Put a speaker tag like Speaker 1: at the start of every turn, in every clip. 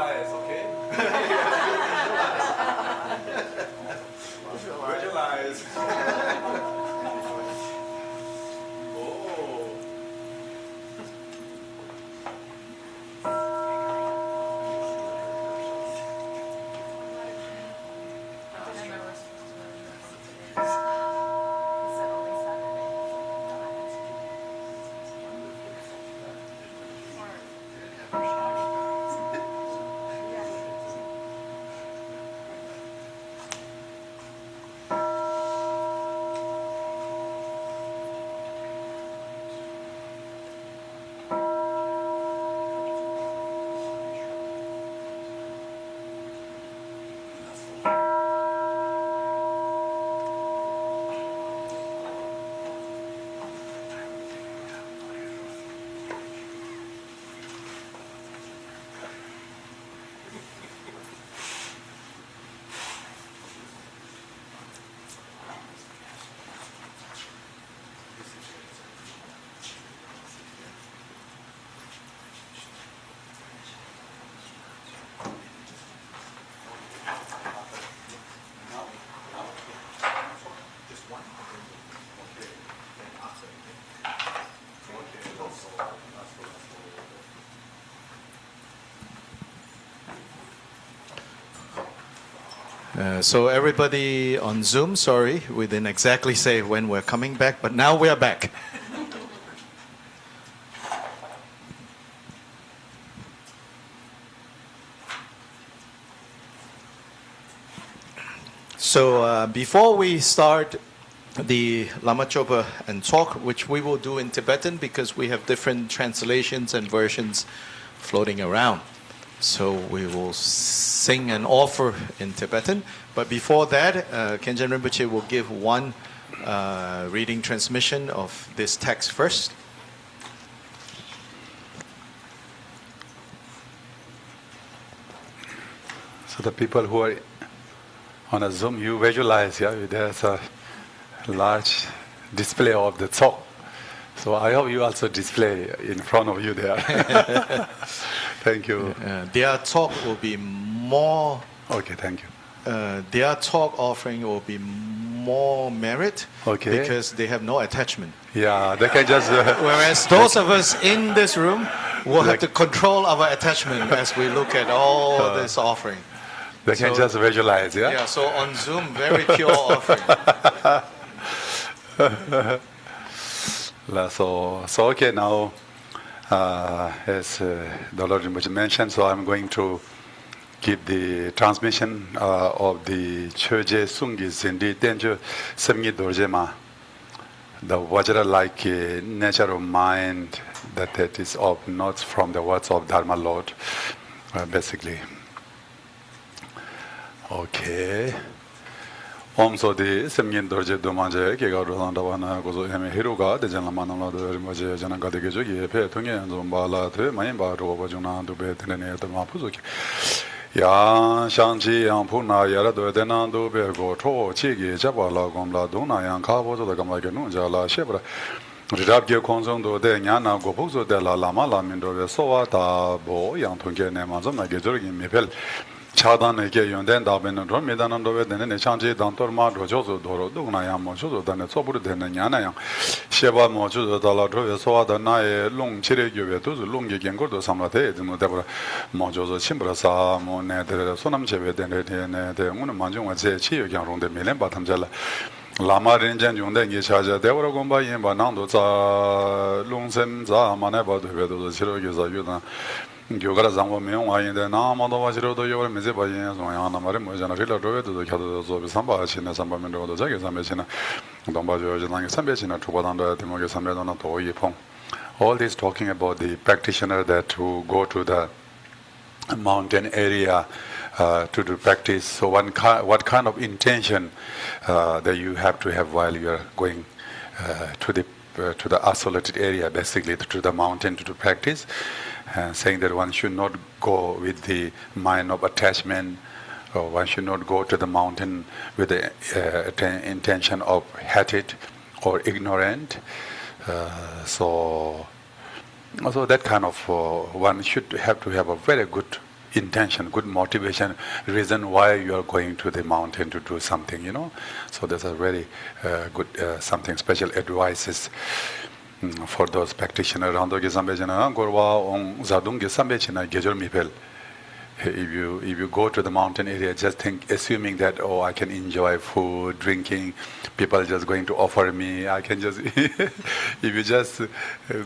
Speaker 1: visualize, okay? Visualize. Oh.
Speaker 2: So everybody on Zoom, sorry, we didn't exactly say when we're coming back, but now we are back. So before we start the Lama Chopa and talk, which we will do in Tibetan because we have different translations and versions floating around. So we will sing and offer in Tibetan. But before that, Khenchen Rinpoche will give one reading transmission of this text first.
Speaker 3: So the people who are on a Zoom, you visualize, yeah, there's a large display of the talk. So I hope you also display in front of you there. Thank you.
Speaker 2: Their talk will be more.
Speaker 3: Okay, thank you.
Speaker 2: Their talk offering will be more merit because they have no attachment.
Speaker 3: Yeah, they can just.
Speaker 2: Whereas those of us in this room will have to control our attachment as we look at all this offering.
Speaker 3: They can just visualize, yeah?
Speaker 2: Yeah, so on Zoom, very pure offering.
Speaker 3: So okay, now, as the Lord Rinpoche mentioned, so I'm going to give the transmission of the Choje Sungis in the Tenjo Semgi Dorjema, the Vajra-like nature of mind that is of notes from the words of Dharma Lord, basically. Okay. Om Sodi Semgin Dorje Domanje, Kigaruandavana, Gozo Hiruga, the Janamana, the Rimoje, Janakadiki, Petunga, and Zumbala, Mayimba, Rovajuna, to Betene, the Mapuzuki. Ya Shanchi, Ampuna, Yarado, Denando, Bergo, To, Chigi, Jabala, Gomla, Duna, and Cabo, the Gamaganunja, La Shebra. Rirabge Konzondo, the Yana, Gopuzo, de la Lama, Mindo, Soa, Bo, Yantunke, Nemazona, Gizurgi, Mipel. 차단에게 연된 답에는 로미단한도에 되는 장지 단tor마 로조도 도로 누구나야 뭐저도 단에 소부로 되는 야나양 셰바 뭐저도 달라로 소와다 나의 롱치레 교회도 롱게 경고도 삼라대 좀 되버라 뭐저도 침브라사 뭐 내들 소남 제외되는 데 오늘 만중과 제 치유 경롱데 밀렘 바탐잘라 라마린전 용된 게 찾아 대버라 공바인 바난도 자 롱셈자 만에바도 회도 치료교사 유다 교가라 장보면 와인데 나마도 와지로도 요걸 메제 바이에 소야나 말에 뭐잖아 릴라 로에도 켜도 저 삼바치나 삼바면도 저기 삼배치나 동바죠 저당에 삼배치나 두바단도 대목에 삼배도나 도이퐁. All this talking about the practitioner that who go to the mountain area to do practice. So what kind of intention that you have to have while you are going to the isolated area, basically to the mountain to do practice. Saying that one should not go with the mind of attachment, or one should not go to the mountain with the intention of hatred or ignorant. So that kind of one should have to have a very good intention, good motivation, reason why you are going to the mountain to do something, So there's a very good something special advices for those practitioners. If you go to the mountain area, just assuming that I can enjoy food, drinking, people are just going to offer me, I can just if you just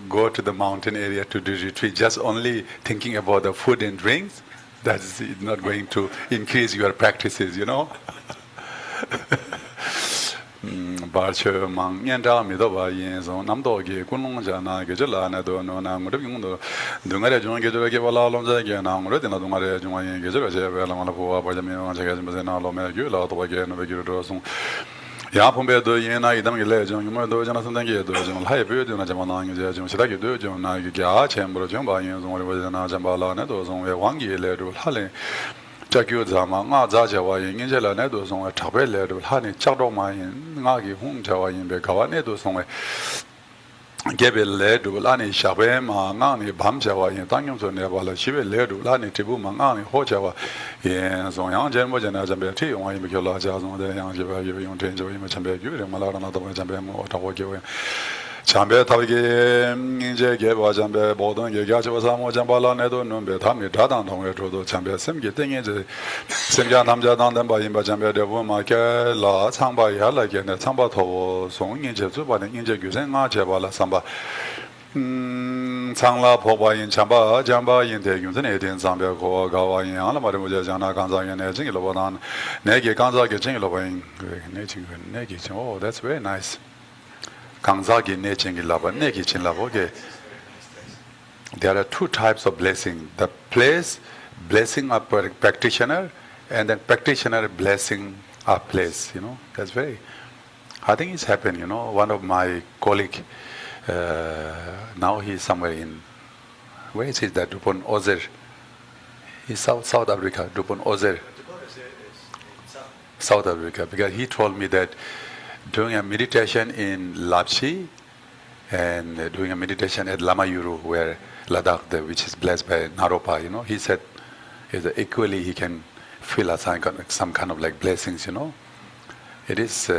Speaker 3: go to the mountain area to do retreat, just only thinking about the food and drinks, that's not going to increase your practices, Barche mang nyanda mi do ba yin so nam do ge kunung ja na ge jala na do no na ngre yung do dungare jong ge jala ge wala lom ja ge na ngre na dungare jong yin ge jala je ba la ma po ba ja mi ma ja ge ma na lo me ge la to ge no be ge do so ya pom be do yin na idam ge le jong mo do ja na san dang ge do jong la be do na ja ma na ge ja jong sida ge do jong na ge ga chen bro jong ba yin so mo ba ja na ja ba la na do so we wang ge le do la le Jakyu Zama, Nga Zajawa, Ingela Nedo Song, a Tabelle, Hani Chadoma, Ngagi Hung Jawa in Bekawa Nedo Song, Gebel led Lani Shabem, Ngani Bamjawa in Tangum to Nevala, Shive led Lani Tibu Mangani Hojawa, in Song Yang Jembo and Azambeti, or Imikola Jazon, the Yang Java, you change of Imachambe, Malana, Jambem, or Tawago. Chambe Tavige Inje Geva Jambe Bodon Gaja Samo Jambala Nedo Numbe Tami Dadan Hong Rodo Chambe Sim getting into Simja Namja Dan by Imba Jambe de Wumake La Samba Yala again at Samba To Song Inje Zuba and Inje Gusen Javala Samba Sangla Poba in Chamba Jamba in the Yunzen in Zambia Ko Gawa in Alamamuja Jana Ganza and Jingilovan Negi Ganza getting Loving Negi. Oh, that's very nice. There are two types of blessing. The place blessing a practitioner, and then practitioner blessing a place. That's very. I think it's happened. One of my colleague. Now he's somewhere in. Where is that? Dupon Ozer. He's South Africa. Dupon Ozer. South Africa, because he told me that. Doing a meditation in Lapsi and doing a meditation at Lama Yuru, where Ladakh, which is blessed by Naropa, he said equally he can feel some kind of like blessings, It is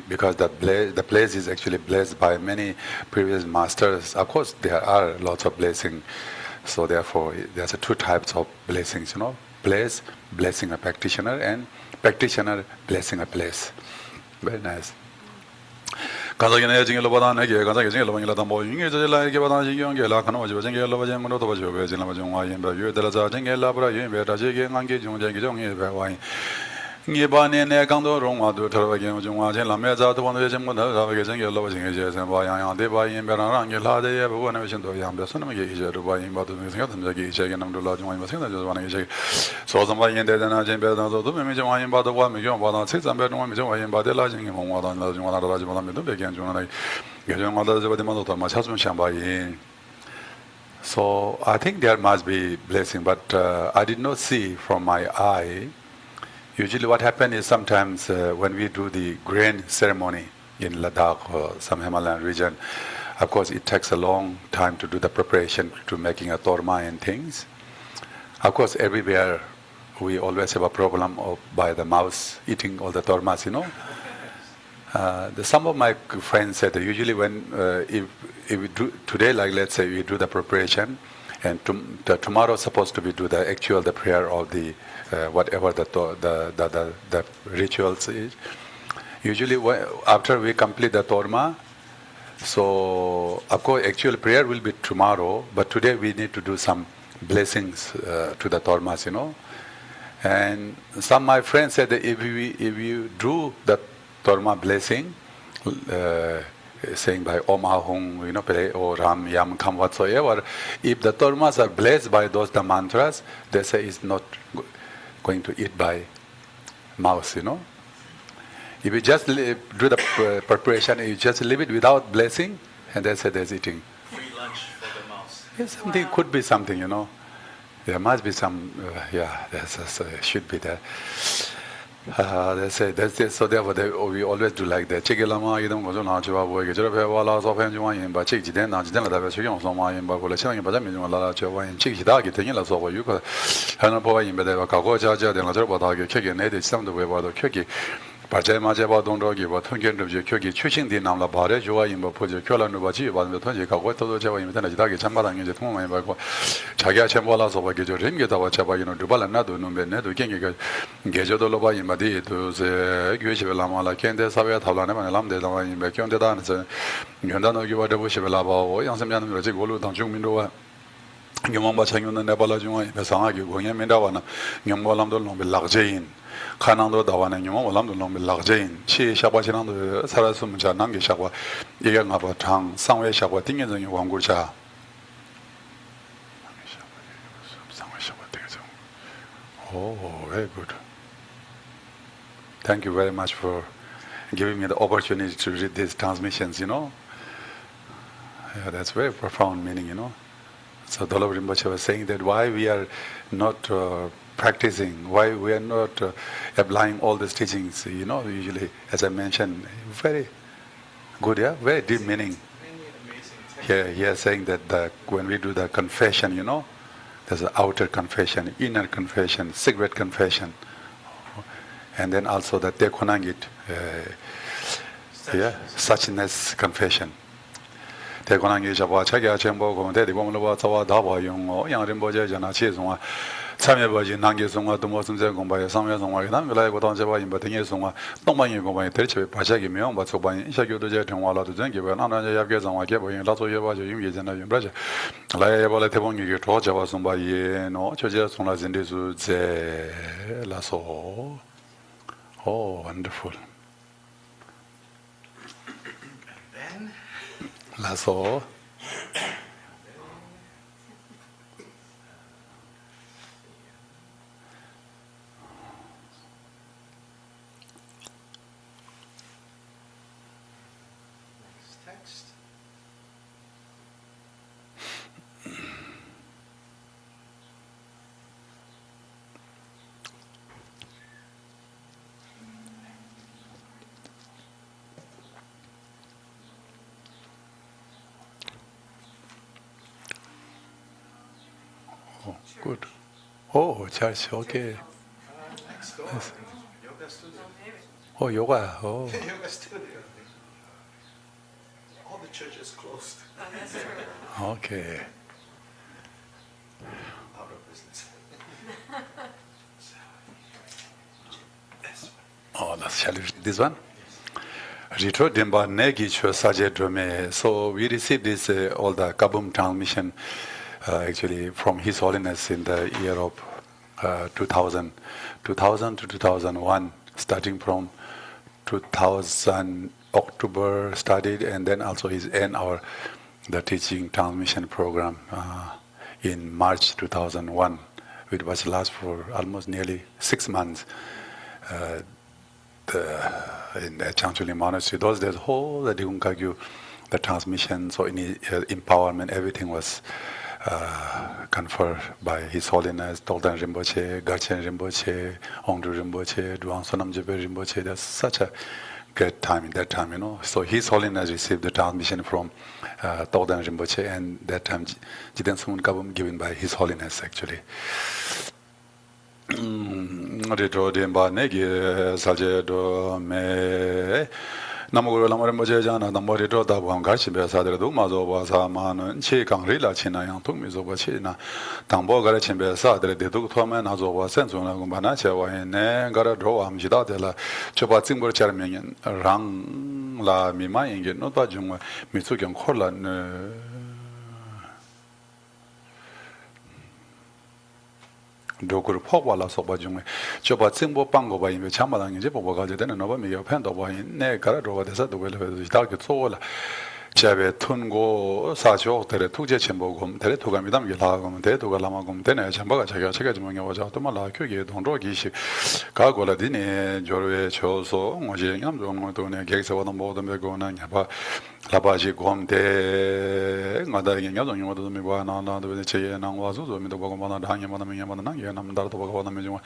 Speaker 3: because the place is actually blessed by many previous masters. Of course, there are lots of blessings. So therefore, there's two types of blessings, Place, blessing a practitioner, and practitioner blessing a place. Very nice. Kazakine Jingle Badan, Kazaki Jingle Lambo, like Badan, Kano, Jingle Lavajan, Motovajo, Jingle in Bayu, the Laza Jingle Labra, Vetaji, Angi, Jung, Nibani and Kando Roma do Taravagan, Jung, La Meza, the one of the Jingle Lovajing, and Bayan, they buy in Beran, Yala, they have one vision to Yam, the son of Gage, to buy in Batu, the Gage, and the Lodge, one just one Gage. So somebody in there, and I jam better than the Mimijan about the 1 million, 1 6 and better 1 million by the lodging in one of the Lodge, again, July, mother, the mother, my husband Shambai. So I think there must be blessing, but I did not see from my eye. Usually what happens is sometimes when we do the grain ceremony in Ladakh or some Himalayan region, of course it takes a long time to do the preparation to making a torma and things. Of course everywhere we always have a problem by the mouse eating all the tormas, Some of my friends said that usually when if we do today, like let's say we do the preparation, and tomorrow supposed to be do the prayer of the whatever the rituals is. Usually after we complete the torma, so of course actual prayer will be tomorrow, but today we need to do some blessings to the tormas, And some of my friends said that if you do the torma blessing, saying by Om Ahung, or Ram, Yam, Kam, whatsoever, if the tormas are blessed by those the mantras, they say it's not going to eat by mouse, If you just do the preparation, you just leave it without blessing, and they say there's eating.
Speaker 2: Free lunch for the mouse.
Speaker 3: Yes, something could be something, There must be some, there should be there. They say that's it. So therefore, we always do like that. Check lama idam ko na chwa bo ke jara phe wala so phe jwa yin ba check ji den na ji den la da ba chyo so ma yin ba ko la chang yin ba da min la la chwa yin check ji da ge ten la so ba yu ko hanan po yin ba da ka ko ja ja den la jara ba da ge khe ge ne de sam de we ba do khe ge ba je ma je ba dong do ge ba thong gen de je khe ge chue xing de nam la ba de jwa yin ba po je kyo la no ba ji ba de thong je ka ko to do je ba yin da ji da ge cham ba da ge je thong ma yin ba ko 자기가 쳔보라 so ba ge jo rim ge da wa cha ba yin do ba la na do no be ne do gen ge ge jo do lo ba yin ba de do se gye che la ma la ken de sa ba ta la ne ba lam de da ba yin ba kyon de da ne se nyen da no ge ba de bo che ba la ba wo yang sem yan no je go lu dang chung min do wa nyom ba chang yon ne ba la jung wa be sa ge go nyen min da wa na nyom ba lam do no be lag je yin khanang do da wa na nyom ba lam do no be lag je yin chi sha ba chin do sa ra su mu cha nang ge sha wa ye ge nga ba chang sang we sha wa ding ye zeng wang gu cha Oh, very good. Thank you very much for giving me the opportunity to read these transmissions, Yeah, that's very profound meaning, So Dolab Rinpoche was saying that why we are not practicing, why we are not applying all these teachings, usually, as I mentioned, very good, very deep meaning. Here, he is saying that when we do the confession, there's an outer confession, inner confession, secret confession, and then also the Tekonangit, suchness confession. Tekonangit Jabba Chaga Chambo, Comte, Bomova, Tawa, Daba, Young Rimboja, Jana Chizuma, Samabaji, Nangisuma, Dumosum Gomba, Samuel, like what on Java in Batingisuma, Domani Gomba, Terche, Pachaki, but so by Shaku to Jet and Walla to Zenki, and Anna Yagas and Wakebo in Lato Yava, Yumi and Braja. Like Tebongi, Toja was by no, just one as in this Lasso. Oh, wonderful.
Speaker 2: And then
Speaker 3: Lasso.
Speaker 2: text.
Speaker 3: Oh, good. Oh, church, okay.
Speaker 2: Next door.
Speaker 3: Yes.
Speaker 2: Yoga studio.
Speaker 3: Oh, yoga. Oh,
Speaker 2: Yoga studio. All the churches closed.
Speaker 3: okay.
Speaker 2: Out of business.
Speaker 3: Oh, shall we read this one? Ritro Dimba Negi Chua Saje Drome. So we received this all the Kabum transmission actually from His Holiness in the year of 2000 to 2001, starting from 2000 October started, and then also his end the teaching transmission program in March 2001, which was last for almost nearly 6 months. In the Changchuli Monastery, those days, whole the Drikung Kagyu, the transmission, so in empowerment, everything was conferred by His Holiness, Toldan Rinpoche, Garchen Rinpoche, Hongdu Rinpoche, Duang Sonam Jepe Rinpoche. That's such a great time in that time, So His Holiness received the transmission from Toldan Rinpoche, and that time Jiden Sumun Kabum given by His Holiness actually. Ritro Dimba Negi Saje do me Namuguru Lamarimoje Jana, the Morito da Wangachi Besadre Dumazo was a man, Chi Kangrila China, Yang Tumizo China, Tambo Garachin Besadre, the Duktoman Azo was sent on Gumbanacha, and Gara Dro Amjida de la Chopatimbo Charming, Rang La Mimaying, not Bajum, Mitsukan Kolan. 도구를 퍼와라 소바중에 저바 싱보 빵고 바이메 참마당 이제 보고가지 되는 너바 미여 팬도 바이 내 가라로가 돼서 도벨을 다게 소라 제베 튼고 사죠 데레 투제 첨보금 데레 투감이담 길하고 데도가 라마금 되네 참바가 자기가 책임져 먹어자 또 말라 교계 동로기시 가고라디네 조르에 줘서 뭐지 냠종 돈에 계획서와도 모든 배고는 봐 라바지 곰데 나다게 냐종 요도 미고 나나도 제에 나와서 좀 미도 보고 만나 당에 만나 명에 만나 난 남다도 보고 만나 명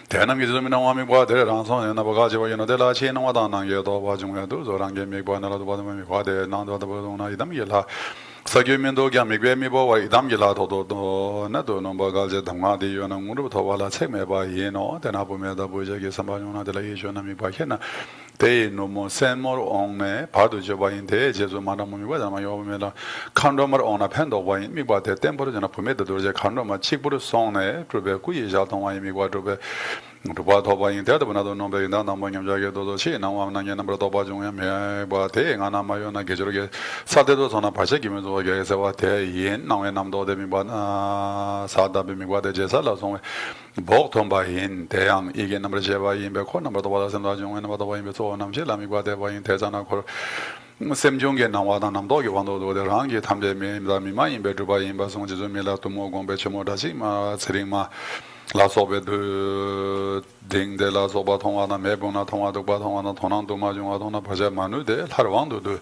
Speaker 3: 대남 기준이 나와미 봐 대랑선 나 버가 저 여는 대라 치는 와다 난 예도 봐 중에도 저랑 게미 봐 나라도 받으면 봐 대, 나도 보나 이담 예라 사교면도 겸이 괴미 봐 이담 예라 도도 나도 넘버가 제 담가디 요는 우리부터 와라 책매 봐 예노 대나 보면다 보이저기 삼바용나 대라 예조남이 봐 해나 대 노모 샘모 옹네 바도 저 봐인데 제조 만나면 봐 아마 요면은 칸도머 온나 팬도 봐인 미 봐대 템포로 전화 보면도 저 칸도머 칙부로 송네 프로베 구이 자동 와이 미 봐도베 도바 도바인 대도 나도 nombe 나 남모님 저게 도도 시 나와나 넘버 도바 중에 메바 대 하나 마요나 계저게 사대도 전화 발색이면서 거기에서 와대 예 나에 남도 되미 봐 사다비 미 봐대 제살라 송 복통바인 대양 이게 넘버 제바인 베코 넘버 도바 선다 중에 넘버 도바인 베소 남제 라미 봐대 바인 대자나 코 샘종게 나와다 남도게 완도도 대랑게 탐제미 미다미 마인 베두바인 바송 제조미라 도모 공베 쳔모다시 마 세링마 라소베드 딩데 라소바 통화나 매보나 통화도 바 통화나 도난도 마중화 도나 바자 마누데 하르왕도도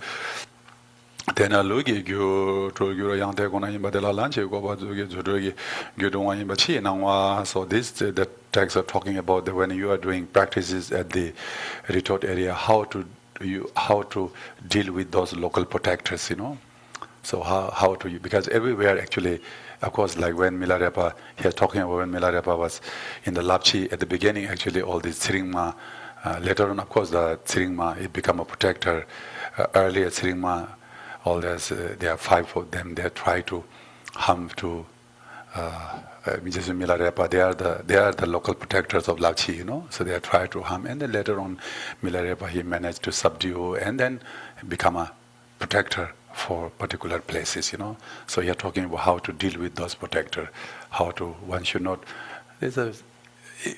Speaker 3: 대나루기 교 조교로 양대고나 임바델라 란체고 바주게 조르기 교동와 임바치 나와 so this the text are talking about the when you are doing practices at the retort area how to deal with those local protectors, you know. So how to because everywhere actually, of course, like when Milarepa here talking about when Milarepa was in the Lapchi at the beginning, actually all this Tsiringma, later on, of course, the Tsiringma it become a protector. Earlier Tsiringma, all this there are 5 of them. They try to harm to Milarepa. They are the local protectors of Lapchi, you know. So they try to harm, and then later on, Milarepa he managed to subdue and then become a protector for particular places, you know. So you're talking about how to deal with those protectors, one should not,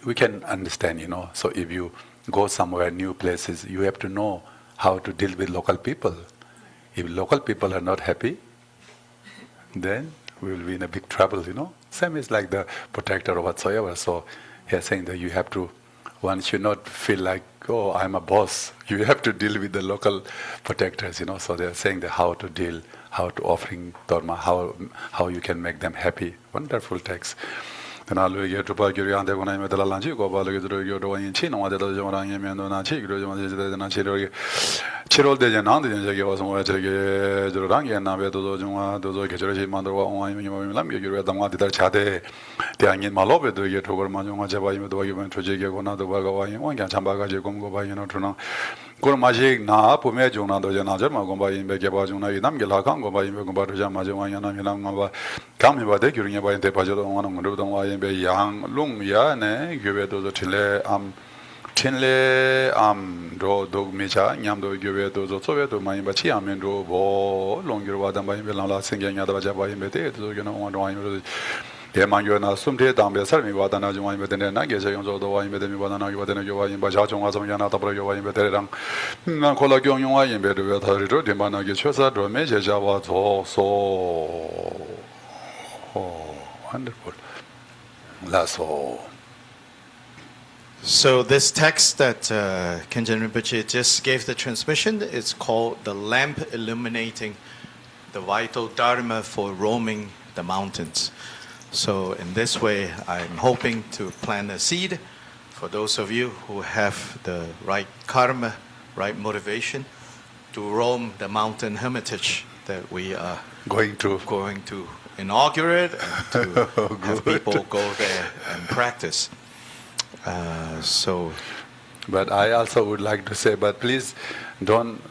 Speaker 3: we can understand, you know. So if you go somewhere, new places, you have to know how to deal with local people. If local people are not happy, then we will be in a big trouble, you know. Same is like the protector or whatsoever. So he's saying that you have to, one should not feel like, oh, I'm a boss. You have to deal with the local protectors, you know. So they're saying that how to offering dharma, how you can make them happy. Wonderful text. Then I'll get to Pagiri and the one I met the Lanchi, go back to the in Chino, what the Joran Yamana Chig, Chirol de Janan, the Jagi was more Jorangi and Navedo, those Gaji Mandra, you read the Mati Chade, the Angin Malobe, do you get over Majuma Java, you went to Jagona, the Wagawa, one can Chambaga, Jumbo by Yenotrona. Kurmajig na pume juna do jana jama gomba imbe ke ba juna idam gela kan gomba imbe gomba jama jama yana milam gomba kam ba de gyurin ba inte pa jo do ngana ngundu do wa imbe yang lung ya ne gyebe do chinle am do dog mecha nyam do gyebe do zo sobe do ma imba chi amen do bo long gyur wa dam ba imbe lang la singya nya da ba ja ba imbe te do gena wa do imbe 대만교나 숨대 담배 삶이 와다나 좀 와인 베데네 나게 저용조도 와인 베데미 와다나 와데네 와인 바자 좀 와서 야나 답으로 와인 베데랑 난 콜라 경용 와인 베데 다리로 대만하게 쳐서 로메 제자와 조소 wonderful lasso.
Speaker 2: So this text that Kenjen Rinpoche just gave the transmission is called the lamp illuminating the vital dharma for roaming the mountains. So in this way, I'm hoping to plant a seed for those of you who have the right karma, right motivation to roam the mountain hermitage that we are going to inaugurate and to have people go there and practice.
Speaker 3: But I also would like to say, but please don't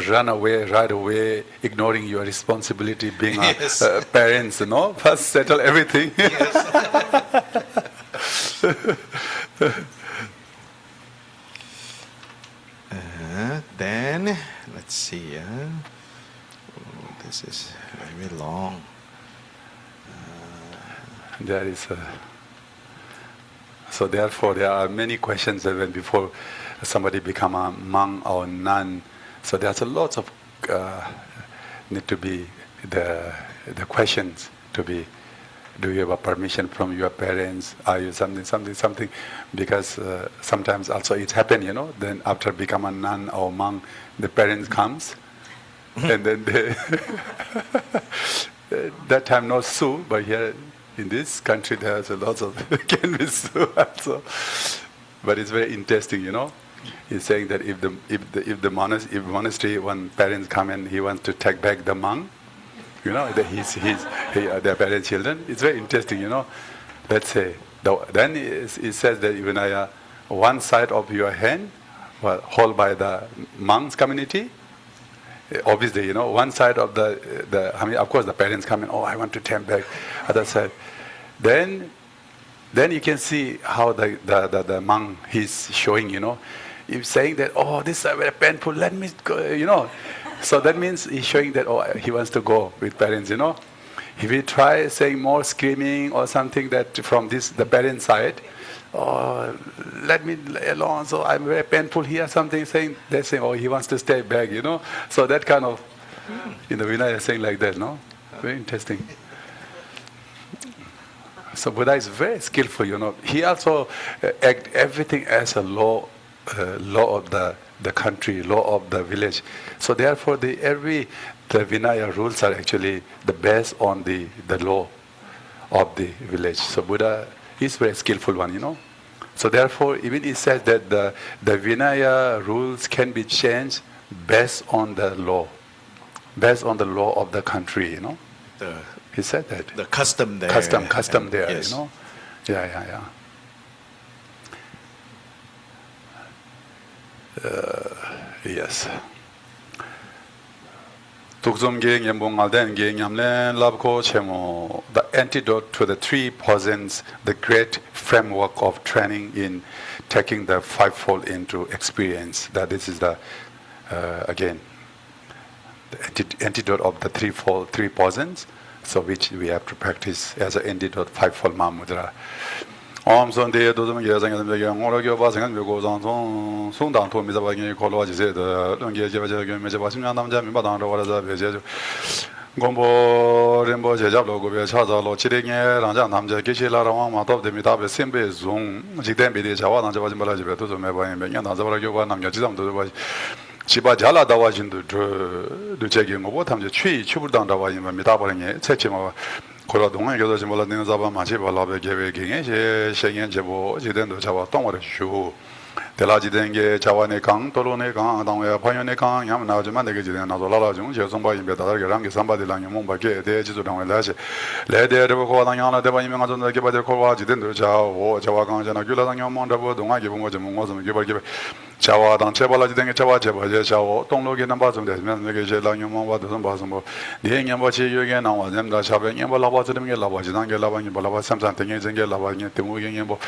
Speaker 3: run away right away, ignoring your responsibility being yes. Parents, you know. First settle everything. Yes.
Speaker 2: Then, let's see. This is very long.
Speaker 3: So therefore, there are many questions even before somebody become a monk or nun. So there's a lot of need to be the questions to be. Do you have a permission from your parents? Are you something? Because sometimes also it happens, you know. Then after become a nun or monk, the parents comes, and then they that time not sue, but here in this country there's a lot of can be so also. But it's very interesting, you know. He's saying that if the monastery when parents come and he wants to take back the monk, you know, their parents' children. It's very interesting, you know. Let's say then it says that even one side of your hand, well, held by the monks community. Obviously, you know, one side of I mean, of course, the parents come in. Oh, I want to take back. Other side, then you can see how the monk he's showing, you know. He's saying that, oh, this is very painful, let me go, you know. So that means he's showing that, oh, he wants to go with parents, you know. If we try saying more screaming or something that from the parent side, oh, let me alone, so I'm very painful here, something saying, they're saying, oh, he wants to stay back, you know. So that kind of, you know, Vinaya is saying like that, no? Very interesting. So Buddha is very skillful, you know. He also act everything as a law of the country, law of the village. So therefore, the Vinaya rules are actually the based on the law of the village. So Buddha is very skillful one, you know. So therefore, even he says that the Vinaya rules can be changed based on the law of the country, you know. He said that.
Speaker 2: The custom there.
Speaker 3: Custom there,
Speaker 2: yes.
Speaker 3: you know. Yeah. Yes. The antidote to the 3 poisons, the great framework of training in taking the fivefold into experience. That this is the again the antidote of the 3 poisons, so which we have to practice as an antidote fivefold Mahamudra. Om Sunday doesn't get a Kyobpa and go on Sundang to Mizabagi Koloji said, don't get Javajan, Madame, what is a Gombo Rembo Jablo, Chazalo, Chiring, Rajan, Namja, Kishila, top the Mitabe, Simbe, Zoom, Jitembi, Jawan, and Javajimala to Meba and Zavarago, Namjazam to the Chiba Jala Dawajin to checking what time the tree, Chubudan Dawajin, Mitabaring, Techima. Koradunga Yoda Mola Ninzaba Machiba Labe gave Shengen Jabo, Jidendo Java Tomar Shu. The Laji Denge, Chawane Kang, Tolone Kang, Danga Payone Kang, Yamna Jamanaji, Nazola Jung, Somebody in Betarang, somebody like Mumba, the edges of Danglash. Let the Revokoana, the Bayan, the Giba de Kowa, Jidendo Jao, Jawakan, Janagula, and Yamonda, Dunga, Givum, give Chawa, Dan Chebala, Chawa, Chao, don't look in the bottom, there's Megaj, Langumon, what doesn't Basmo. The Yambachi, you again, now, them that Shabin, Yamala, them get Lava, Jananga, Lava, Balava, something is in Lava, Timu, Yambo,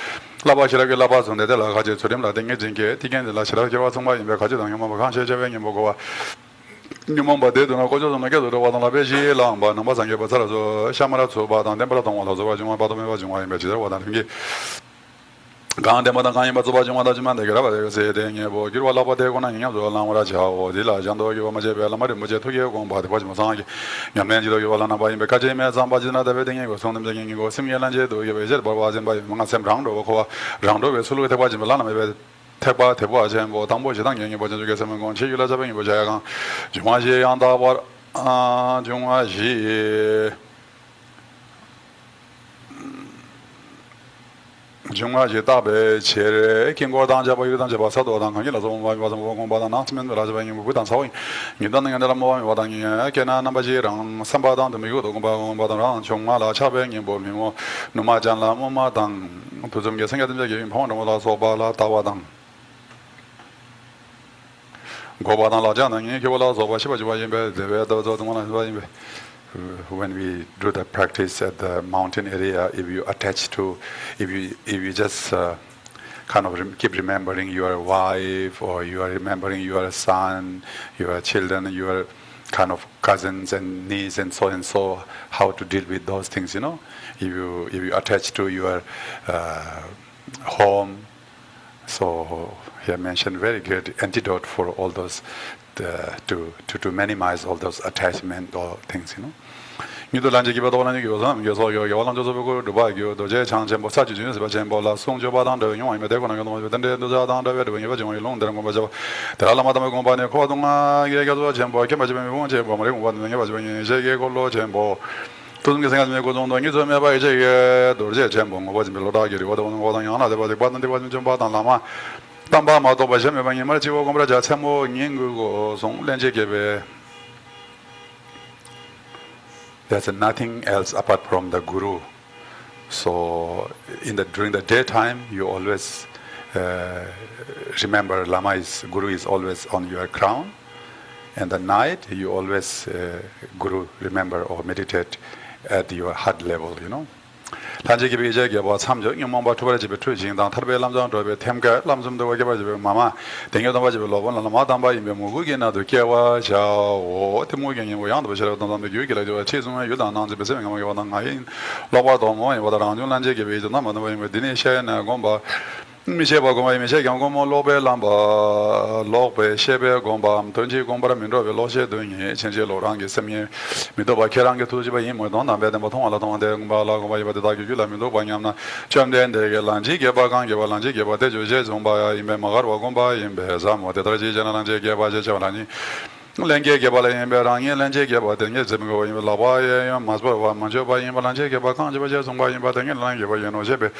Speaker 3: Lava, Lavas on the Delaga, to them, I think. Again, the last year, somebody in the Kajang, Yamaka, Number de una cosa non è che dove vanno la veci lamba non basta che passare su shamara su ba dan tempera don la su ba juma ba don ba juma invece da wadan che gande ma dan kan ba su ba juma da juma de gra ba de se de nge bo girwa la ba de ko na nya zo la ngora cha o di la jan do yo ma je be la ma de mo je to ye ko ba de ba juma sa ge nya men ji do yo la na ba in be ka je me zam ba ji na de be de nge ko song de nge ko sim ye lan je do ye be je ba ba jen ba ma sem rang do ko rang do be su lu de ba jima la na me be 태바 아젠 뭐 당보지 당연히 버전 중에서 뭐 체유라 잡은 거 제가 중화시 양다 중화시 답에 제레 김고당 잡아 이러당 잡아 사도 당 관계라서 뭐 와서 공부하다 나트면 라자방이 뭐 부단 사원 이단는 게 아니라 뭐 와당이 걔나 남바지랑 삼바당도 미고도 공부하다랑 정말라 차뱅이 뭐 노마잔라 뭐마당 도점게 생겼던 적이 방원으로 와서 봐라 다와당 when we do the practice at the mountain area, if you attach to, if you just kind of keep remembering your wife, or you are remembering your son, your children, your kind of cousins and niece and so, how to deal with those things, you know. If you attach to your home, so he mentioned very good antidote for all those to minimize all those attachment or things, you know. 미도 란지 기바도 란지 기바도 여서 여왕 저서 보고 루바기요 도제 장제 뭐 사지 중에서 젠볼라 송조 바당도 용왕이 되고 나가 뭐 근데 도자당도 왜 되고 이거 좀 롱들은 거 맞아. 달라마다 뭐 공부하네 코동아 얘기도 젠보 이렇게 맞으면 뭐 제보 뭐 공부하는 게 맞으면 세계 걸로 젠보 도중에 생각하면 그 정도 이제 좀 해봐 이제 도저히 전부 뭐 좀 별로다기리 오는 거는 하나 돼 봤는데 좀 봐달라마 담바마도 봐시면 방에 말지 오고 뭐라 자 참고 인그고 송렌제 개베 There's nothing else apart from the guru. So during the daytime you always remember Guru is always on your crown. And the night you always Guru remember or meditate at your heart level, you know. 단지 이제 뭐 참죠. 영망바 투바를 집에 투징당 타르베 남장 도베 템가 남좀도 와게 봐 집에 마마 댕겨도 봐 집에 로본 마담바 임베 무구게 나도 깨와 자오 테모경이 뭐 양도 버셔도 남도 교육이라 저 최종의 유단 난 집에 세명 뭐 와당 아이 로바도 뭐 와다랑 좀 난제 geb에 저 남도 뭐 디네샤나 곰바 미셰바 고마 미셰 경고모 로베 람바 로베 셰베 곰바 던지 곰바라 민로베 로셰 도니 천제 로랑게 세미 미도바 케랑게 투지바 이모 돈나베데 뭐 통화라 통한데 곰바라 곰바 이바데 다기 줄라 민도 바냠나 점데데 란지 게바강 게발란지 게바데 조제 좀바 임베 마가르 곰바 임베 자모 데다지 제나란지 게바제 저라니 랭게 게발에 임베랑이 랭게 게바데 게 제미고 임베 라바에 마스바 만조바 임베 란지 게바강 제바제 좀바 임바데 란게 게바ye 노제베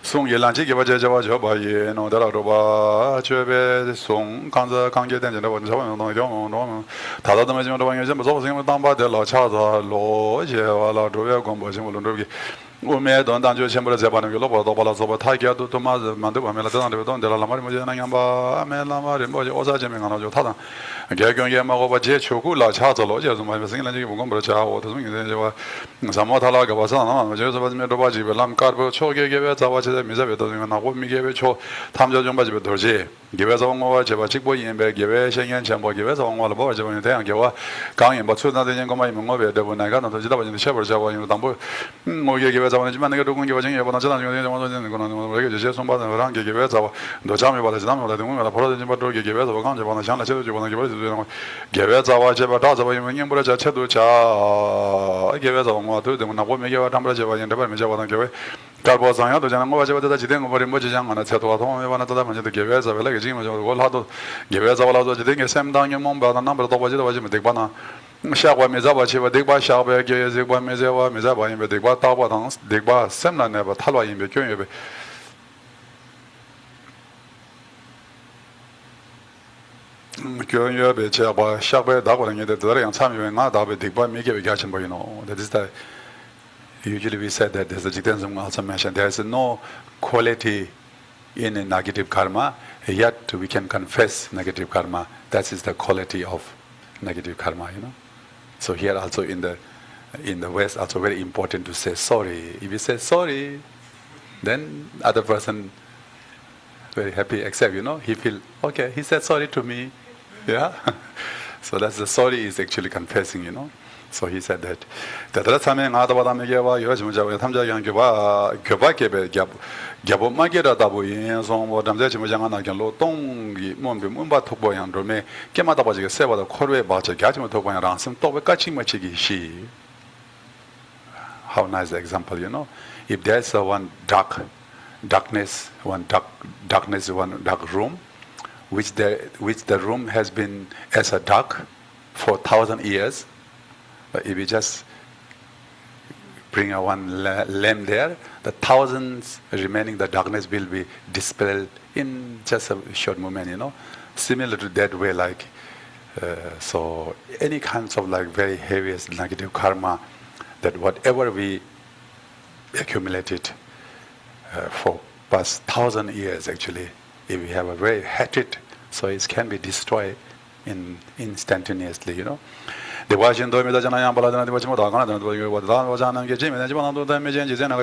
Speaker 3: 송예 란지 게바제 저바 예, no, that are Chebe, Song, Kanza, Kange, and Java, no, Tada, the Major, Damba, de la Chaza, Lo, Jeva, Dovia, Gombo, Jimulugi. Ume don danjo chembra zabana yo lobo do bala zoba tagia do tomas mande ba mela dan de don de la mari mo jena yamba amela mari mo oza jeme ngana jo tada ge gyong ye ma go ba je choku la cha zo lo je zo ma be sing la ji mo gom bro cha o to sing de je ba samo thala ga ba sa na ma je zo ba me do ba ji be lam kar bo cho ge be za ba che mi za be do na go mi ge be cho tham jo jong ba ji be do je ge be za ngo ba je ba chik bo yin be ge be shen yan chen bo ge be za ngo la bo je ba ni de yang ge wa gang yin ba chu na de yin go ma yin ngo be de bo na ga no to ji da ba ni che bo ja ba yin dang bo ngo ge be 자원이지만 내가 누군 게 와중에 보나 저나 중에 자원은 거는 우리가 이제 손바닥을 한 게 개베서 너 잠이 받아 지나면 다 되는 거라 벌어진 바로 게 개베서 강제 보나 장나 제도 보나 개베서 되는 거 개베서 와 제바 다 잡아 이면 뭐라 자 체도 자 개베서 뭐 되면 나고 메게와 담으라 제바 인데 봐 메자 보나 개베 갈보상야 도 자는 거 가지고 다 지된 거 버리 뭐지 장 하나 체도가 통해 보나 다 먼저 개베서 velage 지금 저 골하도 개베서 올라도 지된 게 샘당에 몸 받아 남버 또 봐지도 봐지면 되 봐나 샤과 메자바 치바 덱바 샤베 게제바 메제와 메자바 임베 덱바 타바당 덱바 셈나네바 탈와 임베 교여베 교여베 제바 샤베 다고랑에 데더랑 참여에 나 다베 덱바 메게베 가신 보이노 that is the usually we said that there's a jitensum also mentioned there is no quality in a negative karma yet we can confess negative karma that is the quality of negative karma, you know. So here also in the West also very important to say sorry. If you say sorry, then other person very happy accept, you know. He feel okay. He said sorry to me, yeah. So that's the sorry is actually confessing, you know. So he said that. That time ngada bada megewa yo jumja tamja yang Kyobpa kebe gyabo magera da bo yin song bo damja chimo jang na kyan lo tong gi mon be mon ba thok bo yang ro me kema da ba ji se ba da khorwe ba cha gya chimo thok bo yang rang sim to be ka chi ma chi gi shi. How nice the example, you know. If there's one darkness, one dark room, which the room has been as a dark for 1,000 years. If we just bring one lamp there, the thousands remaining the darkness will be dispelled in just a short moment, you know. Similar to that way, like so any kinds of like very heaviest negative karma, that whatever we accumulated for past 1,000 years, actually, if we have a very hatred, so it can be destroyed instantaneously, you know. The Washington doing the Janayam Baladana, the Wachimodana, what Wajan and Jim and Jimano, the Major Jizena,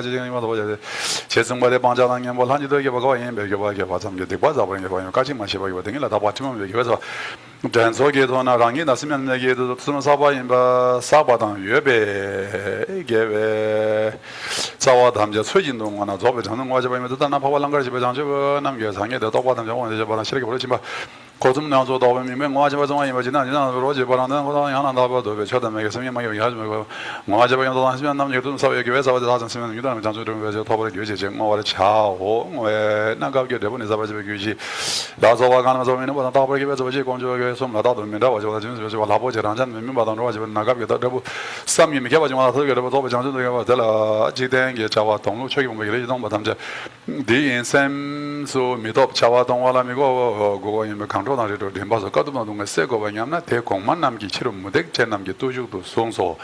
Speaker 3: Chesum by the Banjalan and Bolani, the Yavagoyan, Begavaka, the Baza, when you're catching my ship, you were thinking about Watimum, then so get on a rangin, as soon as you get to Saba in Sabadan, Yube gave Sawadam just switching on a top, and was about the Napa language, but I'm just hanging the top of the Japan. 고좀 나서 도면 뭐하지 버정 아니 뭐지나 지나 로지 버라는 거 하나 나봐도 배 쳐다매게 생각만 여기 하지 말고 뭐하지 버정 하시면 남녀 돈 사회에 회사 어디 다선 쓰면 유다는 장소를 왜저 더버리 교제 정모 와래 차오 왜 나가게 되버니 잡아지 교지 나서와 가는 소리는 보다 더버리 왜저 뭐지 공주에 좀 나다도 민다 와저 지금 저 라보지랑 잔 민민 받아는 와지 나가게 되고 삼님이 개바지 마다 더게 되고 더 장소도 개바 달라 지된 게 자와 동로 초기 보면 이래 동 받am자 디인셈소 미덥 자와 동와라미고 그거 이면 강조 나리로 림바서 까도나 동에 세고 왜냐면 대공만 남기 치료 무덱 제 남기 또주도 송소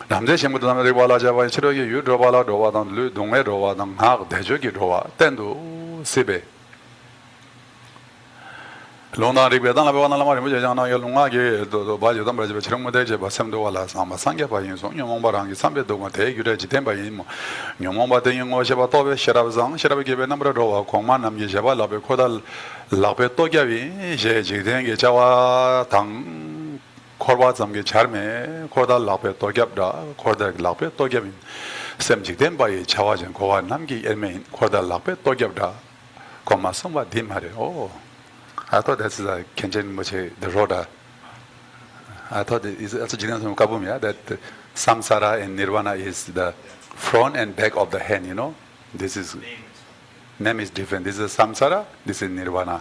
Speaker 3: 남자 신부도 남들 발라자와 치료기 유로발라 로와단 르 동에 로와단 하 대적이 로와 땐도 세베 로나리 베다나 베와나 말이 뭐지 자나 열롱하게 도 바지 담 버지 치료 무덱 제 바셈도 발라 삼바 상게 바인 송 영몽바랑이 삼베도가 대규래지 덴바이 뭐 영몽바 대영어 셔바 또베 셔라브상 셔라베게 베나브로 로와 공만 남기 셔바 라베 코달 라베 또갸비 제 지den게 자와 당 콜바 잠게 차르메 코달 라베 또갸브다 코달 라베 또갸비 셈직된 바이 자와전 고와 남기 엘메인 코달 라베 또갸브다 고마성바 딤하레 오 I thought that's the Kenjan Moche, the Roda. I thought it's also Jinan Kabumya that Samsara and Nirvana is the front and back of the hand, you know. This is name is different. This is Samsara, this is Nirvana.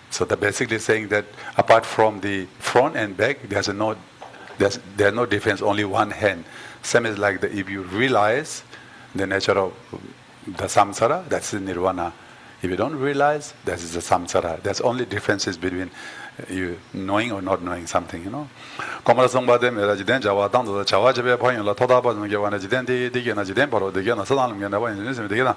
Speaker 3: So they're basically saying that apart from the front and back, there's no difference, only one hand. Same is like if you realize the nature of the Samsara, that's the Nirvana. If you don't realize, that is the samsara. That's only differences between you knowing or not knowing something, you know. Komara songbade merajiden jawa tangdo jawa jebe phayin la thoda ba nge wana jiden de de na jiden paro de na sadan nge na ba ni sem de na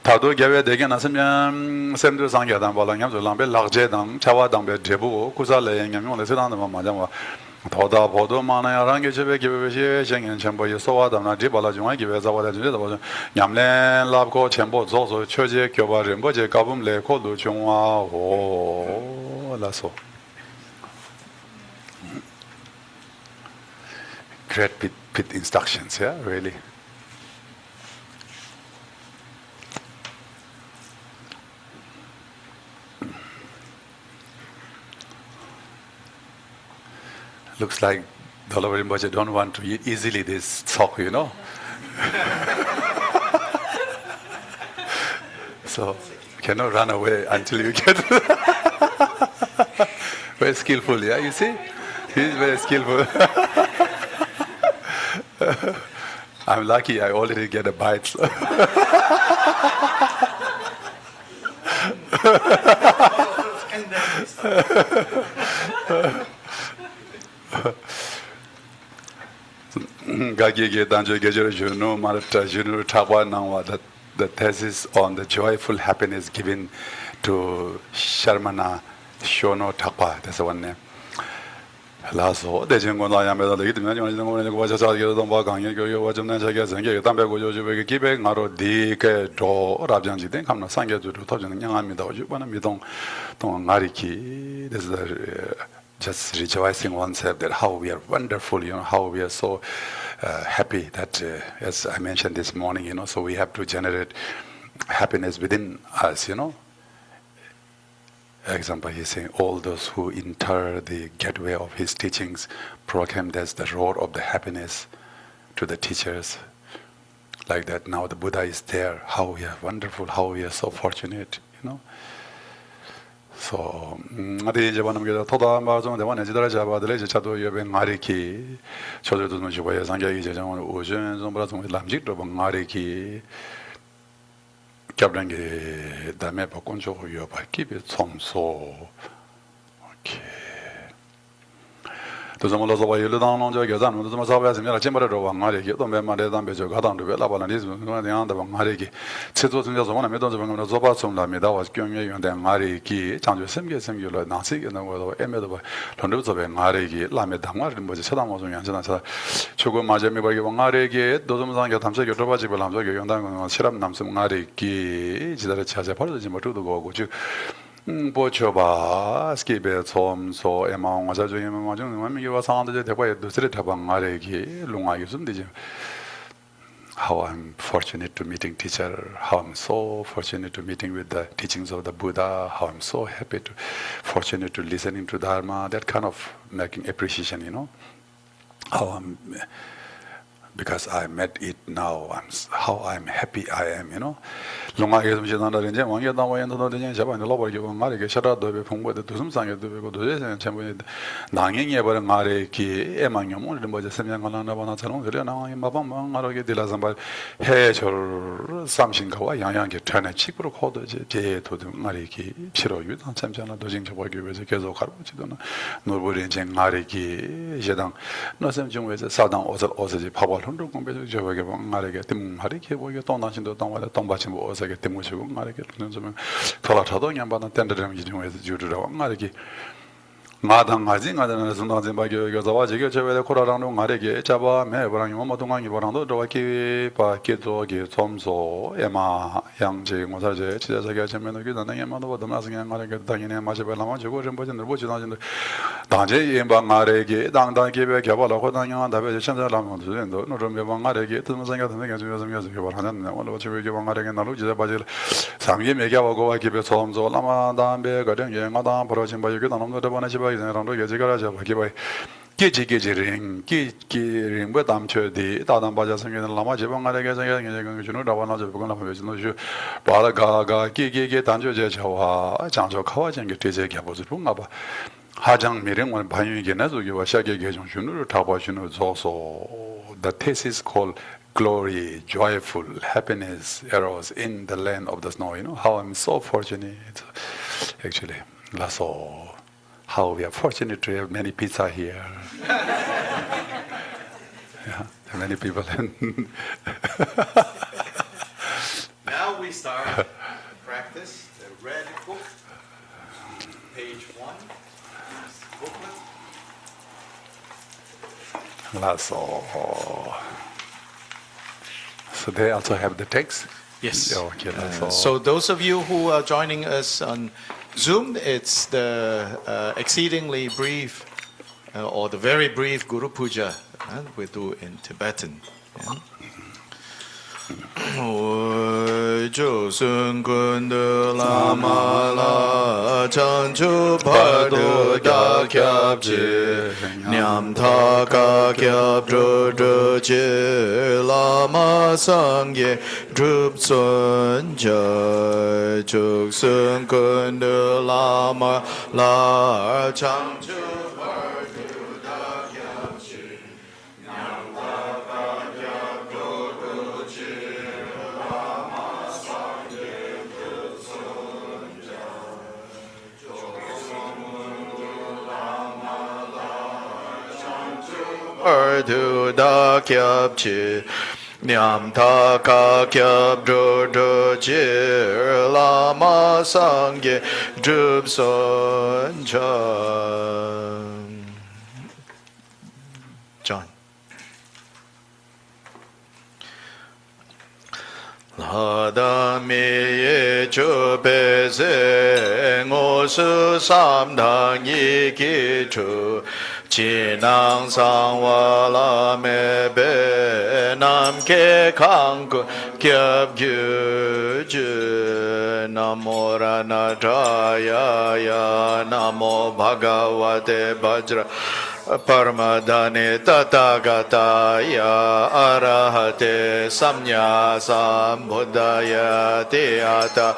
Speaker 3: thado gyawe de na semyam semdu sangya dan bala ngam zo lambe lagje dan jawa dan be debu kusa le ngam ngam le sadan ma jang 더다 보도 많아야 랑게 집에 기베시 생년 전부에 소와다나 디발라 중에 기베 자와다 중에 더 냠렌 랍고 전부 조소 처제 교바를 뭐제 가봄 레코도 중화오 라소 great pit instructions, yeah, really. Looks like Dolavar Rinpoche don't want to eat easily this talk, you know. So you cannot run away until you get very skillful, yeah, you see? He's very skillful. I'm lucky I already get a bite. So. The thesis on the joyful happiness given to Sharmana Shono Thakpa, that's the one name. 라서 대전고나 야매다 되기 때문에 이런 거는 거 자자기도 좀 강의 교육 와좀난 자기가 생겨 담배 고조주베기 기백 나로 디게 도 라장지된 감나 상계주로 터지는 양합니다. 오주반은 미동 동 나리키 this is just rejoicing oneself that how we are wonderful, you know, how we are so happy that as I mentioned this morning, you know, so we have to generate happiness within us, you know. Example, he's saying all those who enter the gateway of his teachings proclaim that's the road of the happiness to the teachers. Like that, now the Buddha is there. How we are wonderful, how we are so fortunate, you know. So, 어디 이제 보는 게 토다 마좀 대원에 지달아 잡아들 이제 차도 옆에 마리키 저들도 좀 지고야 상계기 이제 정원 오전 좀 보라 좀 남직도 마리키 갑랑게 다음에 바꾼 저 후요 바퀴비 청소 오케이 또 좀 올라서 봐요 일단 저 계산 좀 잡아야지 내가 찜버려 왕아리기 또 몇마리 담배 저 가당도 vel라발라니즈 그만 대한다 왕아리기 제도 좀 저서 원하면 또 저번 저 봐좀 납니다 와 경계 연대 왕아리기 장주 sem겨로 나시게 나고 에메도 봐 돈도 저배 왕아리기 라메 당화를 뭐지 쳐다만 좀 괜찮아 저 조금 맞아 미버기 왕아리기 도좀상게 담서 여러바지 벌람 저 연당 실험 남스 왕아리기 지달에 찾아 버려지 뭐 두고 오고 즉 보초바 스키베 솜소 에마옹 와자중에 마중 마미기 와상한데 대과에 두스레 타방 아래기 롱아기 좀 되지 how I'm fortunate to meeting teacher, how I'm so fortunate to meeting with the teachings of the Buddha, how I'm so happy to, fortunate to listening to Dharma, that kind of making appreciation, how I'm, because I met it now, how I'm happy I am. Lunga 좀 지난달에 이제 왕게 나와야도 되냐 잡아 놀아버리고 말이게 샤라도 풍부도 두숨상에도 되고 도저히 전부 낭행해 버린 말에 기 애망염을 뭐지 sem양하나 바나처럼 그래 나왕이 마밤 말하게 되라서 해절 삼신가와 양양게 전에 식으로 코도지 제도도 말이기 필요 유단 참잖아 도징 저버기 위해서 계속 가르치도나 놀버리 이제 말이기 제당 너선 중에서 사당 어서지 파벌 흔들 공부해서 저버게 말이게 뜸 말이게 보게 또 나신도 동화에 동바치 뭐 어서 때문에 말이게 좀 돌아타도 그냥 받는 텐더를 기준에서 주르라고 말이게 마당하지 나다나서 나지 바기가 자와지게 저외에 코라라는 말이게 잡아 매버랑이 뭐 동안이 버랑도 저와기 바기도기 점소 에마 양제 모사제 지자자가 전면하게 나는 에마도 받으면서 그냥 말이게 당연히 마셔발라만 저거 좀 보진 늘 보지 나진데 당제 예방 말이게 당당하게 개발하고 당연한 답에 전자라면 되는데 너를 매방 말이게 뜻은 생각하는 게 중요해서 개발하는 원래 저기 개방 말이게 나로 지자 바질 상계 매개하고 와 기베 점소 라마 담배 가령 예마다 벌어진 바이게 나놈도 번에 이제라도 예지가라자 바기바이 기지기지링 기기링 뭐 담쳐디 다담 바자 생기는 라마 지방아래게 생기는 주는 라바나저 보거나 보여주는 바라가가 기기기 단조제 저와 장조 카와진 게 되제 개보지 뭔가 하장 미령원 반유이게 나서기와 샤게 개정 주는 타바주는 저서 the thesis called glory, joyful, happiness, arrows in the land of the snow. How I'm so fortunate. Actually, that's all. How we are fortunate to have many pizza here. Yeah, many people.
Speaker 2: Now we start practice the red book, page 1, booklet.
Speaker 3: That's all. So they also have the text?
Speaker 2: Yes.
Speaker 3: Okay, that's all.
Speaker 2: So those of you who are joining us on Zoom, it's the exceedingly brief or the very brief Guru Puja we do in Tibetan. Josun kundu lama la chanchu pardu da kyab chi nyam tha ka kyab dru dru chi lama sangye drup sun cha josun kundu lama la chanchu pardu da kyab chi nyam tha ka kyab dru dru chi Ardu da kyab chi nyam tha ka kyab dru dru chi lama sangye drup son cha. John. Lada mi ye chu pe se ngo su sam dang yi ki chu chi nang sang wa la me be nam ke kang ku kyab gyu ju namo ranataya ya namo bhagavate vajra Paramadane Tathagataya Arahate Samnya Sambuddhaya Tiyata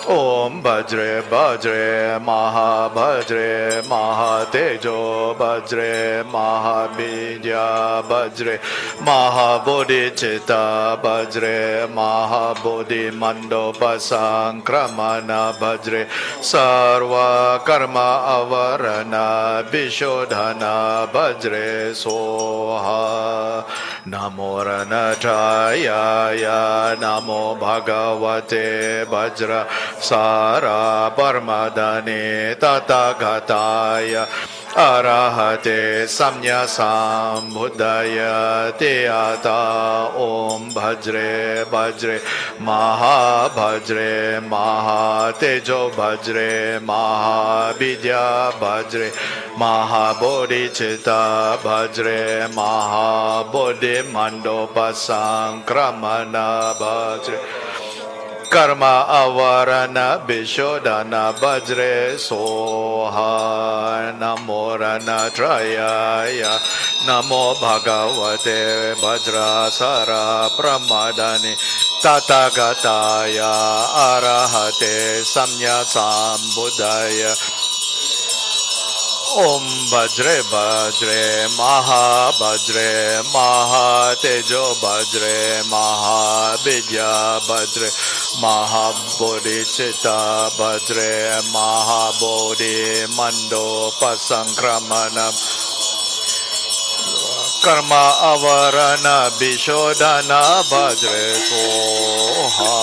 Speaker 2: Om Bajre Bajre Maha Bajre Maha Tejo Bajre Maha Vidya Bajre Maha Bodhicitta Bajre Maha Bodhi Mandopa Sankramana Bajre Sarva Karma Avarana Vishodhana Bajre Soha Namo Ranataya ya Namo Bhagavate Bajra Sara Parmadane Tathagataya Arahate Samya Sambuddhaya Teyata Om Bhajre Bhajre Maha Bhajre Maha Tejo Bhajre Maha Vidya Bhajre Maha Bodhicitta Bhajre Maha Bodhi Mandopa Sankramana Bhajre Karma avarana bishodana bajre soha namo rana trayaya namo bhagavate vajrasara pramadani tatagataya arahate samya sambuddhaya Om Bajre Bajre Maha Bajre Maha Tejo Bajre Maha Vidya Bajre Maha Bodhicitta Bajre Maha Bodhi Mando Pasankramana Karma Avarana Bishodana Bajre Soha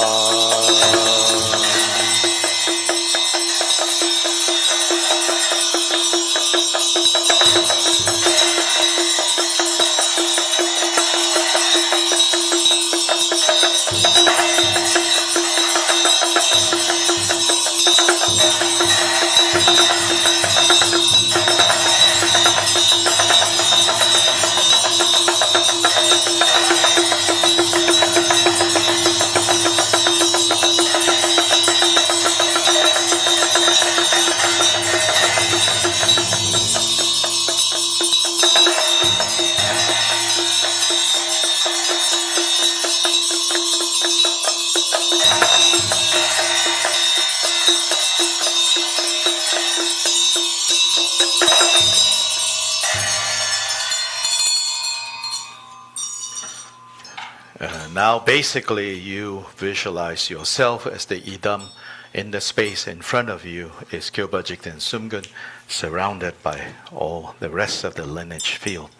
Speaker 2: Now, basically, you visualize yourself as the idam. In the space in front of you is Kyobpa Jigten Sumgun, surrounded by all the rest of the lineage field.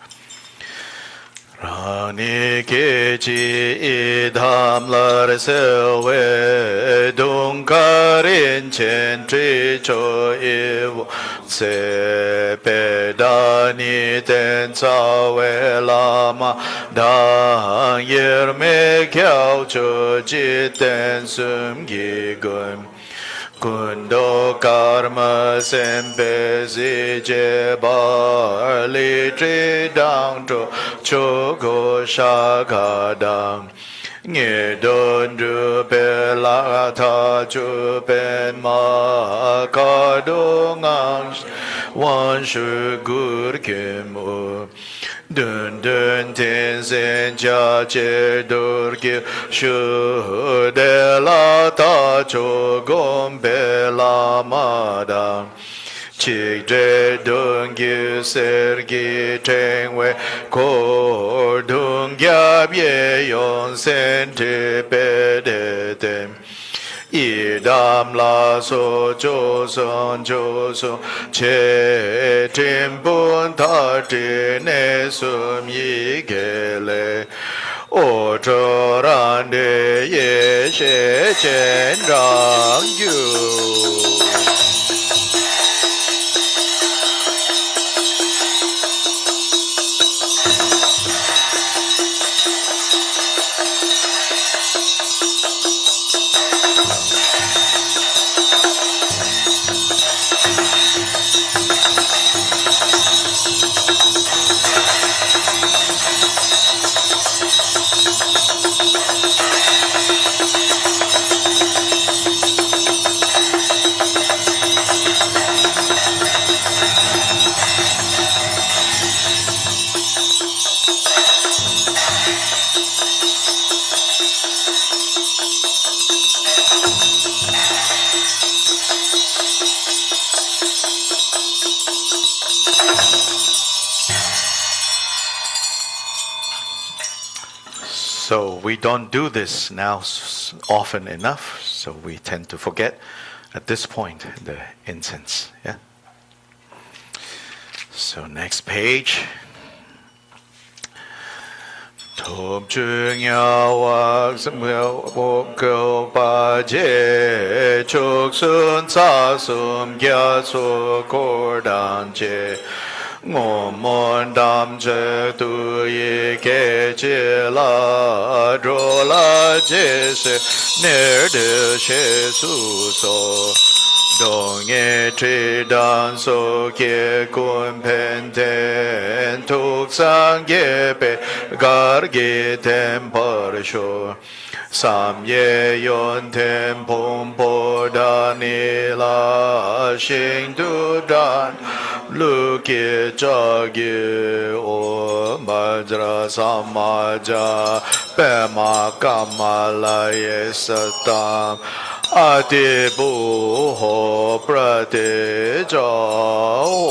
Speaker 2: Rani kechi idam lar sewe dunkarin chen tri cho ivu se pedani ten cawe lama dang yer me kyao cho jiten sum gi gun Kundo karma sempe si je bar li tri dang to chogo shaka dang Nye don ju pe la ta ju pen ma ka do ngang wan shu gur kim u Dun dun ten sen cha che dur ki shu de la ta cho gom pe la ma da Chik je dung gi ser gi teng we ko dung gyab ye yon sen te pe de tem Idam la so cho son che tim bun ta ti ne sum yi ge le o cho ran de ye she chen rang yu So we don't do this now often enough, so we tend to forget at this point the incense. Yeah. So next page. Thộp chư nhau hoặc xâm hiệu bộ cầu bà chế chúc xuân xa xùm kia xô cổ đàn chế ngô môn đam chế tu y kê chế la rô la chế se nê đê chế su so Dong e tri dan so ke kun pen ten tuk sang ye pe gar ge ten par sho sam ye yon ten pom po dan e la shing tu dan lu ke cha ge o majra samaja pe ma kamala ye satam Ati buho prate jao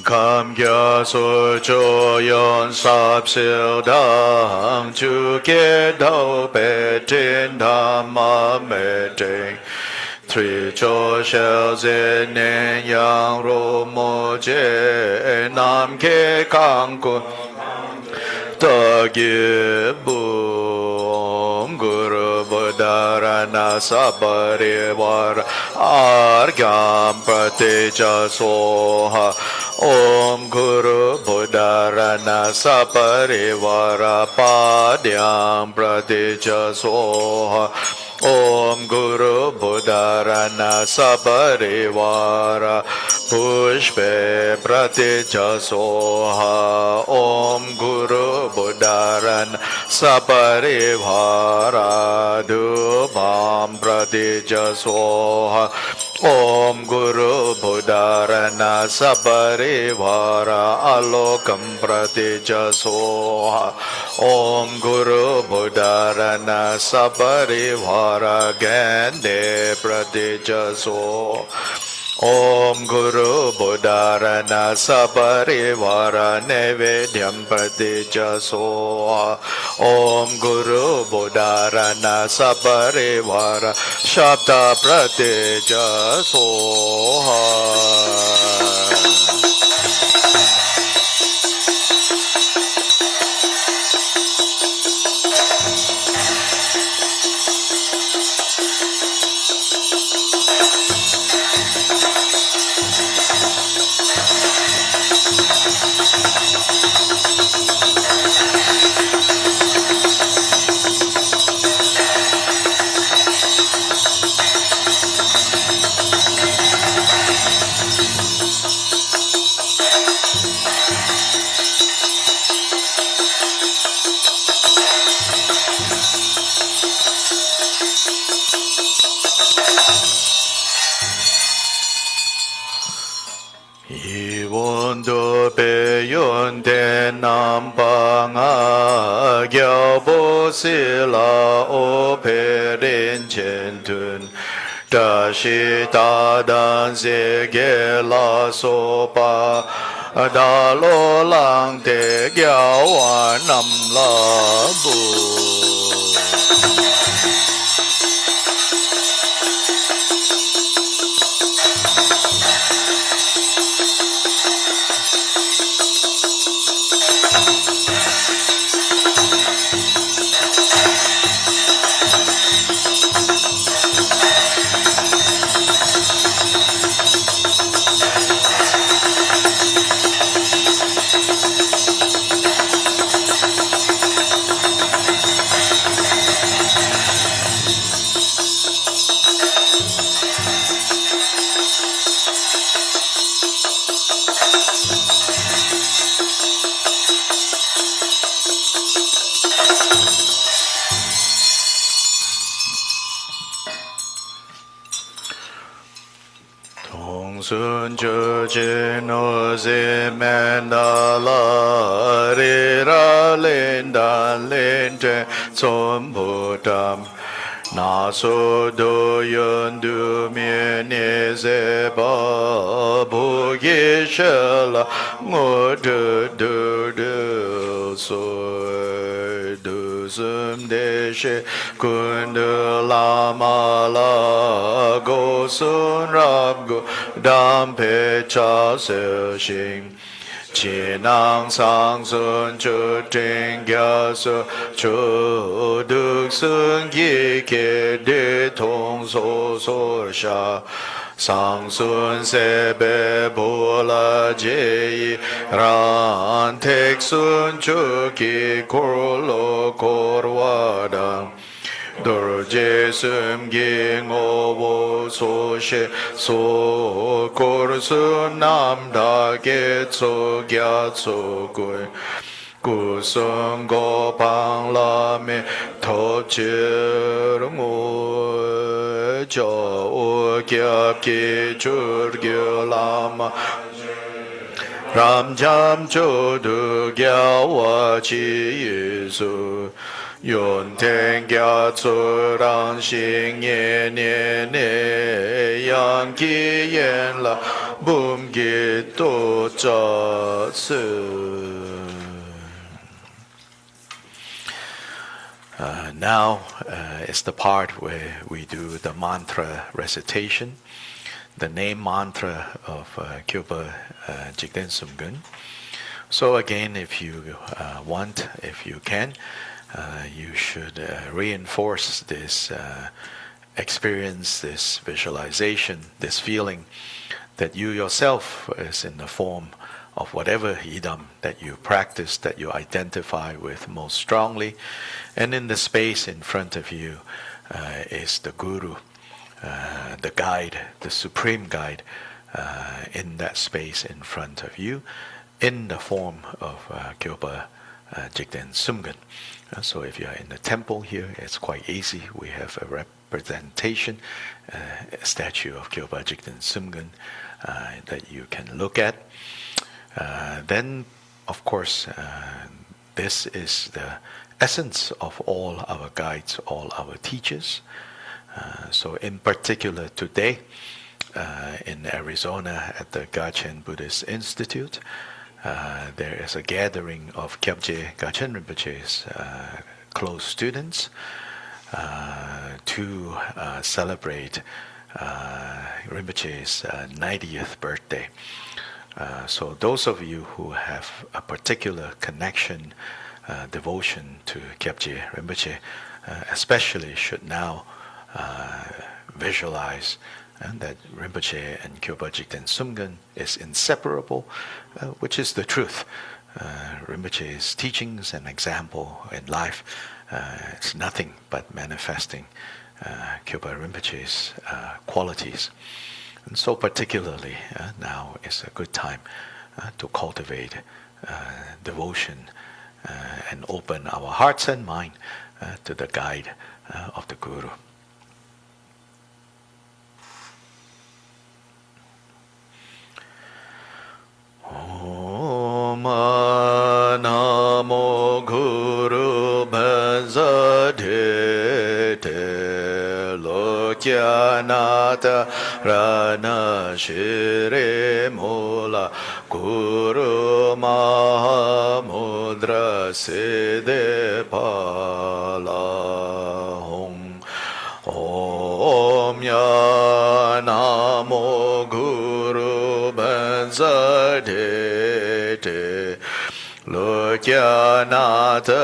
Speaker 2: Kam kya so cho yon sap sil dang chu ke dao pe tin tham ma me ting Three cho shel zen nen yang ro mo je nam ke kang kun ta ge bum guru buddharana sabare var argyam prateja soha Om Guru Buddharana Saparivara Padyam Prateja Soha Om Guru Buddharana Saparivara Pushpe Prateja Soha Om Guru Buddharana Saparivara Dubam Prateja Soha Om Guru Buddharana Saparivara Alokam Prateja Soha Om Guru Buddharana Saparivara Gande Prateja Soha Om Guru Buddharana Saparivara Nevedyam Prateja Soha Om Guru Buddharana Saparivara Shabda Prateja Soha Iwondo peyonde nampanga Kyobpa sila o perin chentun Dashi tadan zege la sopa Dalo lang te gyawa nam la bu sun jo je no ze mandala re ra len dan len te som bodam na so do yun du mi ne ze ba bu ge shala ngo du so du sum de she kun de la ma la go sun rab go dam pe cha se shing chi nang sang sun chu ting gya su chu duk sun gi ke de tong so so sha sang sun se be bo la je yi ran tek sun chu ki kor lo kor wa dang dorje sum gi ngo wo so she so kor su nam da ge so gya so gu gu sung go pang la me to chi ngo jo o kya ki chur gyu la ma ram jam cho du gya wa chi yi su yun ten gya tsu rang xing ye ne ne yang ki yen la bum gi to cha su. Now is the part where we do the mantra recitation, the name mantra of Kyobpa Jigten Sumgun. So again, if you want, if you can, you should reinforce this experience, this visualization, this feeling that you yourself is in the form of whatever idam that you practice, that you identify with most strongly. And in the space in front of you is the Guru, the guide, the supreme guide in that space in front of you in the form of Kyobpa Jigten Sumgun. So if you are in the temple here, it's quite easy. We have a representation, a statue of Kyobpa Jigten Sumgun that you can look at. Then, of course, this is the essence of all our guides, all our teachers. So in particular today, in Arizona at the Gachen Buddhist Institute, there is a gathering of Kyabje Gachen Rinpoche's close students to celebrate Rinpoche's 90th birthday. So those of you who have a particular connection, devotion to Kyabje Rinpoche, especially should now visualize that Rinpoche and Kyobpa Jigten Sumgun is inseparable, which is the truth. Rinpoche's teachings and example in life is nothing but manifesting Kyobpa Rinpoche's qualities. And so particularly now is a good time to cultivate devotion and open our hearts and mind to the guide of the Guru. Om Namo Guru Bhazade Lokyanata Rana Shire Mola Guru Mahamudra Siddhe Pala Hong Om Ya Namo Guru Bhazade Lokyanata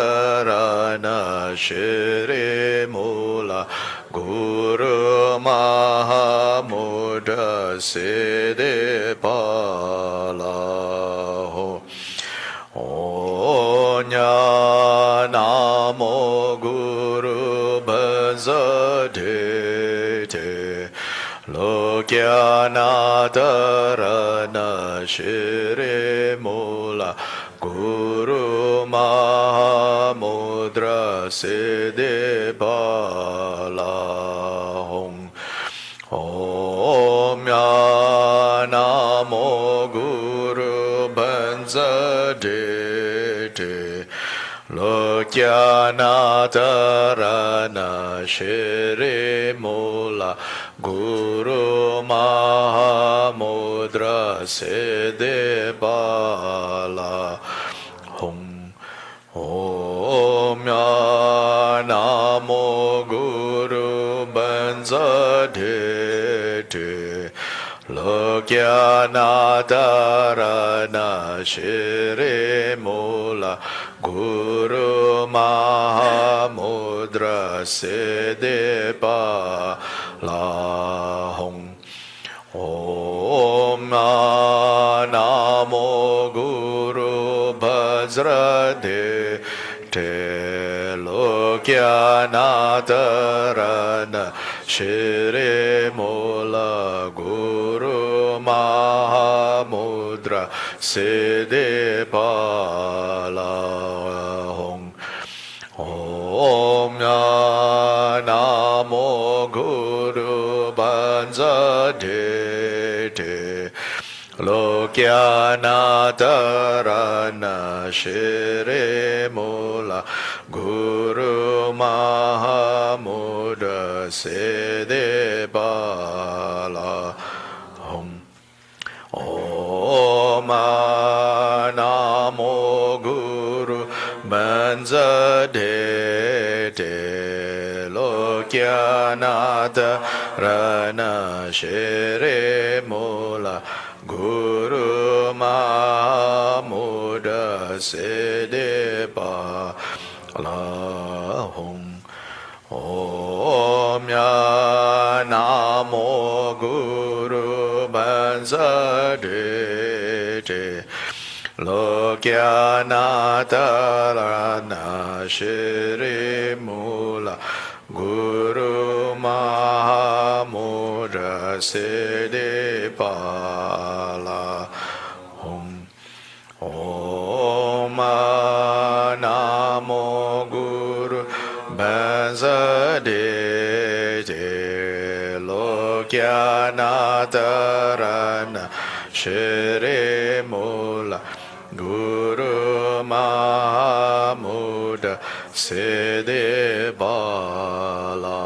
Speaker 2: Rana Shire Mola Guru Mahamudra Siddhe Pala Onya Namo Guru Bhazade Lokyanata Rana Shire Mola Guru Mahamudra Siddhe Pala Om Ya banza de Lokyanatharana Shri Mula Guru Mahamudra Siddhi Bala Hum Om Ya Namo Guru Banza De Lokyanatharana Shri Mula Guru Mahamudra Siddhi Bala Hum Om Namo Guru Vajra De Lokyanatharana Shri Mula Guru Mahamudra Siddhi Bala Hum Om Namo Guru Banza De Lokyanatharana Shri Mula Guru Mahamudra Siddhi Bala Hum Om Namo Guru Banza De Lokyanatharana Shri Mula Guru Mahamudra Siddhi Bala Hum Om Namo Guru Banza De Lokyanatharana Shri Mula Guru Mahamudra Siddhi Bala Hum Om Namo Guru Banza De Lokyanatharana Shri Mula Guru Mahamudra Siddhi Bala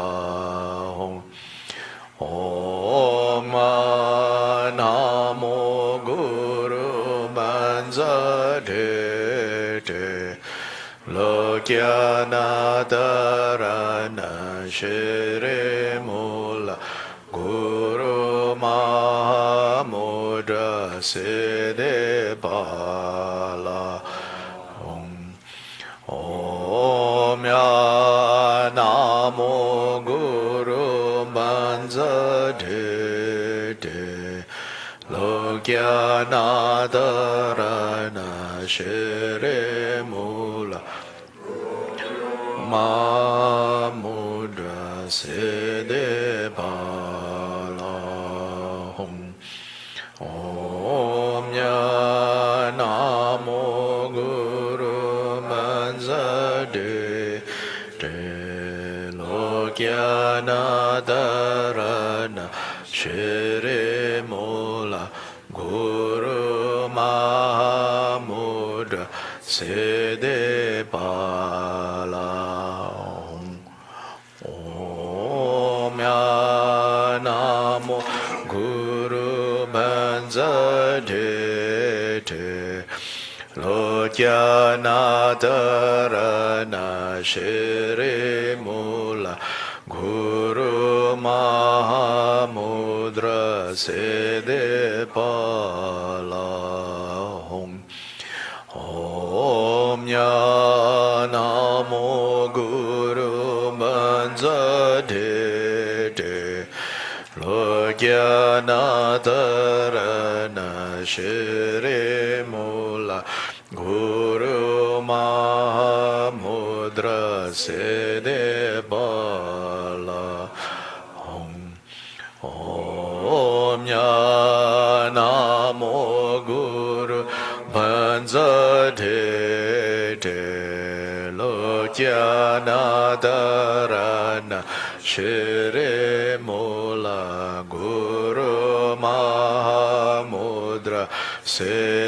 Speaker 2: Hum Om Namo Guru Banza De Lokyanatharana Shri Mula Guru Mahamudra Siddhi Bala Hum Om Namo Guru Banza De Lokyanatharana Shri Mula Mahamudra Siddhi Bala Hum Om Namo Guru Banza De Lokyanatharana Shri Mula Guru Mahamudra Siddhi Bala Om Namo Guru Banza De Lokyanatharana Shri Mula Guru Mahamudra Siddhi Bala Hum Om Namo Guru Banza De Lokyanatharana Shri Mula Guru Mahamudra Siddhi Bala Hum Om Namo Guru Banza De Lokyanatharana Shri Mula Guru Mahamudra Se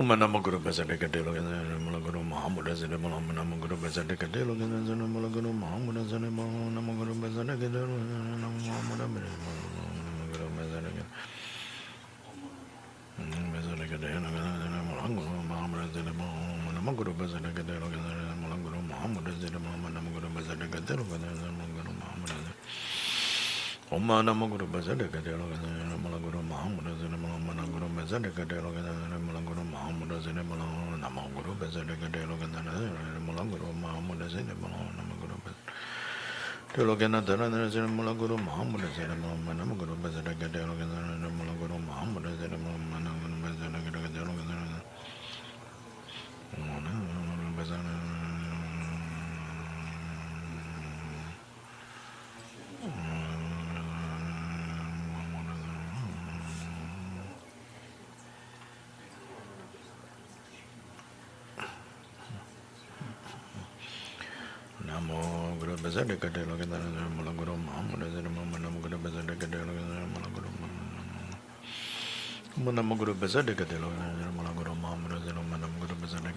Speaker 2: Umanamaguru Bazadekadelo and Mulaguru Mahamud as in the Malamanamaguru Bazadekadelo and the Mulaguru Mahamud as in the Malamaguru Bazadekadelo and Mahamud Mazadekadelo Mulaguru Mahamud as in the Malamanamaguru Bazadekadelo and Oma Namaguru Bazadekadelo and Malaguru Mahamud as in the Malamanaguru Bazadekadelo and Malaguru Mahamud as in the Namaguru Bazadekadelo and Malaguru Mahamud as in the Malamaguru Tilogana Dana Mulaguru Muhammad Manamaguru Bazaka Mulaguru Muhammad Namo Guru Bazaka Mulaguru Muhammad Manamaguru Bazaka Manamaguru Bazaka Mulaguru Muhammad Manamaguru Bazaka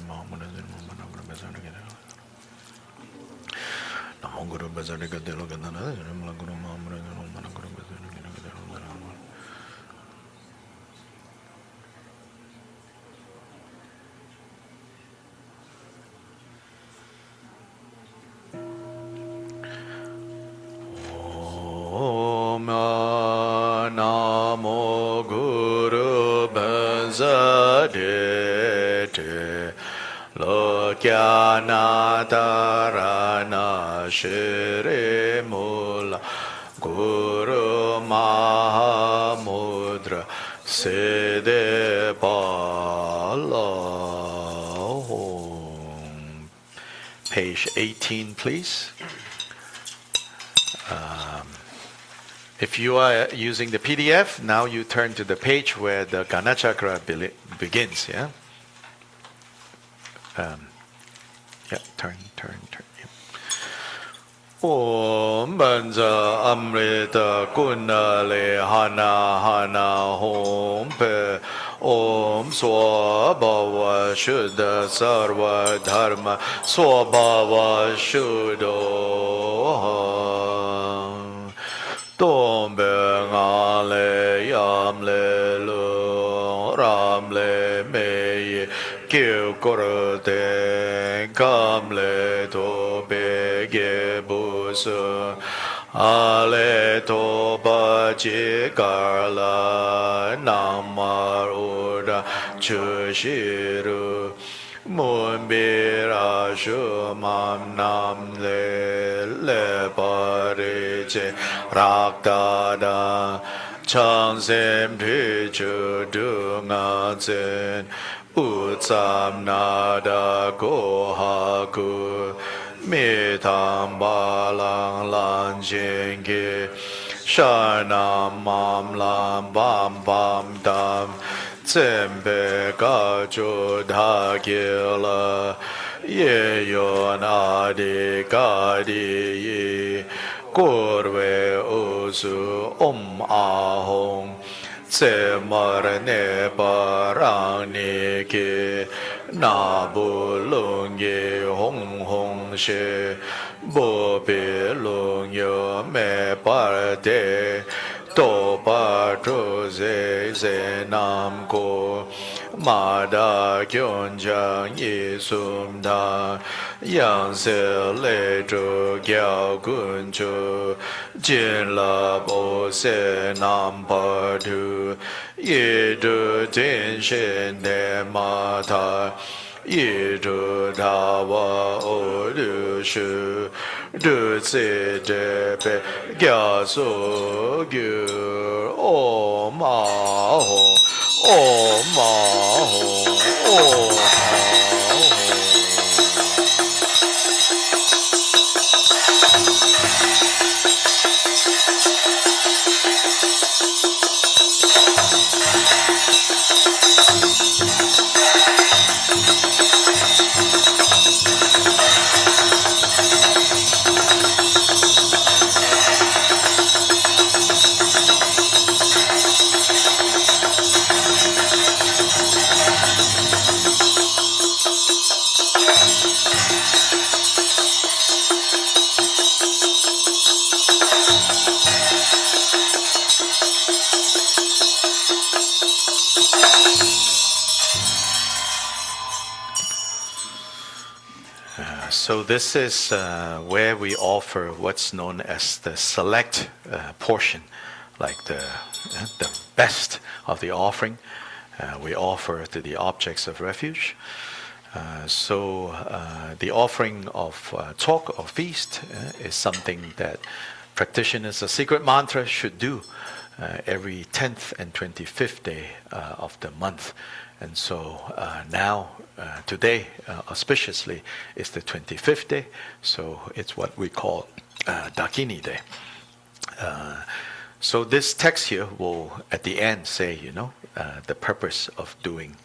Speaker 2: Muhammad Manamaguru Bazaka Namo Guru Bazaka Mulaguru Muhammad Manamaguru Bazaka Om Namo Guru Bhazadete Lokyana Tarana Shri Mula Guru Mahamudra Siddhi Bala. Page 18, please. If you are using the PDF, now you turn to the page where the Gana Chakra begins, yeah? Turn. Yeah. Om Banza Amrita Kunale Hana Hom Pe Om Swabhava Shuddha Sarva Dharma Swabhava Shuddha Tombe Ngale Yamle Lu Ramle Meye Kyu Korte Kamle Tobe Gebusu Ale Toba Jikarla Namar Uda Chushiru Mumbira Shumam Namle Lepariche Raktada Chansem Pichu Dunga Zen Utsam Nada Kohaku Mitam Balang Lanjingi Shanam Mam Lam Bam Bam Dam Tsembe Gajo Dhagila Ye Yon Adi Gadi Ye Korwe Osu Ahong Tsemar Ne Parang Niki Nabulungi Hong Hong She Bobi Lung Yo Me Parde Topa Troze Ze Nam Ko Mada Kyonjang Yisum Da Yang Se Le Zhu Gyao Kun Chu Jin Lab O Se Nam Pa Tu Yi Du Jin Shin De Ma Ta Yi Du Da Wa O Du Shu Du Tse De Pe Gya So Gyu O Ma Ho O Ma Ho O Ma Ho. So this is where we offer what's known as the select portion, like the best of the offering. We offer to the objects of refuge. The offering of talk or feast is something that practitioners of secret mantra should do every 10th and 25th day of the month. And so now, today, auspiciously, is the 25th day, so it's what we call Dakini Day. So this text here will, at the end, say, the purpose of doing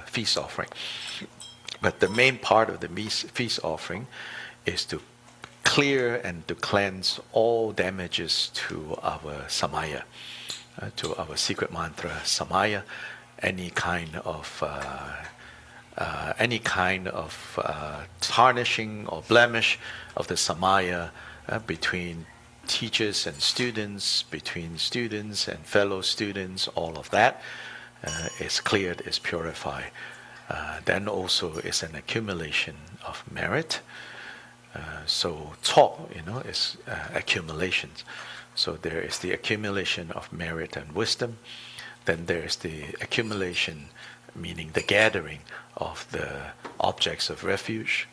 Speaker 2: feast offering. But the main part of the feast offering is to clear and to cleanse all damages to our samaya, to our secret mantra samaya, any kind of tarnishing or blemish of the samaya between teachers and students, between students and fellow students, all of that is cleared, is purified. Then also is an accumulation of merit. So talk, is accumulations. So there is the accumulation of merit and wisdom. Then there is the accumulation, meaning the gathering of the objects of refuge,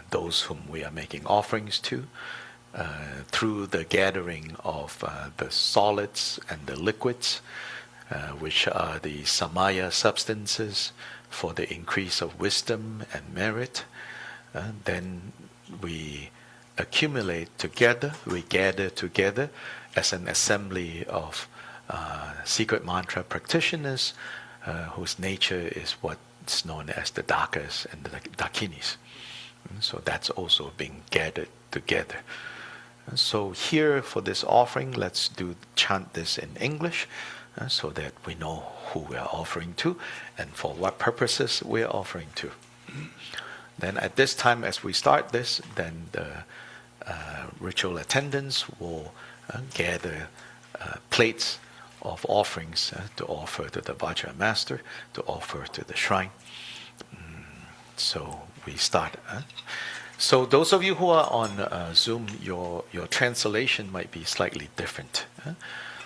Speaker 2: those whom we are making offerings to, through the gathering of the solids and the liquids, which are the samaya substances for the increase of wisdom and merit. Then we accumulate together, we gather together as an assembly of secret mantra practitioners whose nature is what's known as the dakas and the dakinis. So that's also being gathered together. So here for this offering, let's chant this in English, so that we know who we are offering to and for what purposes we are offering to. Then at this time, as we start this, then the ritual attendants will gather plates of offerings to offer to the Vajra Master, to offer to the shrine. So we start. So those of you who are on Zoom, your translation might be slightly different.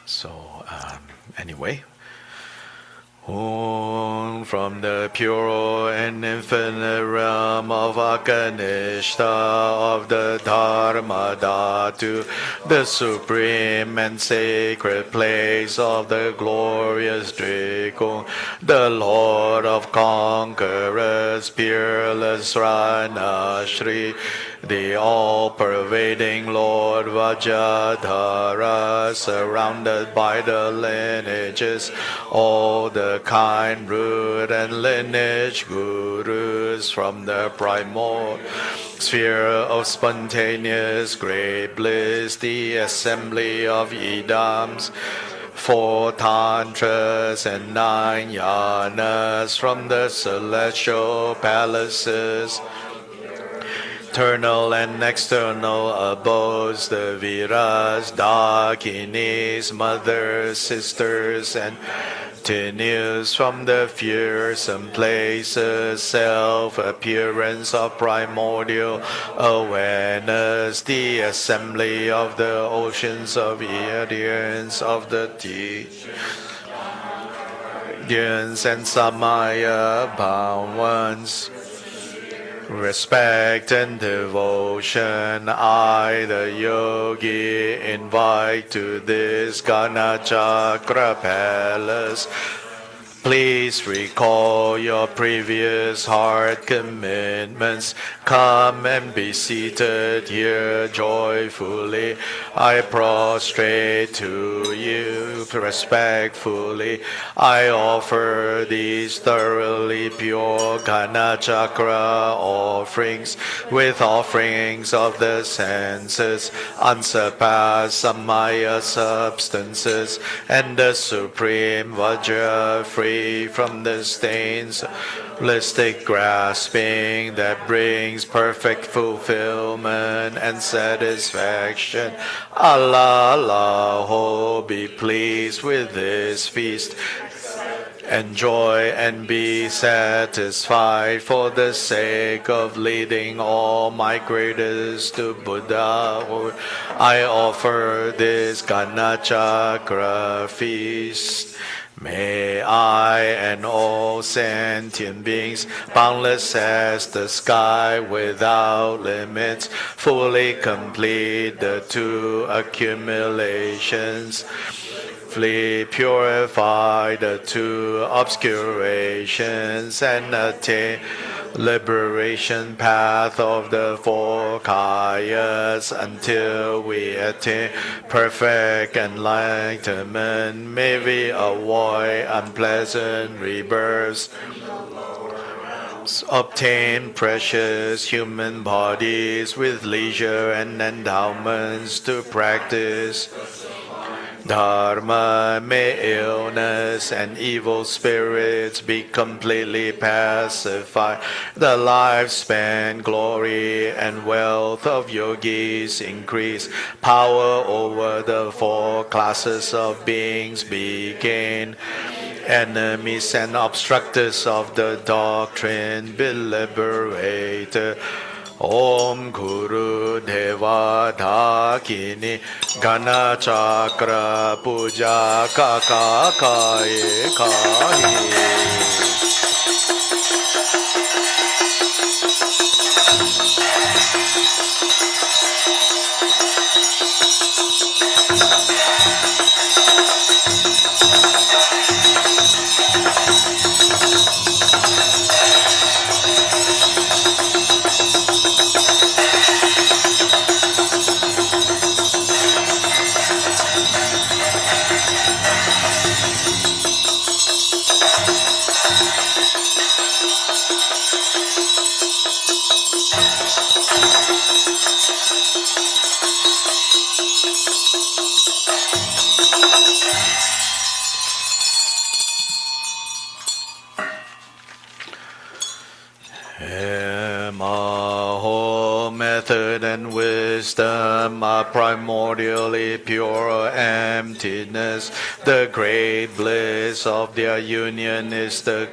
Speaker 2: So anyway, from the pure and infinite realm of Akanishta, of the Dharma Dhatu, the supreme and sacred place of the glorious Drikung, the Lord of conquerors, peerless Rana Shri, the all-pervading Lord Vajradhara, surrounded by the lineages, all the kind root and lineage gurus from the primordial sphere of spontaneous great bliss, the assembly of Idams, 4 tantras and 9 yanas from the celestial palaces, internal and external abodes, the Viras, Dakinis, mothers, sisters, and continues from the fearsome places, self-appearance of primordial awareness, the assembly of the oceans of idioms of the teachers and Samaya bound ones. Respect and devotion, I, the yogi, invite to this Ganachakra palace. Please recall your previous heart commitments. Come and be seated here joyfully. I prostrate to you respectfully. I offer these thoroughly pure Ganachakra offerings with offerings of the senses, unsurpassed Samaya substances, and the supreme Vajra free from the stains, holistic grasping that brings perfect fulfillment and satisfaction. Allah, Allah, be pleased with this feast. Enjoy and be satisfied for the sake of leading all migrators to Buddha. I offer this Ganachakra feast. May I and all all sentient beings, boundless as the sky without limits, fully complete the two accumulations, fully purify the two obscurations, and attain liberation path of the four kayas until we attain perfect enlightenment. May we avoid unpleasant rebirths, obtain precious human bodies with leisure and endowments to practice Dharma. May illness and evil spirits be completely pacified. The lifespan, glory, and wealth of yogis increase. Power over the four classes of beings be gained. Enemies and obstructors of the doctrine be liberated. Om Guru Deva Dakini Gana Chakra Puja Kaka Kai Kai. Method and wisdom are primordially pure emptiness. The great bliss of their union is the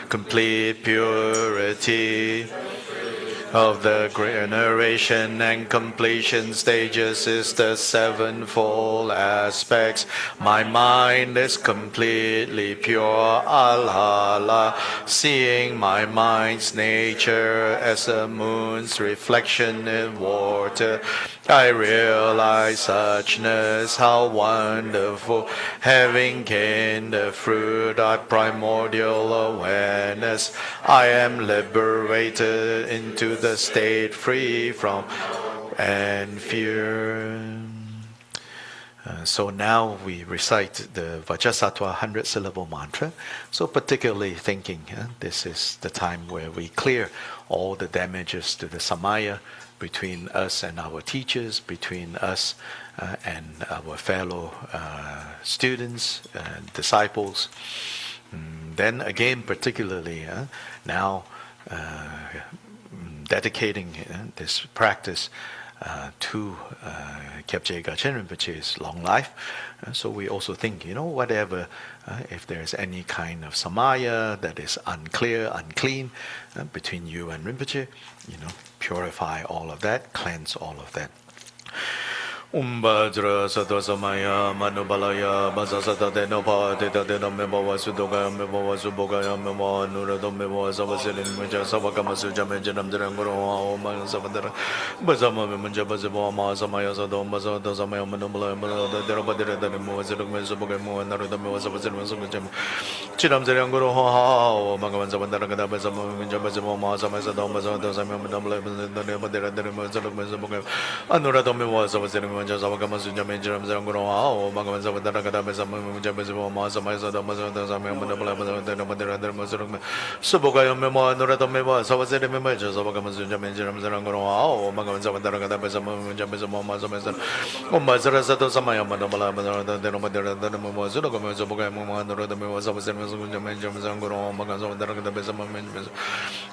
Speaker 2: complete purity. Of the generation and completion stages is the sevenfold aspects. My mind is completely pure, Allah, seeing my mind's nature as a moon's reflection in water. I realize suchness, how wonderful, having gained the fruit of primordial awareness. I am liberated into the state free from and fear. So now we recite the Vajrasattva 100-syllable mantra. So particularly thinking, this is the time where we clear all the damages to the samaya between us and our teachers, between us and our fellow students and disciples. Then again, particularly now dedicating this practice to Kyobpa Gachen Rinpoche's long life. So we also think, whatever, if there's any kind of samaya that is unclear, unclean between you and Rinpoche, purify all of that, cleanse all of that. Umbajra Sato Samaya Manubalaya Basasata Denopa Teta Denomeba Sudoga Meba Subogaya Memo Nurado Mebo Savasilin Maja Savakamasu Jamajanam Drangoro Oman Savadara Bazama Manjabazabo Samaya Sado Basata Samaya Manubala Derabadira Demo Zilum Subogamo and Naruda Savasil Sugajam Chidam Zerangoro Magavan Savandara Bazama Jabazamo Samaya Basata Samaya Manubala Badira Demo Zilum Subogam Anurado Mebo Savasil Savakama Sujamanjam Zangoro, Magavan Savadara Kadabasa Mujabazimo Masamasa Damasama Manabala Madera Subogaya Memo Nurata Memo Savasari Memaja Savakama Sujamanjam Zangoro, Magavan Savadara Kadabasa Mujabazimo Masamasa Umbazara Sato Samaya Manabala Madera Demo Zugama Subogaya Nurata Memo Savasari Sujamanjam Zangoro, Magazavadara Kadabasa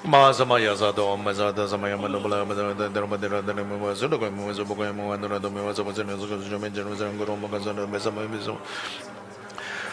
Speaker 2: Masamaya Sato Mazada Samaya Manabala Madera Demo Zugama Subogaya Nurata Memo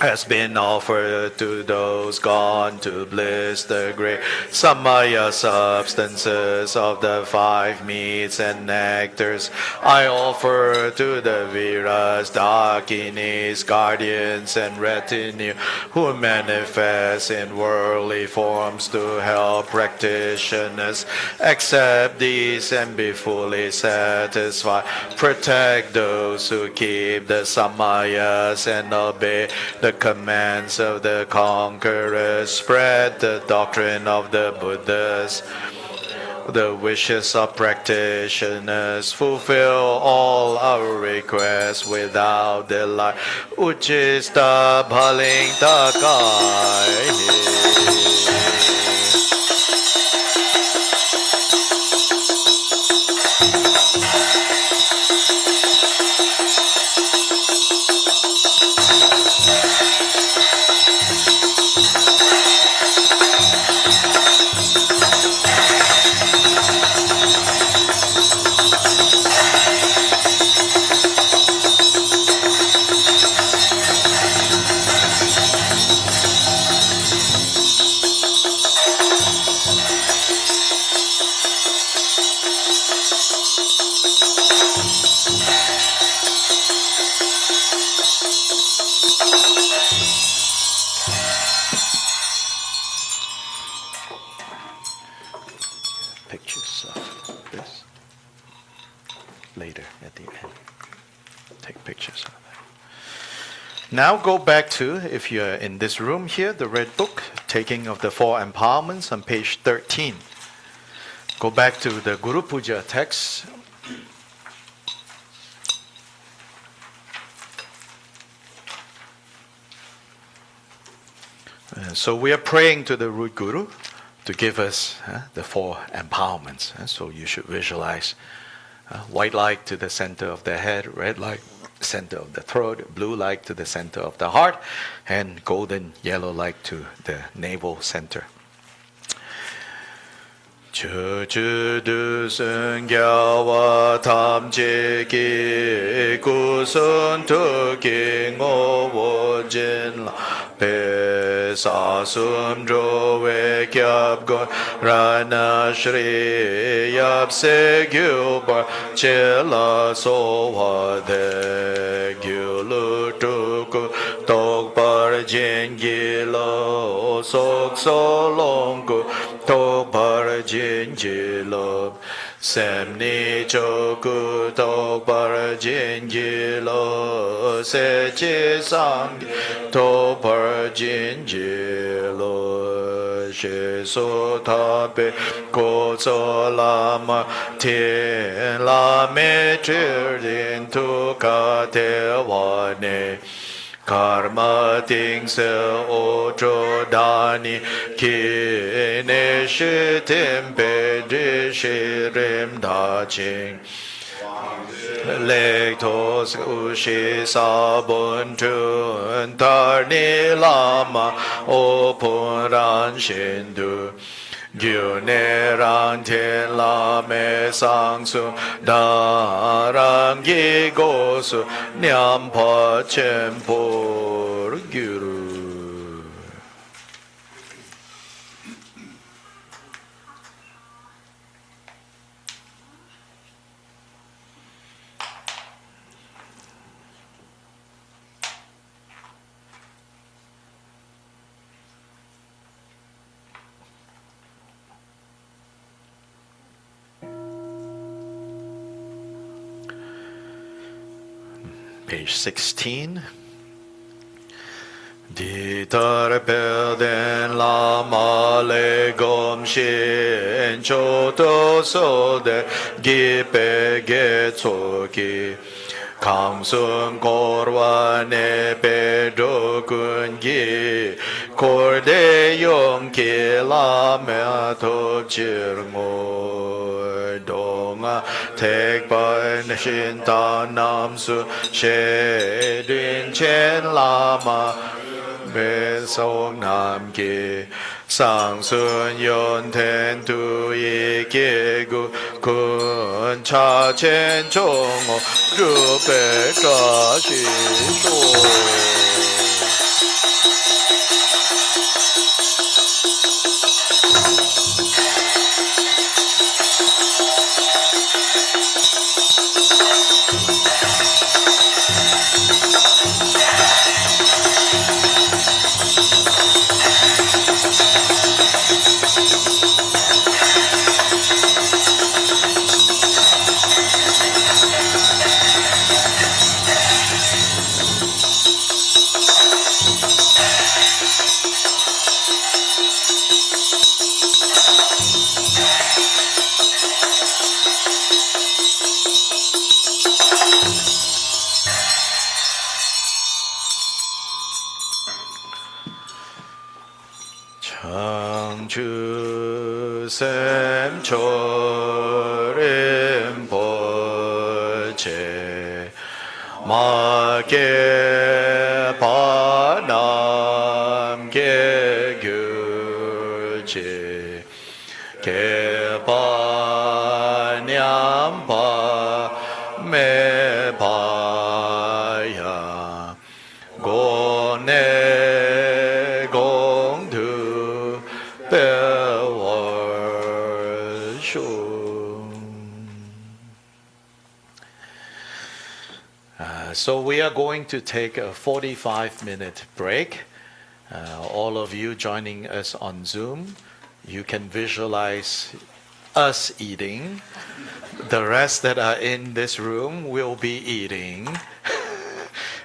Speaker 2: has been offered to those gone to bliss the great Samaya substances of the five meats and nectars. I offer to the Viras, Dakinis, guardians, and retinue who manifest in worldly forms to help practitioners. Accept these and be fully satisfied. Protect those who keep the Samayas and obey the commands of the conquerors. Spread the doctrine of the Buddhas, the wishes of practitioners. Fulfill all our requests without delay. Uchista bhaling takai. Pictures of this later at the end. Take pictures of that. Now go back to, if you're in this room here, the red book, Taking of the Four Empowerments on page 13. Go back to the Guru Puja text. So we are praying to the root Guru to give us the four empowerments. So you should visualize white light to the center of the head, red light center of the throat, blue light to the center of the heart, and golden yellow light to the navel center. 주주두순 겨와 탐지기 구순 투기 오워진 배사숨 조외 겹곤 라나ශ්री 엽세 규바 젤라 소화대 규루투구 똑바르 진길로 속솔롱구 똑바르 진길로 샘니 조구 똑바르 진길로 세치상 똑바르 진길로 시소타베 고솔라마 텐라메 트린 투카테와네 Karma things otrodani kineshitim pedishirim daching Lektos ushi sabuntun tarni lama opuran shindu Gyunerang ten la me sang su darang gi go su nyam pa chen por guru. Page 16. Ditar pelden la male gomshin choto sode gipe getsoki Kamsun korwa ne pedokungi korde yonki la me topchirmo donga tekpa shinta namsu shedin chen lama besong namki 상순 연텐 두이 계구 근차첸 종어 르베가시도 청주샘 초림보제 마계 바남계 규제 개바냠바 매바야 고내 공두 So we are going to take a 45-minute break. All of you joining us on Zoom, you can visualize us eating. The rest that are in this room will be eating.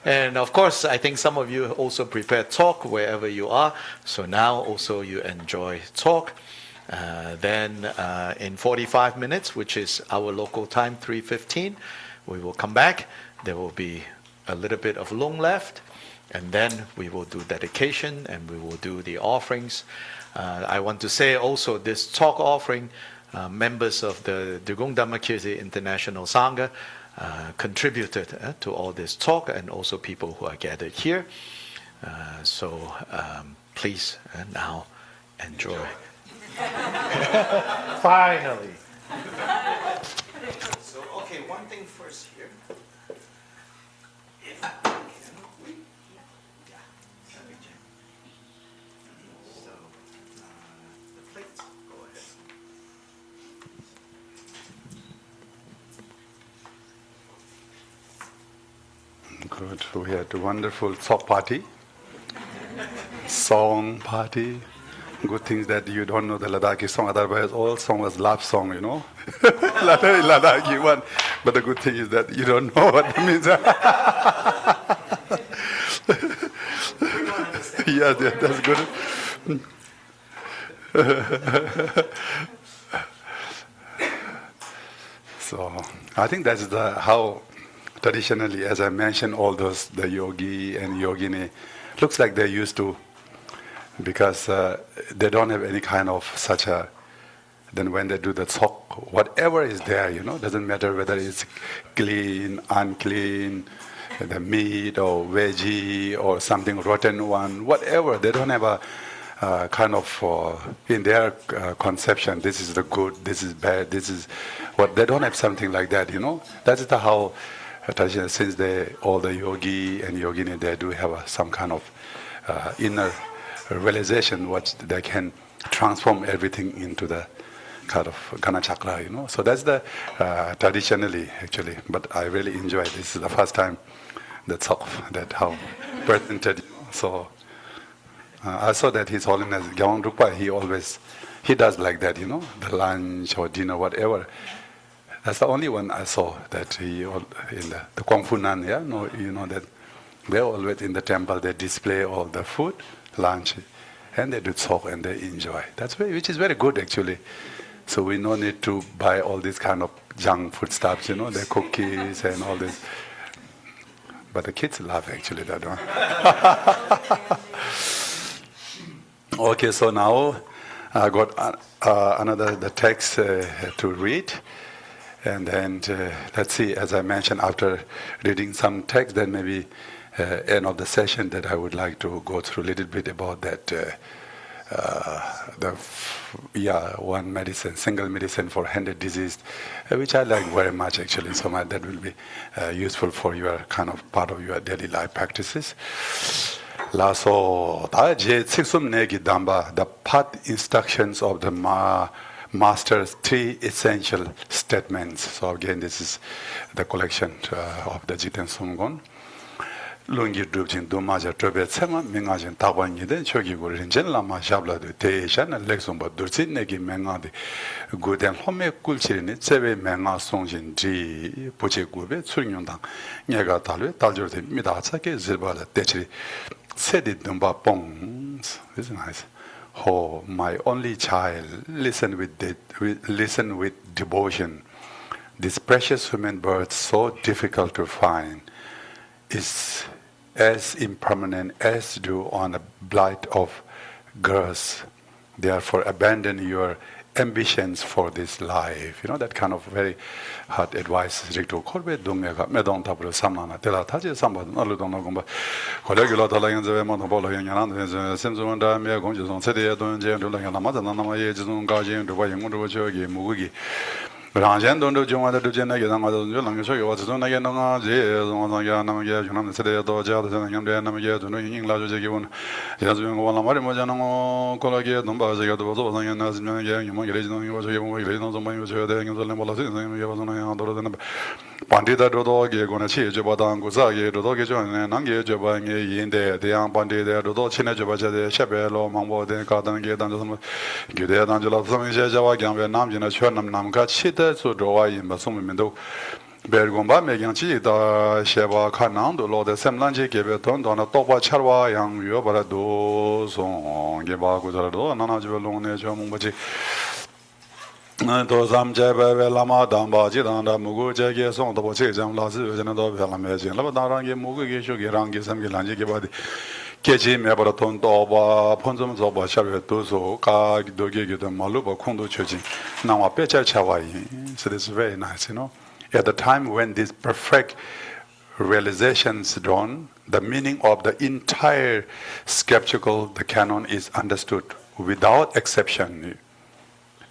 Speaker 2: And of course, I think some of you also prepared talk wherever you are. So now also you enjoy talk. Then in 45 minutes, which is our local time, 3:15, we will come back. There will be a little bit of lung left. And then we will do dedication and we will do the offerings. I want to say also this talk offering, members of the Drikung Dhammakirti International Sangha contributed to all this talk, and also people who are gathered here. So please now enjoy. Finally. So okay, one thing first here. If so the plates, go ahead.
Speaker 3: Good. We had a wonderful talk party, song party. Good things that you don't know the Ladakhi song. Otherwise, all song was love song, you know. Ladakhi one. But the good thing is that you don't know what it means. Yes, that's good. So I think that's how traditionally, as I mentioned, all those, the yogi and yogini, looks like they used to, because they don't have any kind of such a, then when they do the talk, whatever is there, you know, doesn't matter whether it's clean, unclean, the meat or veggie or something rotten one, whatever, they don't have a kind of, in their conception, this is the good, this is bad, this is what, they don't have something like that, you know. That's the how, since all the yogi and yogini, they do have some kind of inner realization what they can transform everything into the kind of Ghana chakra, you know. So that's the traditionally actually, but I really enjoy it. This is the first time that's how presented. So I saw that His Holiness Gyalwang Drukpa, he does like that, you know, the lunch or dinner, whatever. That's the only one I saw that he in the Kung Fu Nan, yeah, no, you know that they're always in the temple. They display all the food, lunch, and they do talk and they enjoy. That's which is very good actually. So we no need to buy all these kind of junk food stuffs, you know, the cookies and all this. But the kids love actually that one. Okay, so now I got the text to read. And then let's see, as I mentioned, after reading some text, then maybe end of the session that I would like to go through a little bit about that, one medicine, single medicine for handed disease, which I like very much actually, so that will be useful for your kind of part of your daily life practices. Laso da je sixum negi damba the path instructions of the master's 3 essential statements. So again, this is the collection of the Jiten Sumgon. Lungi drupjin dumaja trobe tsema mingajin takwanyi den chogi gu rinjen lama shabla de teishan leksumba dursin negi mengadi guden home kulchirini tsebe menga songjin ji puche gube tsunyundang nyega talwe taljurde midachake zirbala techiri sedi dumba pongs. This is nice. Oh, my only child, listen with devotion. This precious human birth, so difficult to find, is as impermanent as dew on a blight of girls. Therefore, abandon your ambitions for this life. You know, that kind of very hard advice. Rikto korbe dungega medon tabro samana tela taje samba nalu don gomba kolegula talayan zeve mo bolo yanan senzo nda me gongji zon sede don je ndo la yana ma na ma ye jizun ga je ndo ba yingu ndo chogi mugi 랑젠 돈도 중화도 되는 게 나가도 랑 저기 와서 나게 나가 제 zon가 나게 주는 세대도 자도 저는 형들 나게 돈도 인라죠 저기 원 야주는 거 원라 말이 뭐잖아 콜라게 넘바 저기도 보고 방에 나서면 게 뭐 이래지는 거 저기 뭐 이래는 좀 많이 저야 되는 거 설렘 몰라서 선생님 게 봐서 나 돌아다는 반디다도도 게 거는 치je 받아한 거 사게도 게 전에 남게 저 방에 인데 대양 반디다도도 친해져 봐자데 샤벨로 망보된 가던 게 단져서 교대 단져서 선생님 제와 경배 남진의 최남 남가 치대 so draw in ba som mendo bergomba megen chi da sheba khanan do lo de semlan je gebe ton do na to ba charwa yang yo bara do so ge ba go da do na na je lo ne jo mo ji do sam je ba be la ma dam ba ji dan da mu go je ge song do bo che jam la zi je na do be la me ji la ba da rang ge mu go ge sho ge rang ge sam ge lan je ge ba di keji me bara ton do ba phon zum zo ba sha be do so ka do ge ge da ma lu ba khong do che ji na wa pe cha cha wa yin. So this is very nice, you know. At the time when this perfect realizations dawn, the meaning of the entire scriptural, the canon is understood without exception.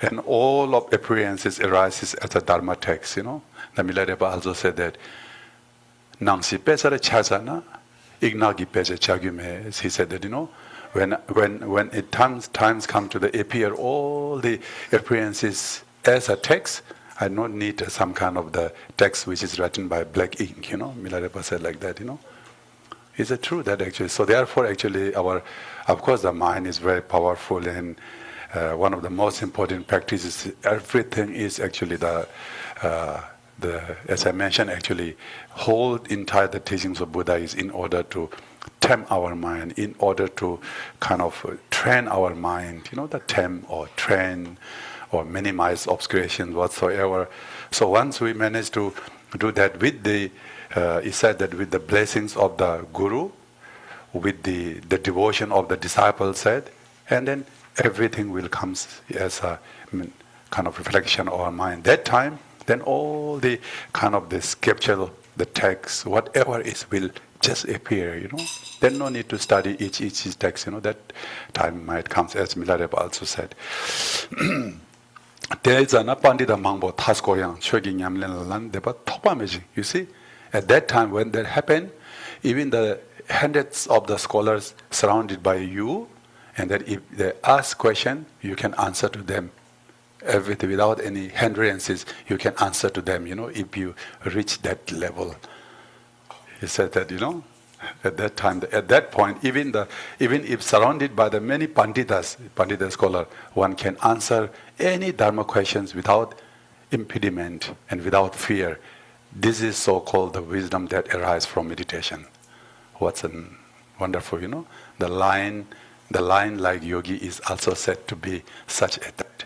Speaker 3: And all of appearances arises as a Dharma text, you know. The Milarepa also said that Nangsi Pesare Chazana, Ignagi Pese Chagume, he said that, you know, when it times come to the appear all the appearances as a text, I don't need some kind of the text which is written by black ink, you know. Milarepa said like that, you know. Is it true that actually? So therefore, actually, of course, the mind is very powerful, and one of the most important practices, everything is actually as I mentioned, actually, whole entire the teachings of Buddha is in order to tame our mind, in order to kind of train our mind, you know, the tame or train or minimize obscurations whatsoever. So once we manage to do that with he said that with the blessings of the Guru, with the devotion of the disciple said, and then everything will come as a kind of reflection of our mind. That time, then all the kind of the scripture, the text, whatever is will just appear, you know. Then no need to study each text, you know. That time might come, as Milarepa also said. There is an Pandita Mangbo Taskoyang Chogi Nyamlen Land Deba Topameji. You see, at that time when that happened, even the hundreds of the scholars surrounded by you, and that if they ask question, you can answer to them. Everything without any hindrances, you can answer to them, you know, if you reach that level. He said that, you know, at that time, at that point, even if surrounded by the many Pandita scholar, one can answer any Dharma questions without impediment and without fear. This is so-called the wisdom that arises from meditation. What's wonderful, you know? The line like yogi is also said to be such a that.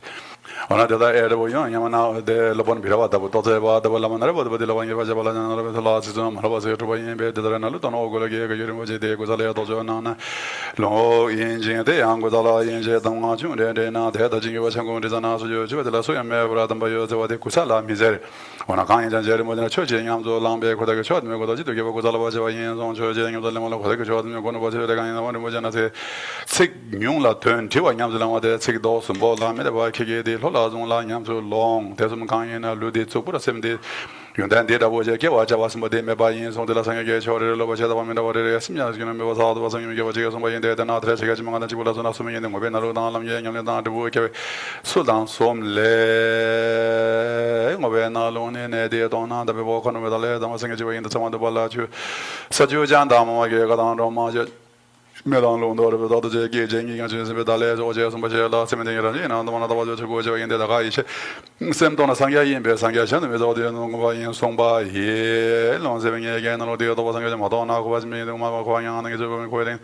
Speaker 3: Ona de da ere boyo yamana de lobon biraba da to ba da la manare bod la wanya ba bala na la la sizum haba se to ba yin be de da na lu to no go le ge ge yuri mo je de go za le to jo na na lo yin jin de yang go za la yin je dong ma chu de na de da jin ge ba chang go de za na so jo ju de la so yam me bra dam ba yo ze wa de ku sa la mi ze ona kan yin jan je mo de cho je yam zo lang be ko da ge cho me go da ji de ge go za la ba je ba yin zong cho je yam zo le mo la ko da ge cho me go no ba je de ga yin ma mo je na se sik nyung la ten ti wa yam zo la wa de sik do sum bo la me de ba ke ge de lo la zong la yam zo long de sum kan yin na lu de zo bu da sem de Yundan did a was a Kewaja was Mode Mebayin, so the Lasanga Chore, Lobacha, Wamina, Simia, Mevasa, was somebody in there, the not Resigation, and Chibulas, and assuming in the Mobina, Yang, and the work. Sudan Som Le Mobina, Lone, Edia Donna, the Bevocon with the lead, and was singing in the Sama de Balachu. Saju Jandama, Gadan Roma. Medan Londor with other Jing and Jim Vidales or Jason Bajela, Seminary, and one of the others who go in the Raish. Semtona Sanga in Besangashan with all the Novayan Somba here, long living again, or the other was Madonna, who was made Mavakoyan and is over quitting.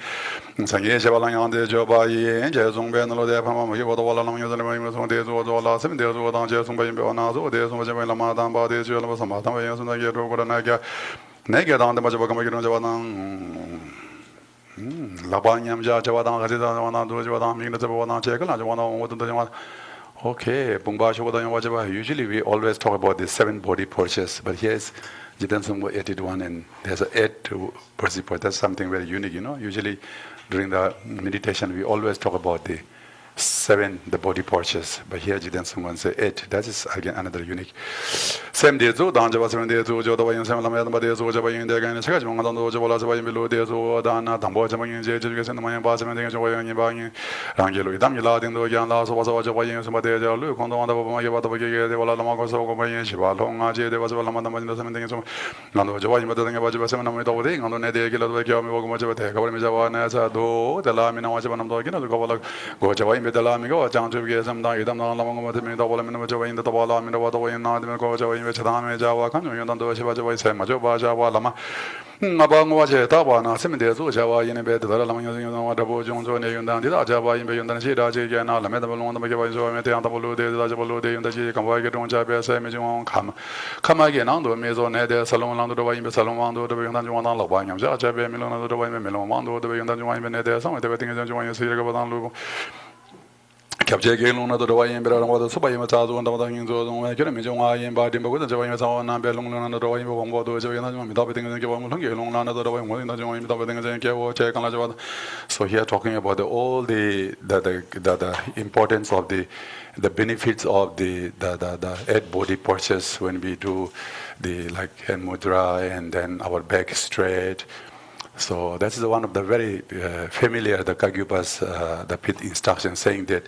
Speaker 3: Sangia Chavalan, the Joba, and Jason Ben, or the Pamma, you were all along the name of days or the last 7 days or down Jason Bayonas, or there's so much of Madame Badi, you know, some Madame, and I get over the Naga. Naked on the Majavakan. Labanyam Jawadan, okay, Pumba. Usually we always talk about the 7 body postures, but here's Jidansum 81 and there's an 8 postures. That's something very unique, you know. Usually during the meditation we always talk about the 7 the body postures, but here Jidansum say 8. That is again another unique. Same day, so Danja 7 days, so Joda in some Lamadays, so Java in the again, Chagman, Jola, below days, or Dana, Tambo, Education, my ambassador, and Joy, Angelo, Damila, in the Yan Las was a Java in some days, look on the one of my Yavata, the Walamako, Shiva, Long Aji, there was a Lamada in the 17th of Nando Joy, but the thing about 7 on the Nede, Java, do the Lamina, Javan, go Java, the Lamigo, John to get some diet, I'm not long with the double in the Tabala, in the water, not the Goja, which Java, coming on the Shiva, say, Majoba, Java, Lama. About what Tabana, Cemetery, Java, in a bed, the Laman, what the Bojon, and down the Java, in the Shida, and all the Metal on the Magava, and the Tabulu, the Tabulu, and the Jika, on Java, Same, come again on the Maison, the Salon, under the way in the Salon, the Viandan, Labang, Java, Milan, the way Milan, the Viandan, there, some of everything is enjoying a city of Lugo. Capture Galuna to the way in Bermuda, so by Matado and the King, I can imagine why in Badin, with the Joy Sound and Bellum and the Roy, one water, without everything in the long run of the way, one the joint, without everything in the check on the. So here talking about all the importance of the benefits of the 8 body postures when we do the like hand mudra and then our back straight. So that is one of the very familiar, the Kyobpa's the pit instruction saying that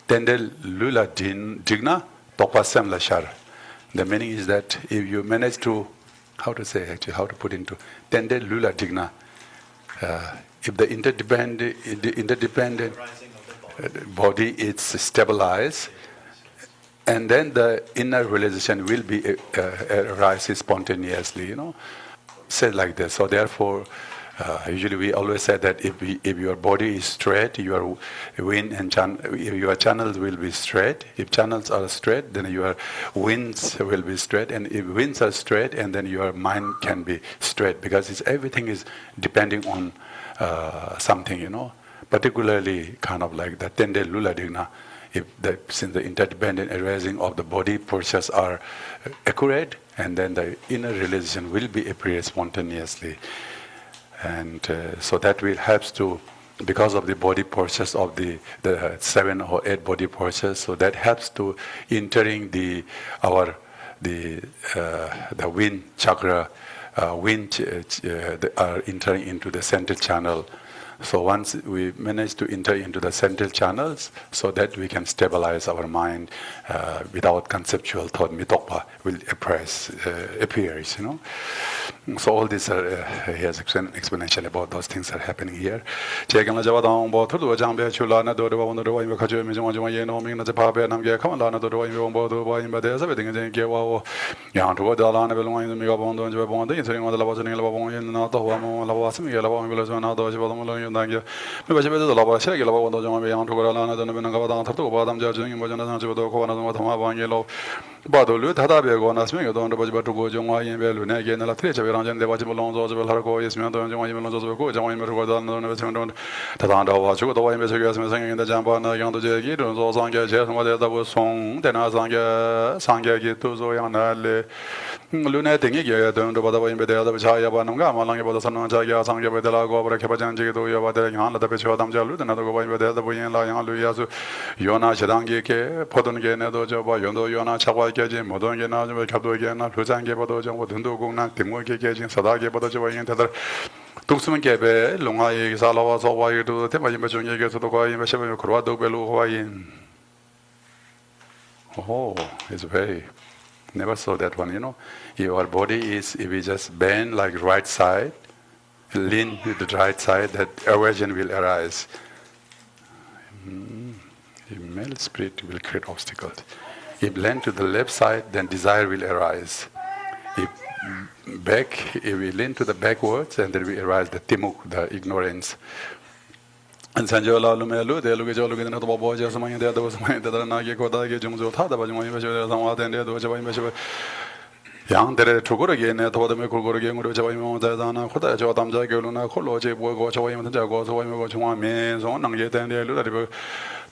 Speaker 3: Tendel Lula Digna Topasam Lashar. The meaning is that if you manage to, how to put into Tendel Lula Digna, if the interdependent body is stabilized, and then the inner realization will be arises spontaneously, you know, said like this. So therefore, usually we always say that if your body is straight, your wind and your channels will be straight. If channels are straight, then your winds will be straight, and if winds are straight, and then your mind can be straight, because everything is depending on something, you know. Particularly, kind of like the Tende Lula Digna. Since the interdependent arising of the body postures are accurate, and then the inner realization will be appear spontaneously. And so that will helps to, because of the body postures of the 7 or 8 body postures, so that helps to entering the wind chakra, are entering into the central channel. So once we manage to enter into the central channels, so that we can stabilize our mind without conceptual thought, mitokpa will appears, you know. So all these are, here's an explanation about those things that are happening here. Badulu Tadabe na swing don't about to go Joma in Beluna again, La Trecha, and the watchable loans of Harco, is Mount and Joma, Joma, Tadanda was the way messages singing in the Jamba, Yan Jagi, and Sanga, what that was song, then Sanga, Sanga, Gituzo, Yanale, Luna thing you don't do whatever in the other Chaya Bananga, Malang about the San Jaya, Sanga Bedelago, Kapajan Jigo, Yavada, the Peshadam Jalut, another go with the other way in Lion Luyasu, Yona Shadangi, Potonga, Dojo, Yondo, Yona, Chawaki, Modongena, Kadogan, Puzanga, Bodojo, Dundu Guna, Timoki, Sadaki, Bodojo, and other. Tuxman Gebe, Lungai, Salawa, Sawa, to the Temajimajunga, to the Goy, Meshavan, Croado, Belu, Hawaii. Oh, it's very. Never saw that one, you know. Your body is, if you just bend like right side, lean to the right side, that aversion will arise. If male spirit will create obstacles. If lean to the left side, then desire will arise. If we lean to the backwards, and then we arise the timuk, the ignorance. And Sanjola Lumelu, the Lugajolo, the Bobo, Jasmine, the other was my Nagi Koda, Jumzo Tada, but you somewhat and the other Young, there to go again, I told them I could go again with Javimo, Zana, Kota, Jotam Jaguluna, Koloji, Bogo, Jago, so I'm watching one means on and get and they look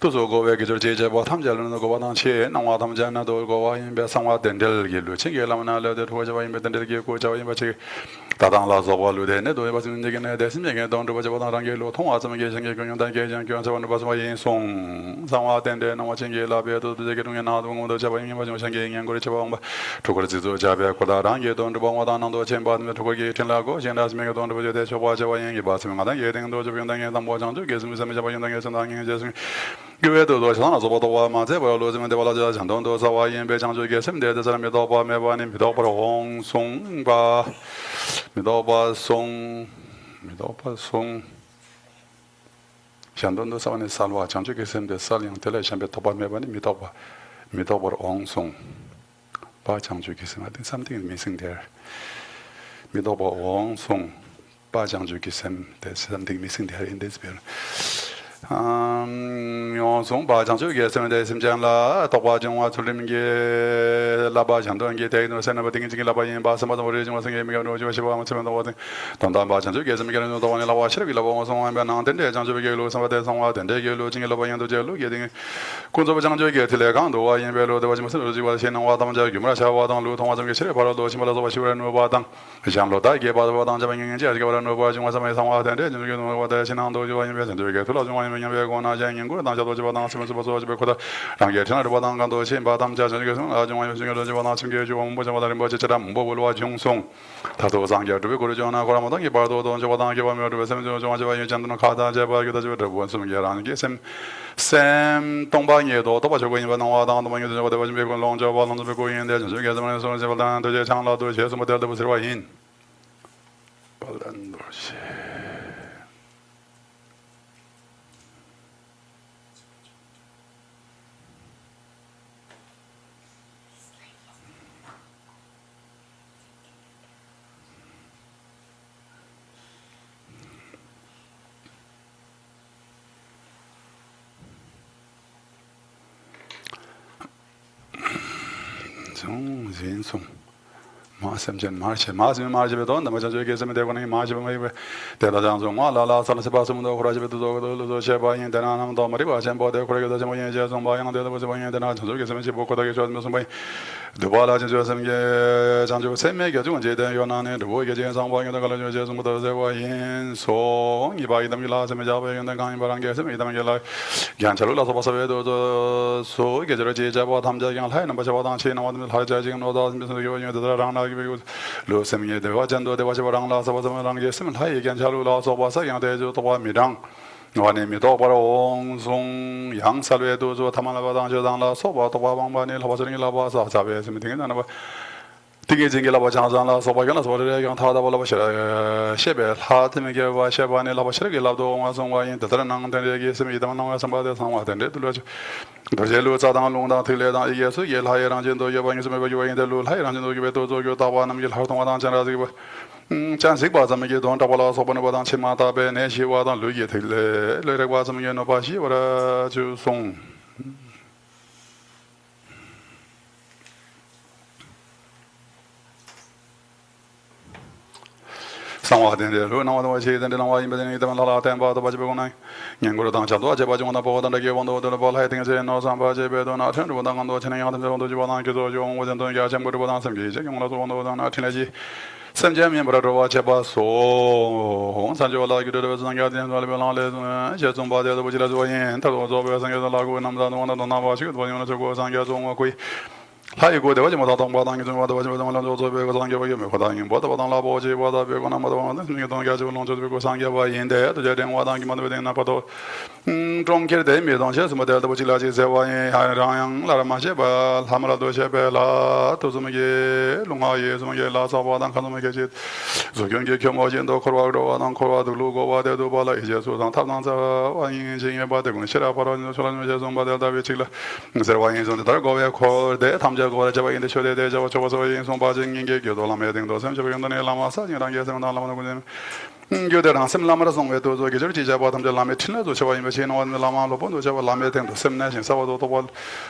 Speaker 3: to go back to Jaja, Botam Jalun, go on chain, and Watam Jana, go in somewhat and Delgilu, Chingalamana, that was in the Delgi, Tadan Las of Walu, do was in the Desming, don't do what Angelo, Thomas, and Gajan, was my song, somewhat and then watching Labia to the getting another one, the Javin was singing and Gorichaba to go to Jabia Kodaran, don't do Bomadan, the chamber to get in Lagos, and as Megadon to the Chavaja, Basman, getting those of you and Bojan to get some Javajan and Give it to those ones about the Wamate, losing the Valajas and don't those Hawaii and Bejan to get some there, the Midoba, Mevan, Midoba, Hong, Song, Midoba, Song. Shandon the Savan Salva, Chanchu gets him the Salian Television, Toba, Mevan, Midoba, Hong, Song. Ba Chanchu gets him. I think something is missing there. Midoba, Hong, Song. Ba Chanchu gets him. There's something missing there in this bill. Song Ba Chanchu gets him. There's some Janla, Toba Jangwa to Limge, Laba Chandon, get no sense of thinking Laba in Basama, original was a game of Joshua, Don't Ba Chanchu gets him again. The one in Lava, Lava, someone, and then the Chanchu Galo, some of the somewhat, and they go losing Lava and Jello, getting Kunzo Janjo get Telegando, I in Velo, there was was in Wadam Jagumra, Wadam, Luton was a ship, Parado, Shimala, Shura, no Wadam, Jean Lota gave out Wadam Javan and Jas, no Wadam was a somewhat, and then you know what I seen on those investment to get to Lodge, when you're going to Jang and good, and Jalo Wadam, Simmons was Bakota, and get another Wadam, and those in Badam Jas, and you want to Wadam Bojam, Bobo, Jung Song, Tato Zanga, to go to John Ramadan, Bardo, Don Javan, give me to Sam Joan Kata, Jabba, once again, and get him Sam Tombany, Toba, when you were down the way there was a big long job on the going in there, so you get the money so down to the channel to chase some that was right in. Song. Marsem March, the Majagism, they want to march away. The Dazan, La Salasabasum, the Horaja, the Sheba, and then I'm Domariba, and bought the Korea, the Moyas, and Bayan, there was a way, and then I took some book of the the Walla Joseph, Sanjo Seme, Gajuan, Yonan, the Voyages, and Bayan, the Colleges, and the way in so you buy them, you last and Java, and the Gang Barangas, and them like Ganchalu, Sabasavedo, so get a Java, Hamja, and High, and Bajavan, Chin, and Hajaj, and all those. Losing the Wajando, the Wajaran Las of Rangism, High against Jalu Las of Wasa, and the Jotawa Midang. One name it over on Song, Young Salvedo, Tamala, Jadana, Soba, Tawang, Hosing Lavas, Sabe, something in another. Thinking Lavajana, Sobagan, what they can talk about Shebe, Hart, and give a Sheban, Lavashaki, Lado, was on wine, the Taranang, and they gave me somebody somewhat and did to the Jelu Sadan Lunda till yes, Yel Higher Angelo, you're going to be in the Lul Higher Angelo, you to Yotawan, and you'll have to Madan Chansik was a make don't have a loss open about Chimata, Ben, she was on Lugi till later was a million of Bashi or a song. 상화된데 루나와도 시된데 나와 임베는 이다만 라라텐 바도 바지베고나 냥고로 당차도 제바중나 보고단다 기본도도 볼하이 등에서 노상바제베도 나텐도 보당한도 진행하던 데도 지바나 교도 좀 오전도 야장고로 보당 섬기 이제 경라도 원도 나텐내지 삼자면 뭐라고 제바소 산조라 기도도 상가된 발발라레 제좀바데도 보지라도 엔 타도 조베상에도 라고 남자도 원도 나바시고 보면 저거 상가도 거의 하이고 대화지 못하던 바당이 좀 와도 와도 와도 저베고 상계바게 메고당이 뭐다 바당 라보지 와다 베고나 뭐다 와도 승게 동가지 lonzo 베고 상계바 인데 또 저된 와당이 만도 되나 봐도 트롱케 데미 동셔스 모델도 보지라지 세와에 하랑 라마셰바 하마라도 셰베라 또 좀게 롱아예 좀게 라사바당 카노메게 지 조경게 겸어진도 코로아로 와당 코로아도 루고 와데도 발라 이제 소상 탑당자 와인 진에 바데고 시라 바로 소라는 제좀 바데다 베치라 세와인 좀데 달고베 코데 거라 잡아 인데 쇼데 잡아 저어서 인송 바징 인게 교도라메 등도 삼십견도네 라마사 랑게서 나라마는 거는 교대랑 셈라마라 송외도 저기 저기 잡아 담자 라메 틸나도 잡아 임베시 나원 라마로 본도 잡아 라메 등도 셈나신 사와도 도볼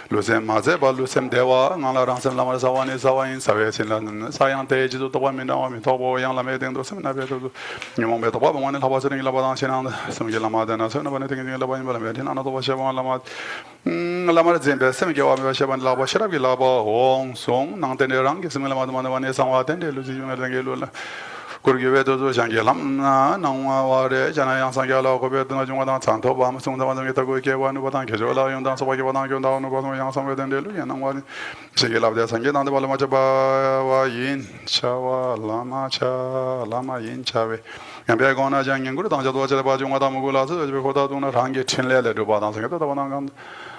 Speaker 3: 루셈 마제 발루셈 대와 나라랑 셈라마라 사와니 사와인 사웨 신라는 사양 대지도 도바미 나와미 도보 양 라메 등도 셈나베도 니몽베 도바 원은 하바스링 라바당 신한 섬게 라마다나 선나바네 등이 라바인 발메 하나도 바샤바 라마 라마르 젠베 셈게 와미 바샤반 라바 샤라비 라바 홍송 낭테네랑 게스멜라마도마네 상와텐데 루지메랑게로라 고르게베도도 장게람나 나와와레 자나양 상게라 고베드나 중화당 잔토바 아무송다마당에 타고 개와는 바당 개조라 용당 소바게 바당 교다오는 바당 양상베덴데루 야나와리 세게랍데 상게 난데 발마자바와 인 차와 라마차 라마인 차베 양베고나 장경구로 당자도 저바 중화다 무고라서 저베 고다도나 랑게 친레레로 바당 상게도 바당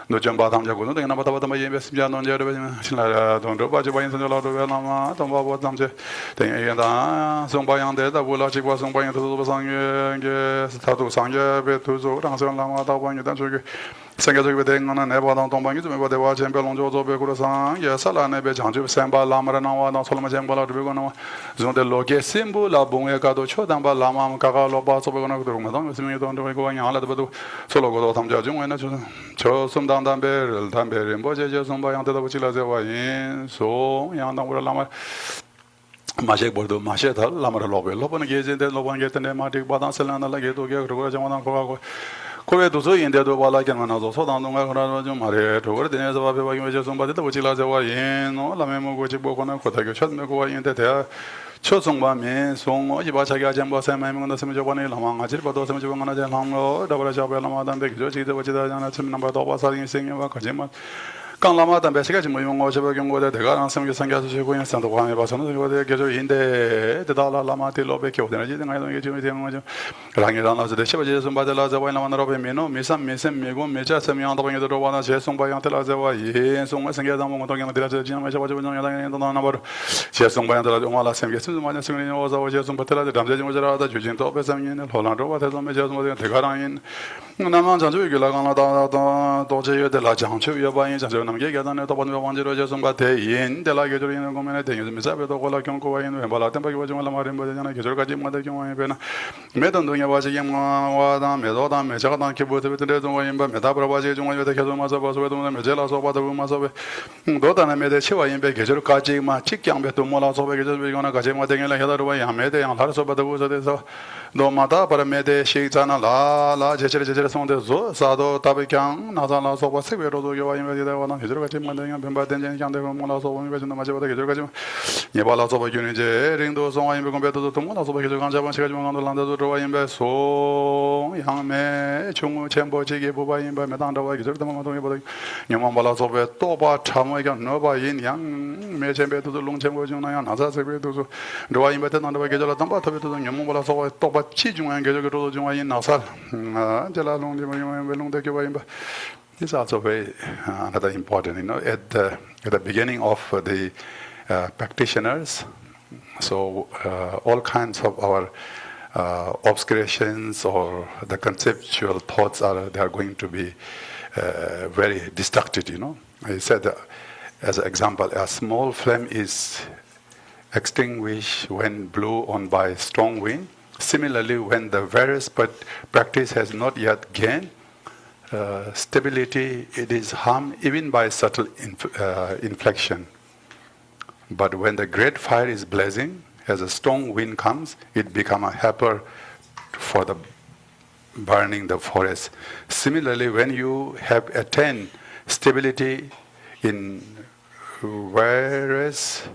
Speaker 3: 노점바 담자고는 내가 나바다바다 예베스비아 논제로 신라라 돈도 바지바인 선절라도 베나마 돈바보 담제 대행이다 송바양데다 볼라지고 송바양도 바상게 스타도 상게베 도조 랑선라마다 바ኝ다 저기 생겨저기 대행하는 내바당 동방이 좀 해봐대와 젠벨롱조조베 그러상 예살라네베 장주 셈바 라마라나와 솔마 젠발라도 베고나 존데 로게 심불라 봉에가도 초당바 라마am 가가로바서 베고나 그러면 스미도 돈도 베고 그냥 알아도 솔로고도 담자 중에나 저 담배를 뭐제저 송바양데다 붙이라세와 인소 양당으로 라마 마셰 볼도 마셰 달 라마라 로베 로보는 게제데 로보는 게테네 마틱 바단셀라나 라게도 게 그러고 정원한 거하고 코베도서 인데도 발라견 하나도 소단동가 그러나 좀 말해 저거 되네서 밥에 bag이 왜 송바데다 붙이라세와 인노 라메모 고지 보거나 고타교 쳤메고 인데 대야 초송바메 송어 이바 자기 아잠바세 마이문도 세메 저번에 라망아질 바도 세메 저번에 라망로 다바라 잡에 라마단데 그저 지도 버지다 자나 참 넘바 더 바사링 생겨와 거짓말 강라마단 배시가 지금 용어 저번 경고대 대가랑 세메 상가서 지고 있는 산도 광에 봐서는 이거대 계절 인데 대달라 라마틸로베 교대나지 등하여 이게 지금 되는 거죠 랑이라나서 대시버지 송바델라 자바이나 만나로베 메노 미삼 메셈 메고 메자 세미한다 방에 들어와나 제송바양텔라 자와 예 송어 생겨다 뭐 동양 들어서 지나 마셔 가지고 정야당에 나나 버 제송바양텔라 정말라 생겨 수많은 승리 오서 제송바텔라 담자지 모자라다 주진도 배상에는 홀란도 와서 메자송바 대가랑인 나만 자주 얘기라가나다 도제여들라 장초 여바인 자주 남게 가다네 또 번호 원제로 제송바 대인 delage 저리는 거면에 대인 미사베도 골라 경고와인 왼발아 템바기 와정을 말인 버잖아 계절까지 마다 경우에 배나 매던 동에 와지 경화와다 매도다 매자가다 기부드베데 동와인 바 매다브라바지 중앙에 계속 마서 봐서 외도 매젤라서 봐도 마서 도다나 매대 치와인 배 계절까지 마 직경배도 몰아서 배 계절 배거나 가지 마 되게라 해다로 양 매대 양 하루서 봐도 보서돼서 노마다 바로 매대 시잖아 라라 제철 성대서 사도 답이경 나자나 소바 세베로도 교와인 배대와 계절까지 만드냐 변바된 장대 몰아서 보면 배준다 맞아봐도 계절까지 예발아서 보기는 이제 링도 송와인 배건 배도 또 몰아서 계절 간자반 시가 좀 간도란다도 들어와인 배소 양매 중우 쳔보지게 보바인 배 매당다와 계절도 만동에 보다 영만 발아서 배 또바 참외가 너바인 양 매쳔배도 롱쳔보 중나야 나사세배도 로와인 배도 난다와 계절 담바 터배도 영만 발아서 또바 치중한 계절도 중와인 나살 젤라롱디 롱데 교와인 배 This is also very another important, at the beginning of the practitioners. So all kinds of our obscurations or the conceptual thoughts they are going to be very distracted. I said, as an example, a small flame is extinguished when blew on by strong wind. Similarly, when the various practice has not yet gained stability, it is harmed even by subtle inflection. But when the great fire is blazing, as a strong wind comes, it becomes a helper for the burning the forest. Similarly, when you have attained stability in virtuous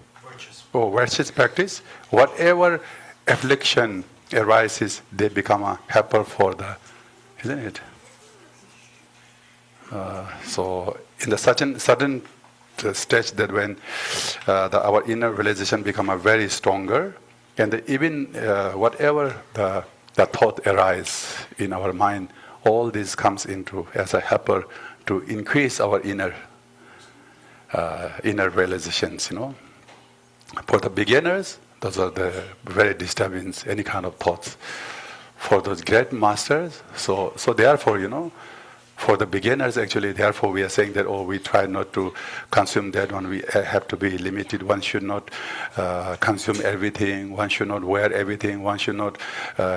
Speaker 3: practice, whatever affliction arises, they become a helper for the, isn't it? So in the certain stage that when our inner realization become a very stronger, and even whatever the thought arise in our mind, all this comes into as a helper to increase our inner realizations. For the beginners, those are the very disturbing, any kind of thoughts. For those great masters, so therefore, for the beginners, actually, therefore, we are saying that, we try not to consume that one. We have to be limited. One should not consume everything. One should not wear everything. One should not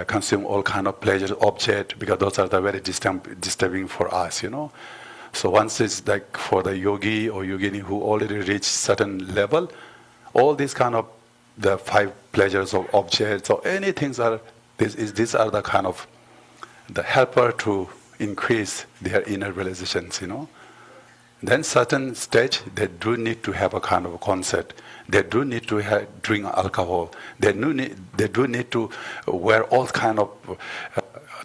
Speaker 3: consume all kind of pleasure objects, because those are the very disturbing for us, So once it's like for the yogi or yogini who already reached certain level, all these kind of the 5 pleasures of objects or anything these are the kind of the helper to increase their inner realizations, Then certain stage, they do need to have a kind of a concept. They do need to drink alcohol. They do need to wear all kind of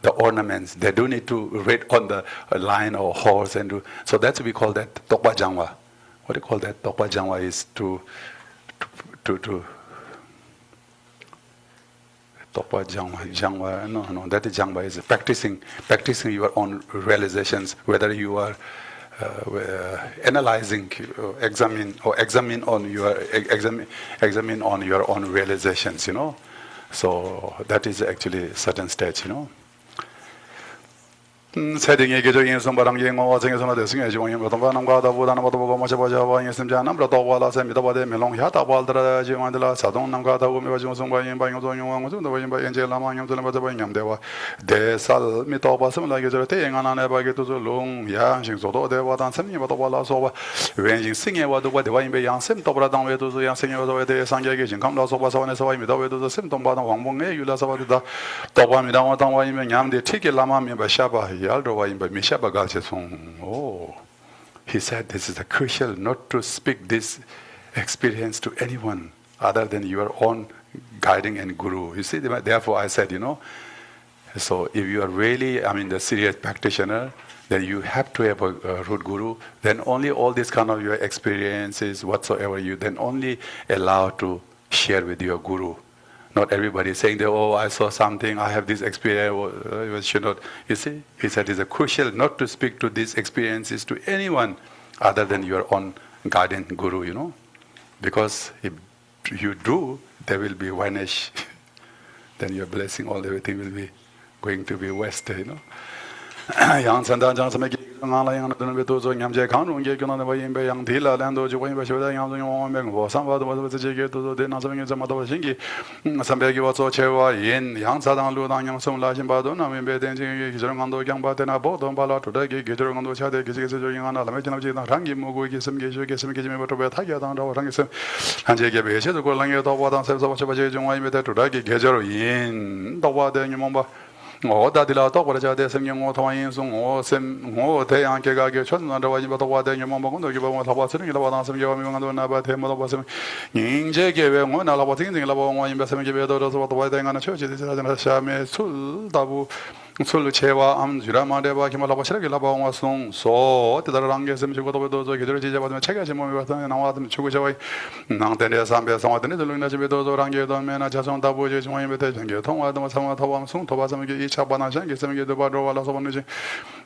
Speaker 3: the ornaments. They do need to ride on the lion or horse so that's what we call that Tokpa Jangwa. What do you call that? Tokpa Jangwa is to Tokpa Jangwa, no, that is Jangwa is practicing your own realizations, whether you are analyzing, examine on your own realizations, So that is actually a certain stage, 세딩의 개적인 선바람 예행과 생에서나 대승의 지원이 보통과 남과다 보다는 보고 마셔봐자 예심자 남로 도와라 셈이다 바데 멜롱 야다 발드라 지원들라 자동 남과다 보면 가지고 성바인 바인 조용한 것도 바인 바인 제일 남아 냠들 바자 바인 냠대와 대살 미터 바스면 라게 저래 대행한 안에 바게도 롱 양식소도 대와단 셈이 보다 발라서 왠지 승에 와도 대와인 배 양셈 더브라당 외도 양생에 와도 대 상계의 진감라서 바서원에서 와입니다 외도 셈 동바당 왕봉에 유라서 바다 더바미다 와당 와이면 냠데 티게 라마면 바샤바 he said this is crucial not to speak this experience to anyone other than your own guiding and guru. You see, therefore I said, so if you are really, the serious practitioner, then you have to have a root guru. Then only all these kind of your experiences, whatsoever you then only allow to share with your guru. Not everybody is saying that, I saw something, I have this experience, should not. You see, he said it's crucial not to speak to these experiences to anyone other than your own guardian guru, Because if you do, they will be vanish. Then your blessing, everything will be going to be wasted, Yang Sanda Jang Samaki Yang Vetuzo Yamje Kanu, Yakan Bayimbe, Yang Dila, Lando, Juan Bashoda, Yang Bengo, somebody was the Jigger to the Nazam Shingi, Sambegi was so chewa, Yin, Yang Sadan Ludan, Yang Sum Lajin Badona, Bedin, Gizerando, Yang Batana, Bodon Bala, today, Gizerando Chade, Gizerang, Lamajin, Rangi, Mugu, Gism, Gism, Tayadan, Rangism, and Jagabe, the Golang, the Wadan, Sebas, to Ragi, Gizero, Yin, the Wadan, Yumba. 다들라 또 그러자 대성경 통화인송 셈 대양계가게 천나라 와지바도 와대냐 먹고 너기 보고 타바스는 이라 와나서 여명한도 나바 대모도 바스 닝제계회 뭐 나라바 팅팅라 보고 임베스면 계배도서 와도 와대가나 처지되잖아 샤메 술다부 술로 제와 암주라 마레바 기말라 바시라게 라바옹 와송 소 때다랑 게셈 지고도 저 기들 지자받으면 책가지 몸이 와서 나와도 주고 저와 낭대내 삼배 성화되는 들로나 집에도 저랑게도 메나 자성 다부제 중앙에 대 전개 통화도 상화 타왕송 도바섬게 이 차바나장 게셈게도 바로 와라서 보는지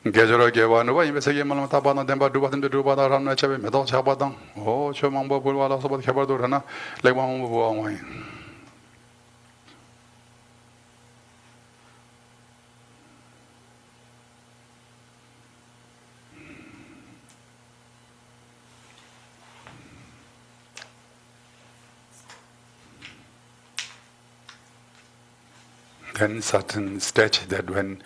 Speaker 3: 계절하게 와노바 임베세게 말로 타바나 덴바 두바든데 두바다 함나 차베 메도 차바당 오 초망보 불와라서 보 개발도 하나 레광 보아와이 Then certain stage that when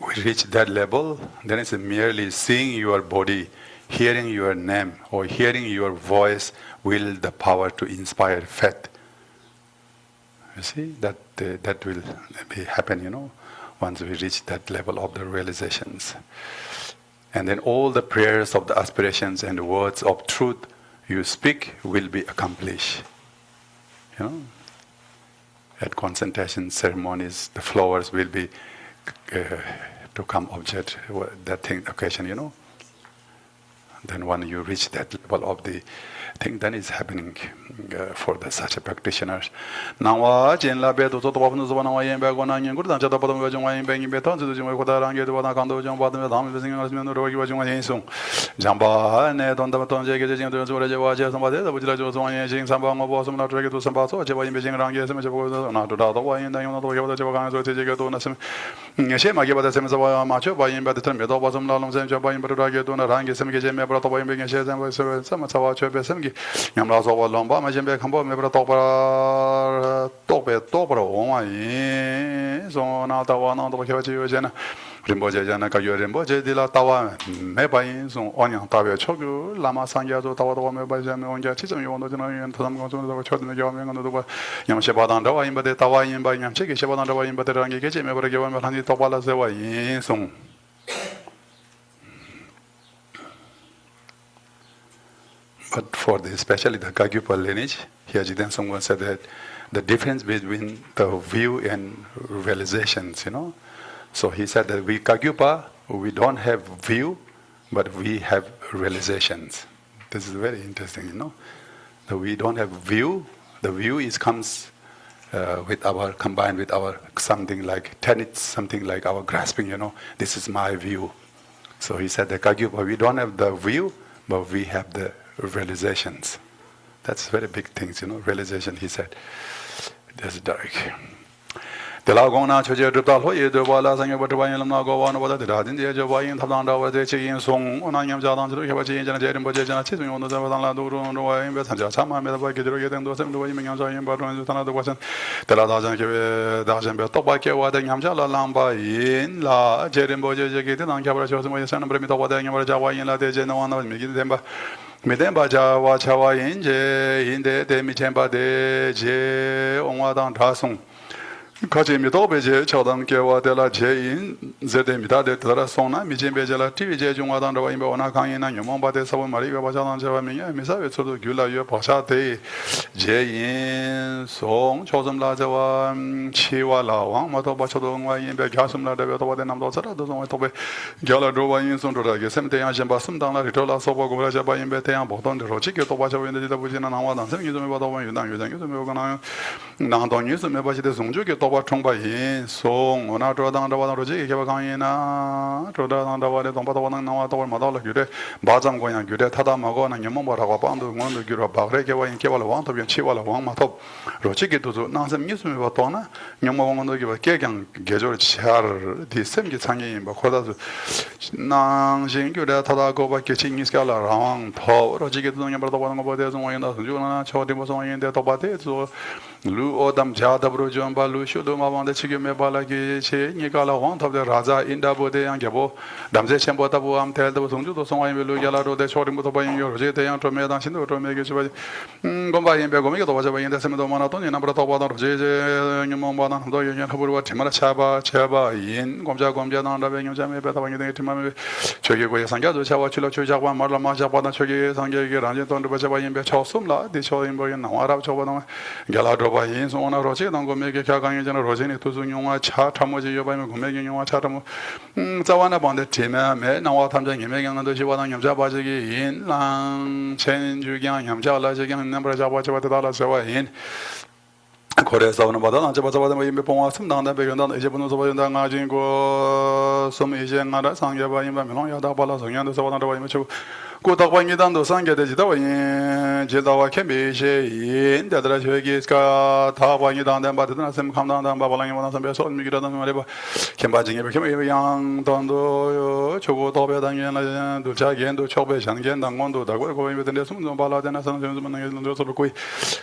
Speaker 3: we reach that level, then it's merely seeing your body, hearing your name, or hearing your voice will the power to inspire faith. You see, that will be happen, once we reach that level of the realizations. And then all the prayers of the aspirations and the words of truth you speak will be accomplished. At concentration ceremonies, the flowers will be to come object that thing occasion, Then when you reach that level of the thing, then it's happening for such a practitioners. Now, Jenla Beto to open the one away and back on onion, good answer the bottom of your banging beton to the Jumako and get one account of John Bottom, visiting us, Rogi soon. Jamba, and on the baton, getting to the watches, somebody that would like to join some of not ready to some basso, Java in Beijing around yes, not to the way, and then you know the Java to take a donation. Shame I give the same as a macho buying by the term, but was some long sense of buying, but I get on a rank, some game about the way being shares and some of our church. Yamlazo Lomba, Majembe Cambo, Mebra Topra, so now the one on the Kavajana, Rimboja Jana Kayo Rimboja de la Tawa, Mebain, so Onion Tavia Chogu, Lama Sanyazo, Tawa, Mebajam, on Jachism, you want to know, and some go to the church in the Yaman on the Yamshabadanda, but the Tawa in by Yamchik, Shabanda, but the Rangi, Mebra Gavan, Hani Topala, Zewa, so. But for especially the Kyobpa lineage, here Jiden someone said that the difference between the view and realizations, So he said that we Kyobpa, we don't have view, but we have realizations. This is very interesting, That we don't have view. The view comes combined with our something like tenets, something like our grasping, This is my view. So he said that Kyobpa, we don't have the view, but we have the realizations. That's very big things, realization, he said. That's dark. The Lagona Choja Dutalo, the Wala Sang about Wayan Nago, one over the Radin, the Jawayan Tabanda, where they chicken song, on Ayam Jalan to Havachi and Jaden Bajan, Chism on the Zavana Duru, and Roy, and Sama, made by Gedro, and those the women and but another wasn't the Ladazan Dajan Betobake, what Yamjala Lamba in La Jaden Boja, and Cabra, San Bremita, what Jawayan La de Genoa, Midemba. Midemba Jawa Chawa in the Demitemba de Je Onwadan Tasung. Kajimi Dobeje, Chodam Kewa de la Jain, Zedemita de Tarasona, Mijembejala, TV Jungadan, Imba, Nakana, Yomba de Savan Maria, Bajan Javamia, Misa, so Gula, Pasate, Jain, Song, Chosam Lazawa, Chiwala, Matobachodonga, in Begasum, La de Namdosa, doesn't Tobe, Galadrova in Sondra, Semte Jambasum, Dana, Ritola, Sobo, Jaba in Betan, Boton, the Rochik, Tobacha in the Bujina, and some use about when you don't use them, Nanton use them, Nebashi the Sunjuk. Toba Tromba in song on our down the water, Gavana, Troda the water, Tompata, Madala, Gude, Bazam going and Gude, Tadamagon, and Yamamba, Rapandu, one to Gura, Barreka, and Kevala, one to be Chivala, one matop, Rochiki to Nansen Museum Vatona, Yamon to give a cake and Gajor Char, the same Gitangi in Bakoda, Nanjing, Guda, Tadago, by catching his color around, Rochiki to number the one about the one, Juna, Chodi was on in the Tobate, so Lu Odam Jada Brujamba, Lu. Shuduma the Chigame Balagi, Nikala, one of the Raza in Dabode and Gabo, Damze Chambotabu, am tell the Sundu, so I will Yellow, the short motorbike in your Jete and Tromeda, to make it Gomba in Begomico was away in the Semino Monoton, number of water of Jeze, Yamon, Doyan, Habur, Timara Chaba, in Gomja Gomja, and the Benjamin, better when you get to Mammy, Chogi Sanga, Chawa Chilo Choja, Marla Maja, Chogi, Sanga, Ranjan, the Baja in Bechosumla, the show in Boyan, Arab Chavana, Galadrova in, so on a Roche, don't go make a Kagan. Rosini to Zunga Chatamoji, Gomegin Chatamo, Zawana Bondet Tima, now I'm doing Megan and the Jiwan Jabaji in Lang, Chen Jugan, Yamjala, Jagan, number of Jawa in. Korea's own Badana, Jabazava, Pong, down the big and Japanese Ajingo, some Asian, Sanga, Melonia, Dabala, and the Savana. Good up when you done the Sanga, the Jidawa can be in the Drajika, Tawa, you down them, but it doesn't come down, Babalang, and Besso, and Miguel, whatever. Cambajing became young, Tondo, Chogo, Tobe, Duchagan, Chobe, and again, and Mondo, the work going with the Nesum, Bala, and some Sangui,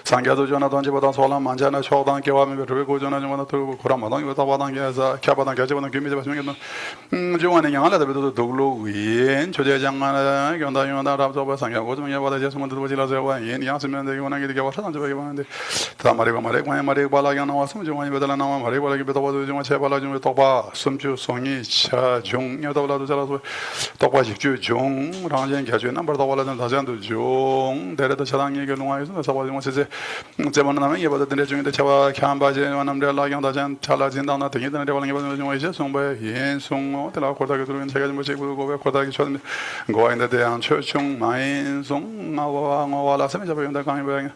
Speaker 3: Sangazo, Jonathan, Solam, Manjana, Shodan, Kiwami, Rico, Jonathan, to Kuramadan, with Abadan, as a Cabadan, Gajavan, give me the Joining another bit of Dulu, in Choja, 요나 라브조바 상야 고좀 야바다 제스몬도 보지라서 예 양스면 되게 원하게 되게 와서 안 저기 봤는데 다 말이 발라게 나와서 좀 많이 배달아 나와 말이 발라게 배달아도 좀 제발 좀 똑바 숨주 송이 차종 여다라도 잘라서 똑바 집주 종 라전 개주 넘버 더 발라는 다잔도 종 데려다 차당 얘기 농아에서 사바 좀 세세 제만 나면 예바다 데 중에 제와 캬바제 원남들 라경 다잔 잘라진다나 되게 되는 데 발라게 받는 좀 이제 송바에 예 송어 데라 고다게 들어오는 제가 좀 제고 고베 고다게 쳐 고아인데 대한 초총 마인송 나와 라서 잡아 용다 강이 보양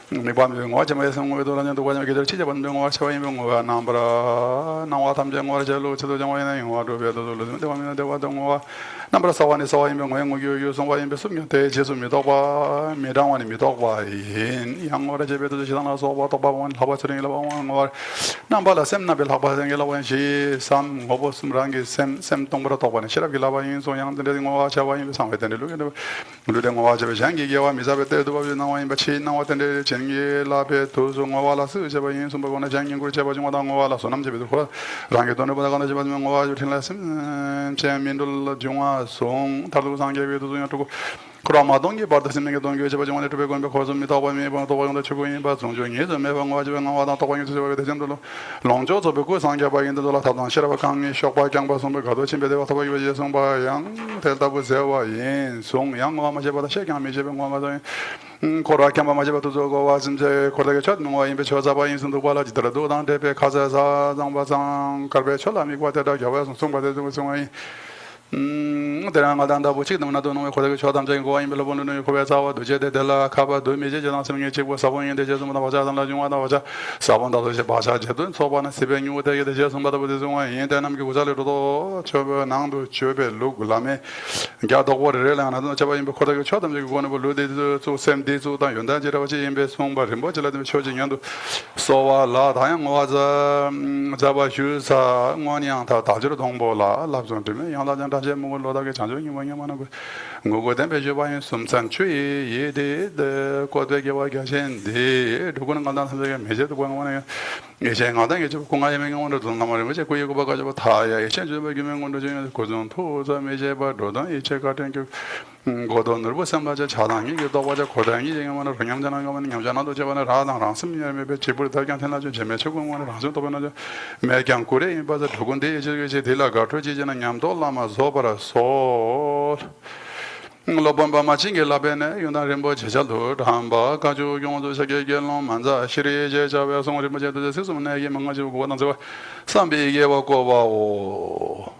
Speaker 3: 니밤 뭐 점에서 뭐 돌아냐도 과정 기절 치자 번병 와 차와이 병와 남브라 나와 담정 와 절로 저도 정와이나 영화로 배도 돌는데 와면 대와 동와 남브라 사와니 사와이 병와 영고 요송와이 배수면 대 제수미도 봐 미랑와니 미도 봐인 양어라 제배도 지나서 와도 봐원 하바처럼 일어봐 와 남발라 셈나벨 하바생 일어봐시 삼 호보스랑게 셈 동브라 도바네 시랍길라바인 소양들의 와 차와이 상회되는 루게도 루된 와 제배 장기기와 미사베때도 봐 나와이 바치 나와던데 쟁게 라베 도종와 와라스 제바인 손바고나 장년고 제바중 와당 와라서 남제베도 랑게 돈을 보다가나 제바중 와 주틀라스 제민돌 중화 송 다르고 상계베도 중요하고 그라마동게 바다스님게 동게 제바중 와네 베고 거점니다 바미 바도 바용다 추고인 바 종종이 점에방 와 제방 와다 도방이 제바게 대전돌로 롱조 저베고 상계바인도 돌아 다단 시라바 강이 쇼바 강바 손을 가도 침베데 와서 바기 베제 송바양 델다부 세와 인 송양 와마 제바다 셰강 제방 와마도 고라케 마마 제바도 저거 와심제 고다게 첫 농와 임베 저자바 인선도 발라지더라도 당대배 가자사 장바상 갈베 철라미 과대다 겨와서 송바대 송송이 대랑하단다 보치 너무나도 농에 고다게 저담적인 고와 임벨로 보는 고베사와 도제데 델라 카바 도미제 전화성의 제고 사본인데 제도마다 와자단라 중화다 와자 사본다도 제 바샤 제도 소바나 세뱅이 오다게 되제 송바다 보데 송와 인데남게 고자르도 저베 낭도 저베 루글라메 갸도고레를 하나도 제바 임베 고다게 저담적인 고는 볼로데 소 셈데소 다 연단지라고 임베 송바를 뭐절라도 초진연도 소와라 다양 와자 자바 휴사 원양 다 다지로 동보라 랍존되면 양다잔 다제 먹을 로다게 장정이 뭐냐면은 그거된 배제바인 숨산추이 예데 고대게와 가신데 누구는 간단 선생님 매제도 공원에 예생하던 게 공간에 명원으로 동남아를 뭐제 고이고 봐 가지고 다야 예생 좀 명원으로 중에 고전 토자 매제바 로다 이체 같은 게 고돈을 보상 맞아 자당이 이거 맞아 고당이 정말 그냥자나 가면 냠자나도 제바나 라당랑 심리에 제불 달게 나죠 제매체 공원을 하죠 또 변하죠 매경고래 인바자 두군데 이제 될라가 터지지는 냠돌라마 소바라 소 로범바 마칭게 라베네 유나렘보 제자도 함바 가주 용도 세계gel로 만자 시리 제자베 송리 모제도 세수문에게 망가지고 고나서 삼비게 왔고 와오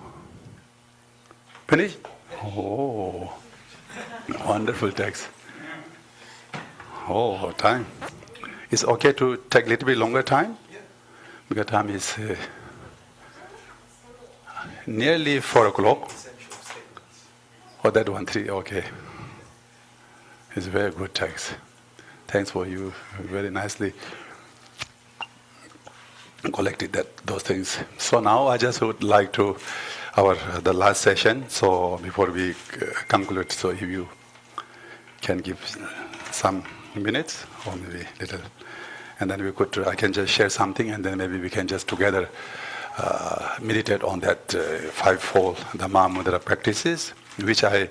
Speaker 3: finish oh wonderful text oh time it's okay to take a little bit longer time because time is nearly 4 o'clock. Oh, that 1-3, okay. It's a very good text. Thanks for you, very nicely collected those things. So now I just would like to, the last session, so before we conclude, so if you can give some minutes, or maybe little, and then I can just share something, and then maybe we can just together meditate on that fivefold Dhamma Mudra practices, which I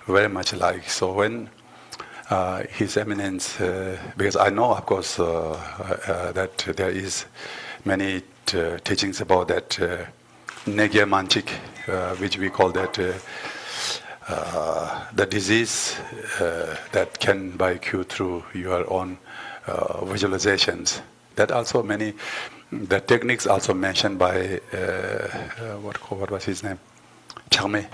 Speaker 3: very much like. So when His Eminence, because I know, of course, that there is many teachings about that Negya Manchik, which we call that the disease that can be cured through your own visualizations. That also the techniques also mentioned by what was his name? Chagme.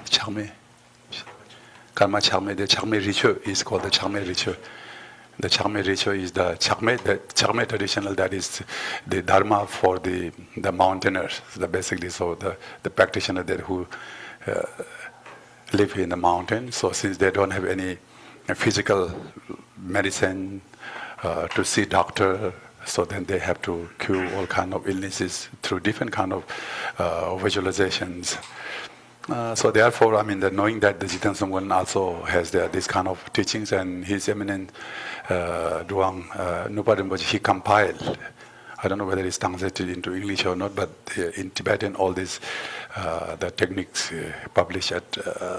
Speaker 3: Karma Chagme. The Chagme ritual is called the Chagme ritual. The Chagme ritual is the Chagme traditional, that is the dharma for the mountaineers, basically, so the practitioner that who live in the mountain. So since they don't have any physical medicine to see doctor, so then they have to cure all kind of illnesses through different kind of visualizations. So therefore, I mean, knowing that the Jitan Sangwan also has this kind of teachings, and His Eminent Duang Nuparimpoche, he compiled, I don't know whether it's translated into English or not, but in Tibetan all these the techniques published at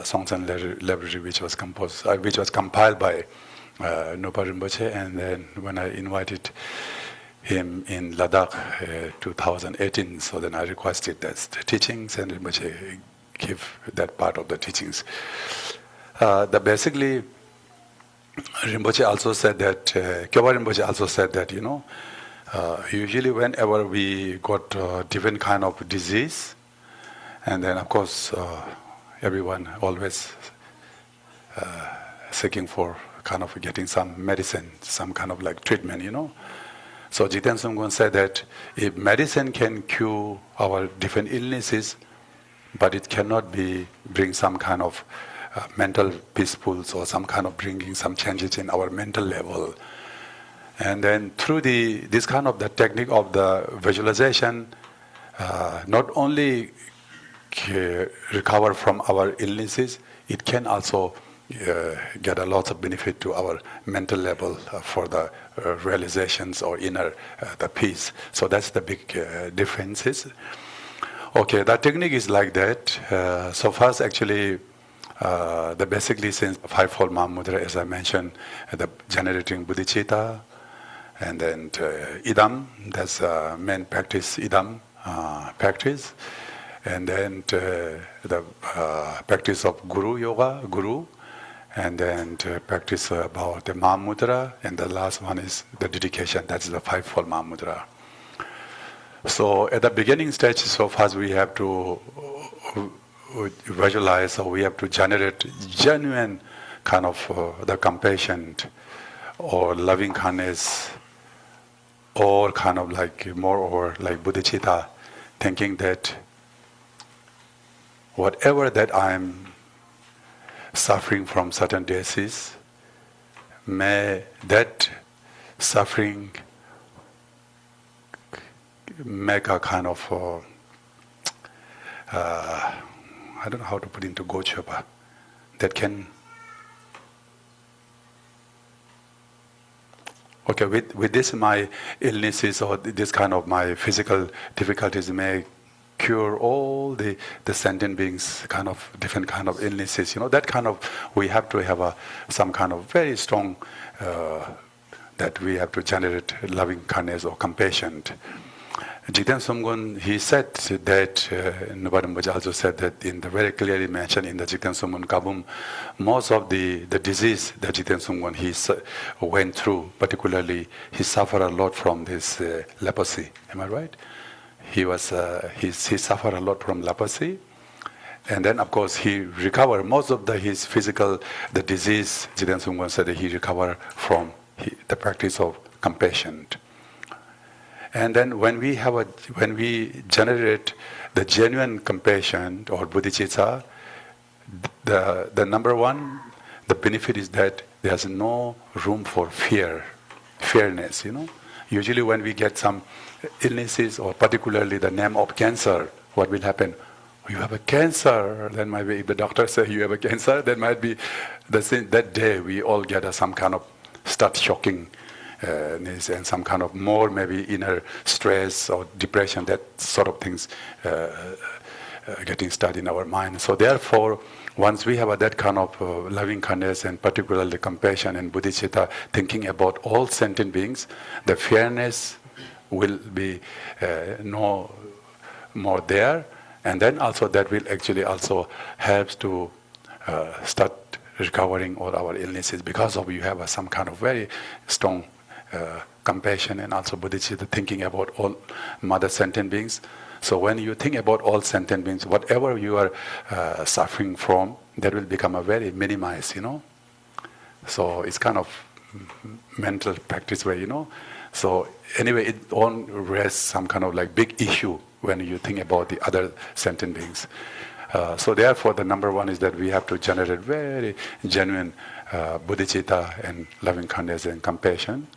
Speaker 3: Songsan Library, which was compiled by Nopa Rinpoche, and then when I invited him in Ladakh 2018, so then I requested that the teachings, and Rinpoche give that part of the teachings. Basically, Rinpoche also said that, Kyobpa Rinpoche also said that, usually whenever we got different kind of disease, and then of course everyone always seeking for kind of getting some medicine, some kind of like treatment, So Jiten Sumgon said that if medicine can cure our different illnesses, but it cannot bring some kind of mental peacefuls or some kind of bringing some changes in our mental level. And then through this kind of the technique of the visualization, not only recover from our illnesses, it can also get a lot of benefit to our mental level for the realizations or inner the peace. So that's the big differences. Okay, the technique is like that. So first, actually, the basically since fivefold Mahamudra, as I mentioned, the generating bodhicitta, and then idam, that's main practice, idam practice, and then the practice of guru yoga, guru, and then practice about the Mahamudra, and the last one is the dedication, that's the fivefold Mahamudra. So at the beginning stage, so first we have to visualize, or we have to generate genuine kind of the compassion or loving kindness, or kind of like more or like bodhicitta, thinking that whatever that I'm suffering from certain disease, may that suffering make a kind of I don't know how to put into Kyobpa, that can okay with this my illnesses or this kind of my physical difficulties may cure all the sentient beings kind of different kind of illnesses, that kind of we have to have some kind of very strong that we have to generate loving kindness or compassion. Jigten Sumgon, he said that, Nopa Rinpoche also said that in the very clearly mentioned in the Jigten Sumgon Kabum, most of the disease that Jigten Sumgon he went through, particularly he suffered a lot from this leprosy. Am I right? He suffered a lot from leprosy, and then of course he recovered most of his physical the disease. Jigten Sumgon said that he recovered from the practice of compassion. And then when we generate the genuine compassion or bodhicitta, the number one, the benefit is that there's no room for fearness. Usually when we get some illnesses, or particularly the name of cancer, what will happen? You have a cancer. Then might be if the doctor says you have a cancer, then might be that day we all get some kind of start shocking. And some kind of more maybe inner stress or depression, that sort of things getting started in our mind. So therefore, once we have that kind of loving kindness and particularly compassion and bodhicitta, thinking about all sentient beings, the fairness will be no more there, and then also that will actually also help to start recovering all our illnesses, because of you have some kind of very strong compassion and also bodhicitta, thinking about all mother sentient beings. So when you think about all sentient beings, whatever you are suffering from, that will become a very minimized, So it's kind of mental practice way, So anyway, it won't raise some kind of like big issue when you think about the other sentient beings. So therefore, the number one is that we have to generate very genuine bodhicitta and loving kindness and compassion.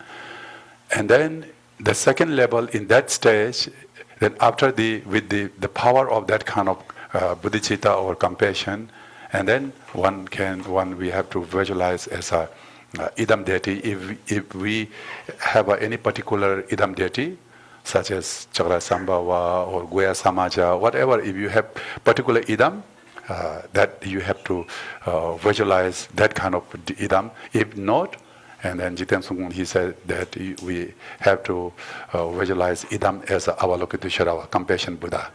Speaker 3: And then the second level in that stage, then after with the power of that kind of bodhicitta or compassion, and then we have to visualize as a idam deity. If we have any particular idam deity, such as Chakra Sambhava or Guya Samaja, whatever, if you have particular idam, that you have to visualize that kind of idam. If not, and then Jiten Sungmun, he said that we have to visualize idam as Avalokiteshvara, compassion Buddha.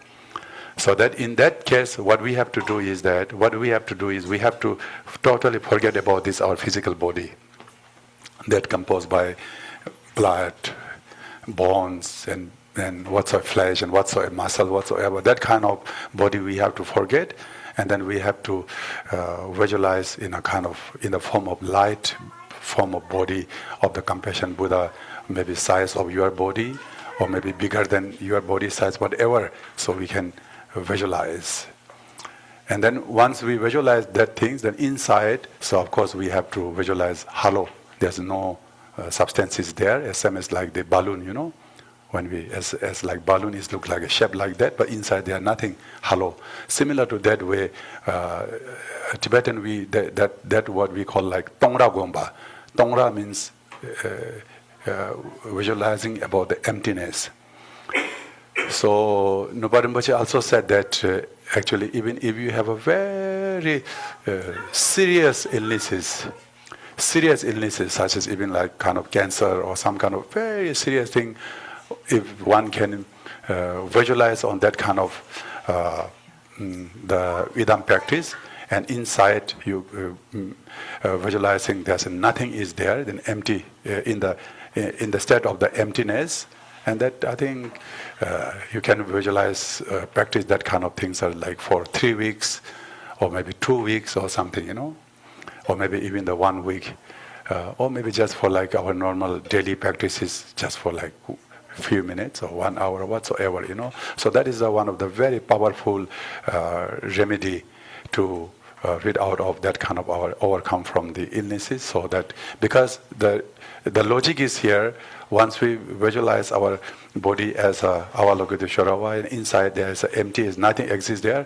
Speaker 3: So that in that case, what we have to do is we have to totally forget about this, our physical body, that composed by blood, bones, and whatsoever flesh and whatsoever muscle, whatsoever. That kind of body we have to forget, and then we have to visualize in the form of light, form of body of the compassion Buddha, maybe size of your body, or maybe bigger than your body size, whatever. So we can visualize. And then once we visualize that things, then inside, so of course we have to visualize hollow. There's no substances there, same as like the balloon, when we, as like balloon is look like a shape like that, but inside there nothing, hollow. Similar to that way, Tibetan, that what we call like Tongra Gomba. Tongra means visualizing about the emptiness. So Nupa Rinpoche also said that actually even if you have a very serious illnesses such as even like kind of cancer or some kind of very serious thing, if one can visualize on that kind of the Idam practice, and inside you visualizing there's nothing is there, then empty in the state of the emptiness. And that I think you can visualize, practice that kind of things are like for 3 weeks, or maybe 2 weeks or something, or maybe even the 1 week, or maybe just for like our normal daily practices, just for like a few minutes or 1 hour or whatsoever, So that is one of the very powerful remedy to rid out of that kind of overcome from the illnesses. So that because the logic is here. Once we visualize our body as Avalokiteshvara, and inside there is empty, is nothing exists there,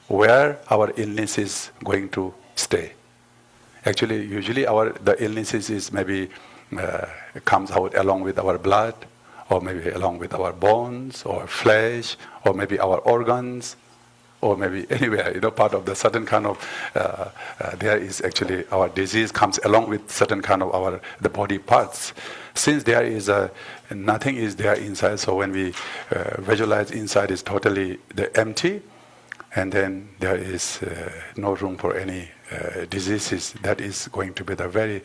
Speaker 3: where our illness is going to stay. Actually, usually the illnesses is maybe comes out along with our blood, or maybe along with our bones or flesh, or maybe our organs, or maybe anywhere, part of the certain kind of, there is actually our disease comes along with certain kind of the body parts. Since there is nothing is there inside, so when we visualize inside is totally the empty, and then there is no room for any diseases, that is going to be the very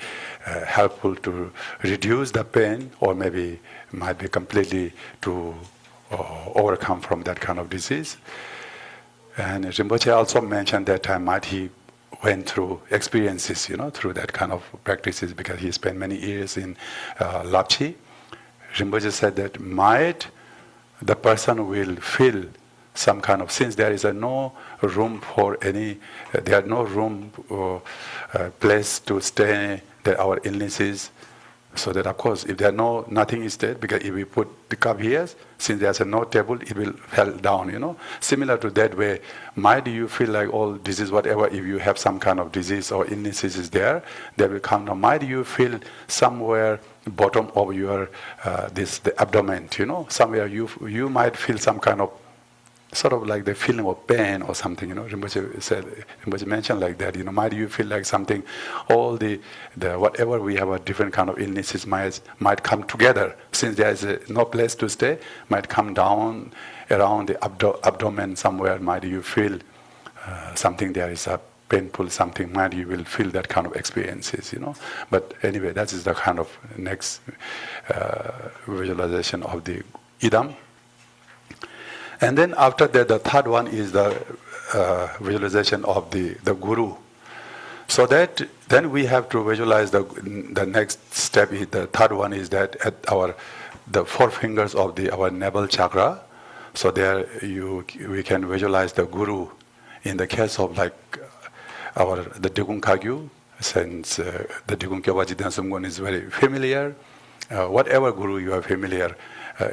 Speaker 3: helpful to reduce the pain, or maybe might be completely to overcome from that kind of disease. And Rinpoche also mentioned that time he went through experiences, through that kind of practices, because he spent many years in Lapchi. Rinpoche said that the person will feel some kind of, since there is no room for any, there are no room or place to stay our illnesses. So that of course, if there are nothing is there, because if we put the cup here, since there's no table, it will fall down, Similar to that way, do you feel like all disease, whatever, if you have some kind of disease or illnesses is there, they will come down. Do you feel somewhere bottom of your, the abdomen, somewhere you might feel some kind of, sort of like the feeling of pain or something, Rinpoche mentioned like that, do you feel like something, all the whatever we have a different kind of illnesses might come together, since there is no place to stay, might come down around the abdomen somewhere, do you feel something there is a painful something, you will feel that kind of experiences, But anyway, that is the kind of next visualization of the idam. And then after that, the third one is the visualization of the guru. So that then we have to visualize the next step. The third one is that at the 4 fingers of our navel chakra. So there we can visualize the guru. In the case of like the Drikung Kagyu, since the Drikung Kyobpa Jiten Sumgon is very familiar. Whatever guru you are familiar.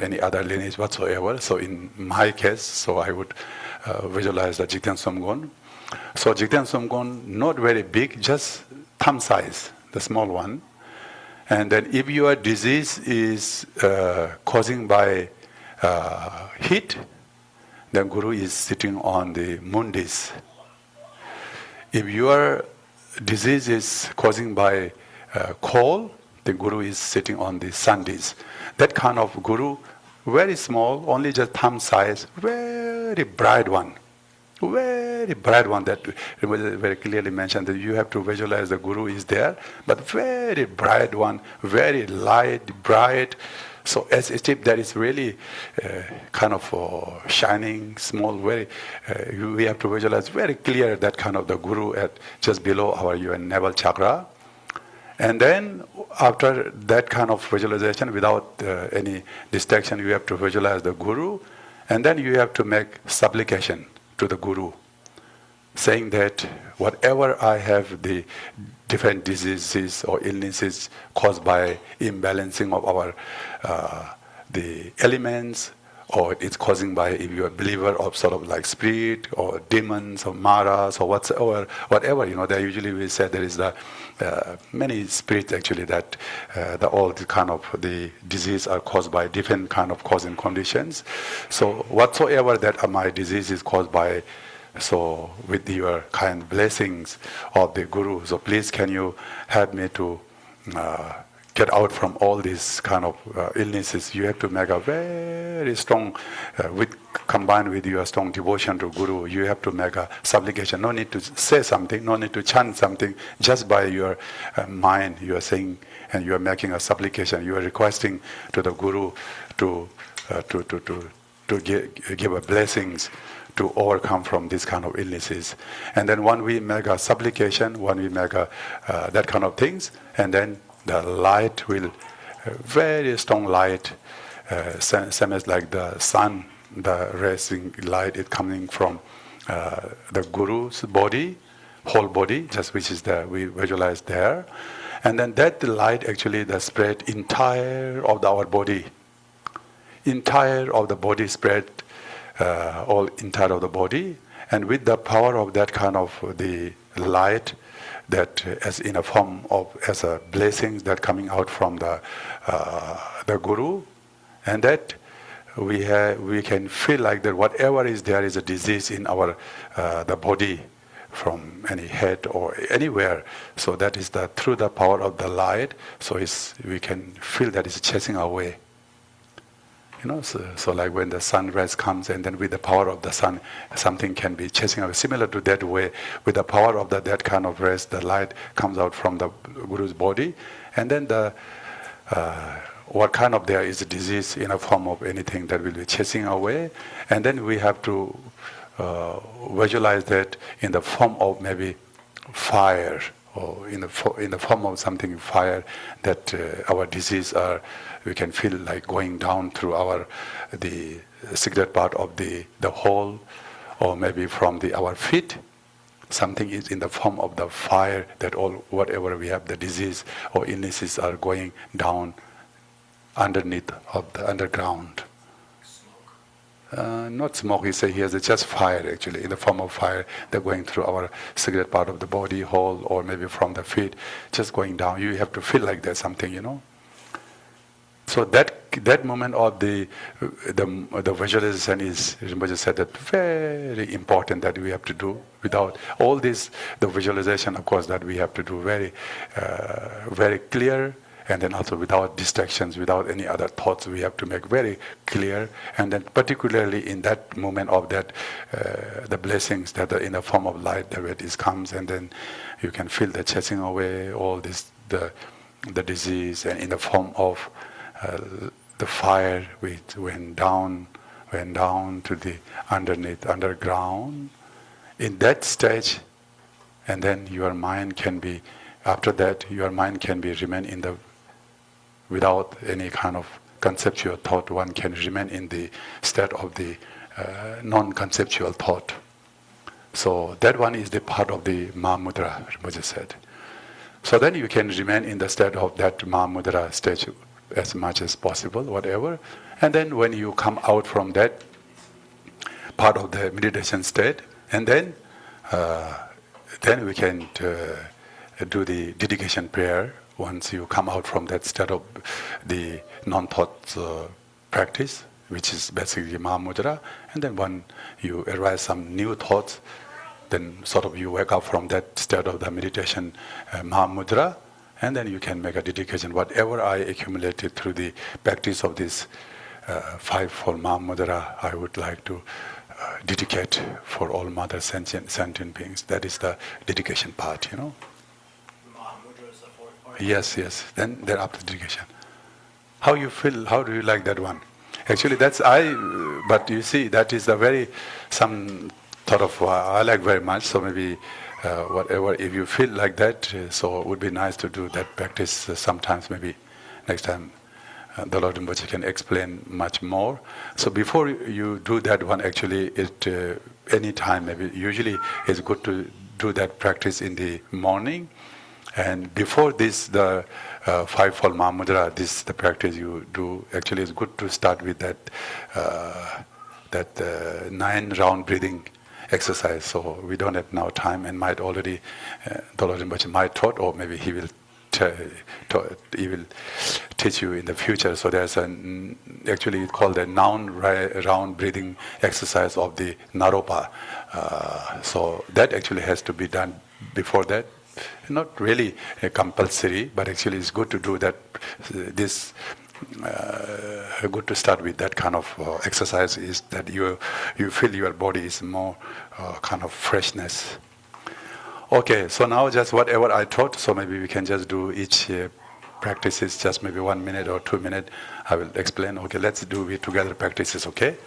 Speaker 3: Any other lineage whatsoever. So in my case, so I would visualize the Jigten Somgon. So Jigten Somgon, not very big, just thumb size, the small one. And then if your disease is causing by heat, then Guru is sitting on the mundis. If your disease is causing by coal, the Guru is sitting on the sandis. That kind of Guru, very small, only just thumb size, very bright one. Very bright one that very clearly mentioned that you have to visualize the Guru is there, but very bright one, very light, bright. So as a tip that is really kind of shining, small, very, we have to visualize very clear that kind of the Guru at just below our navel chakra. And then after that kind of visualization, without any distraction, you have to visualize the Guru, and then you have to make supplication to the Guru, saying that whatever I have, the different diseases or illnesses caused by imbalancing of our the elements, or it's causing by, if you're a believer of sort of like spirit or demons or maras or whatever, there usually we say there is the many spirits actually that all the kind of the disease are caused by different kind of causing conditions. So whatsoever that my disease is caused by, so with your kind blessings of the Guru, so please can you help me to get out from all these kind of illnesses. You have to make a very strong, combined with your strong devotion to Guru, you have to make a supplication. No need to say something, no need to chant something. Just by your mind, you are saying, and you are making a supplication. You are requesting to the Guru to give a blessings to overcome from these kind of illnesses. And then when we make a supplication, when we make a that kind of things, and then the light will, very strong light, same as like the sun, the rising light is coming from the Guru's body, whole body, just which is there, we visualize there. And then that light actually the spread entire of our body. Entire of the body spread, all entire of the body. And with the power of that kind of the light, that as in a form of as a blessings that coming out from the Guru, and that we can feel like that whatever is there is a disease in our the body, from any head or anywhere. So that is through the power of the light. So we can feel that it's chasing away. So like when the sunrise comes, and then with the power of the sun, something can be chasing away. Similar to that way, with the power of that kind of rays, the light comes out from the Guru's body, and then what kind of there is a disease in a form of anything that will be chasing away, and then we have to visualize that in the form of maybe fire, or in the form of something fire, that our disease we can feel like going down through the secret part of the hole, or maybe from our feet. Something is in the form of the fire, that whatever we have, the disease or illnesses are going down underneath of the underground. Not smoke, he said here, it's just fire actually, in the form of fire. They're going through our secret part of the body, hole, or maybe from the feet, just going down. You have to feel like there's something, So that moment of the visualization is, Rinpoche said, that very important that we have to do. Without all this, the visualization, of course, that we have to do very, very clear, and then also without distractions, without any other thoughts, we have to make very clear. And then particularly in that moment of that, the blessings that are in the form of light, the radiance comes, and then you can feel the chasing away all this, the disease, and in the form of the fire which went down to the underground. In that stage, and then your mind can be, after that, your mind can be remain without any kind of conceptual thought. One can remain in the state of the non-conceptual thought. So that one is the part of the Mahamudra, Rinpoche said. So then you can remain in the state of that Mahamudra stage as much as possible, whatever. And then when you come out from that part of the meditation state, and then we can do the dedication prayer. Once you come out from that state of the non-thought practice, which is basically Mahamudra. And then when you arise some new thoughts, then sort of you wake up from that state of the meditation Mahamudra, and then you can make a dedication. Whatever I accumulated through the practice of this fivefold Mahamudra, I would like to dedicate for all mother sentient beings. That is the dedication part,
Speaker 2: Mahamudra is the fourth part.
Speaker 3: Yes. Then after dedication. How you feel? How do you like that one? Actually, but you see, that is a very, some thought of, I like very much, so maybe whatever, if you feel like that, so it would be nice to do that practice sometimes, maybe next time. The Lord Rinpoche can explain much more. So before you do that one, actually, any time, maybe usually it's good to do that practice in the morning. And before this, the fivefold Mahamudra, the practice you do, actually it's good to start with that 9-round breathing exercise. So we don't have now time, and might already, the Lord Rinpoche might taught, or maybe he will teach you in the future. So there's actually it's called the round breathing exercise of the Naropa. So that actually has to be done before that. Not really compulsory, but actually it's good to do that. Good to start with that kind of exercise, is that you feel your body is more kind of freshness. Okay, so now just whatever I taught, so maybe we can just do each practices, just maybe 1 minute or 2 minutes. I will explain. Okay, let's do it together practices, okay?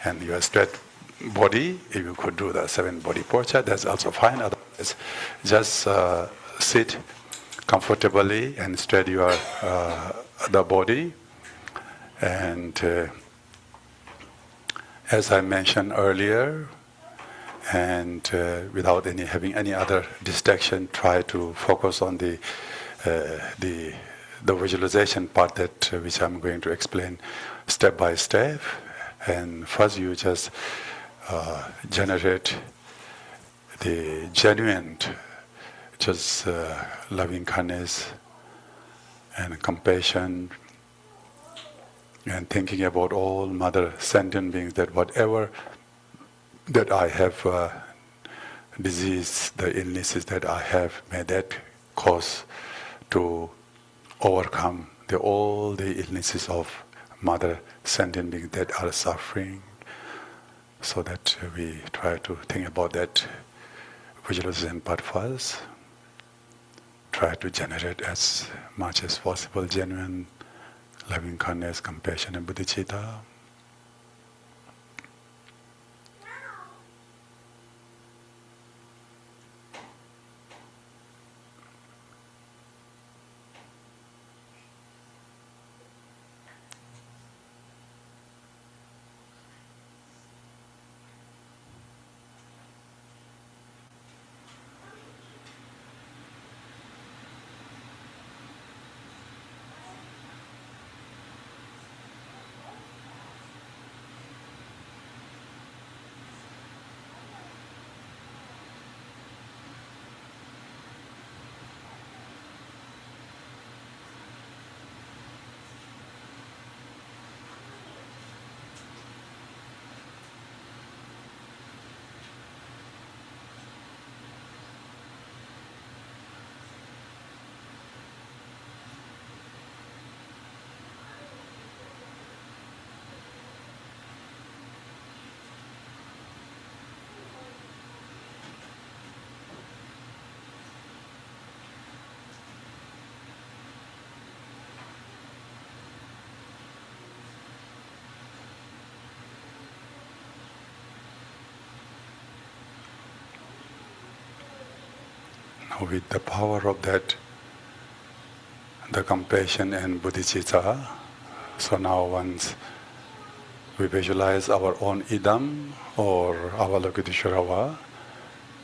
Speaker 3: And your straight body, if you could do the 7 body posture, that's also fine. Otherwise, just sit comfortably and straight your the body. And as I mentioned earlier, and without having any other distraction, try to focus on the visualization part which I'm going to explain step by step. And first, you just generate the genuine, just loving kindness and compassion, and thinking about all mother sentient beings, that whatever that I have disease, the illnesses that I have, may that cause to overcome all the illnesses of mother sentient beings that are suffering. So that we try to think about that visualization part first. Try to generate as much as possible genuine loving kindness, compassion, and bodhicitta. Now with the power of that, the compassion and bodhicitta, so now once we visualize our own idam or Avalokiteshvara,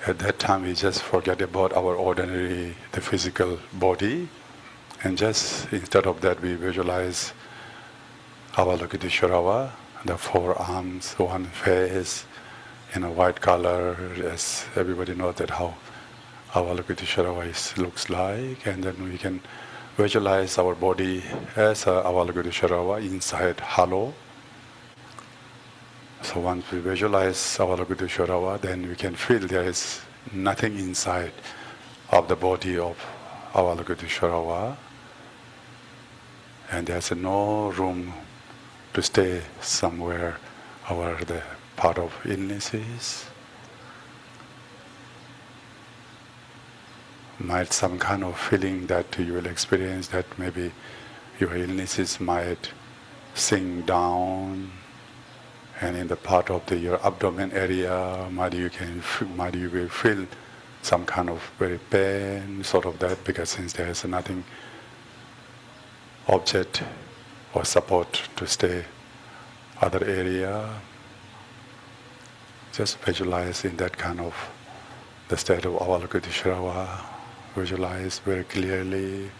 Speaker 3: at that time we just forget about our ordinary, the physical body, and just instead of that we visualize Avalokiteshvara, the 4 arms, 1 face, in a white color, as everybody knows that how Avalokiteshvara looks like, and then we can visualize our body as Avalokiteshvara inside hollow, So once we visualize Avalokiteshvara, then we can feel there is nothing inside of the body of Avalokiteshvara, and there's no room to stay somewhere over the part of illnesses. Might some kind of feeling that you will experience that maybe your illnesses might sink down, and in the part of your abdomen area, might you will feel some kind of very pain, sort of that, because since there is nothing object or support to stay other area, just visualize in that kind of the state of Avalokiteshvara. Visualize very clearly,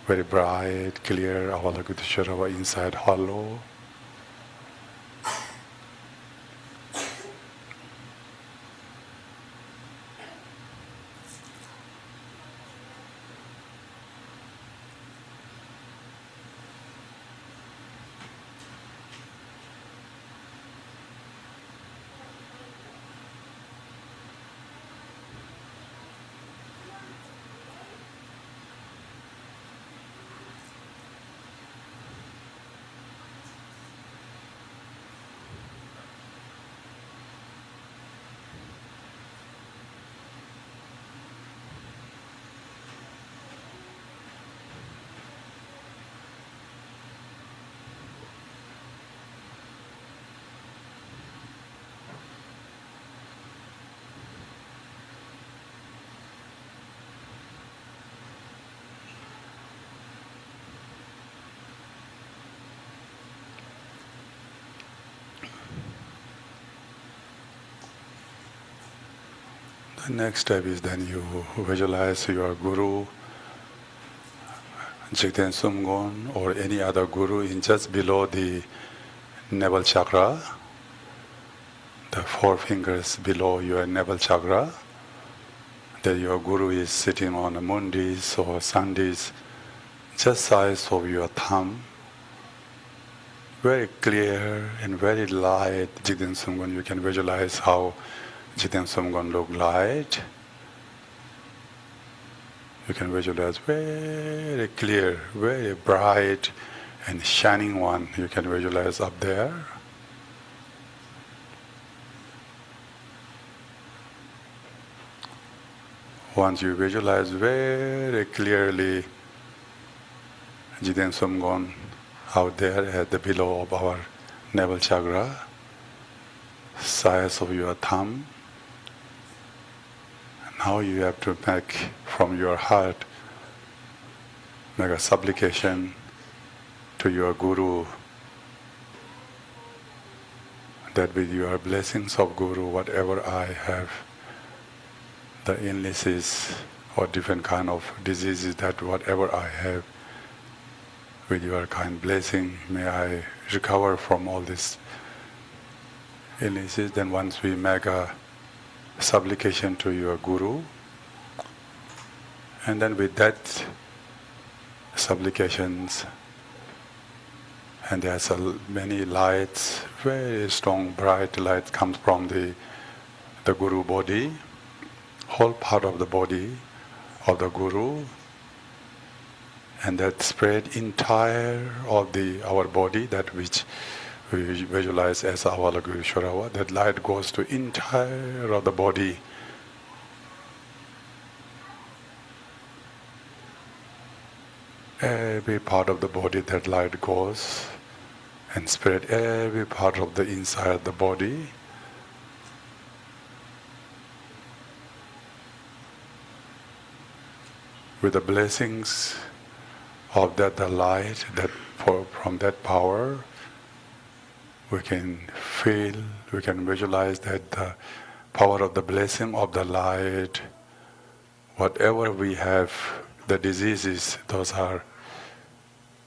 Speaker 3: very bright, clear Avalokiteshvara inside hollow. The next step is then you visualize your guru, Jigten Sumgon, or any other guru in just below the navel chakra, the four fingers below your navel chakra. That your guru is sitting on a mundis or sandis, just size of your thumb. Very clear and very light Jigten Sumgon. You can visualize how Jigten Sumgon look like. You can visualize very clear, very bright and shining one. You can visualize up there. Once you visualize very clearly Jigten Sumgon out there at the below of our navel chakra, size of your thumb. Now you have to make from your heart, make a supplication to your guru that with your blessings of guru, whatever I have, the illnesses or different kind of diseases, that whatever I have, with your kind blessing, may I recover from all these illnesses. Then once we make a supplication to your guru, and then with that supplications, and there's many lights, very strong bright light comes from the guru body, whole part of the body of the guru, and that spread entire of our body, that which we visualize as Avalokiteshvara. That light goes to entire of the body. Every part of the body that light goes and spread every part of the inside of the body. With the blessings of that the light, that from that power, we can feel, we can visualize that the power of the blessing of the light, whatever we have, the diseases, those are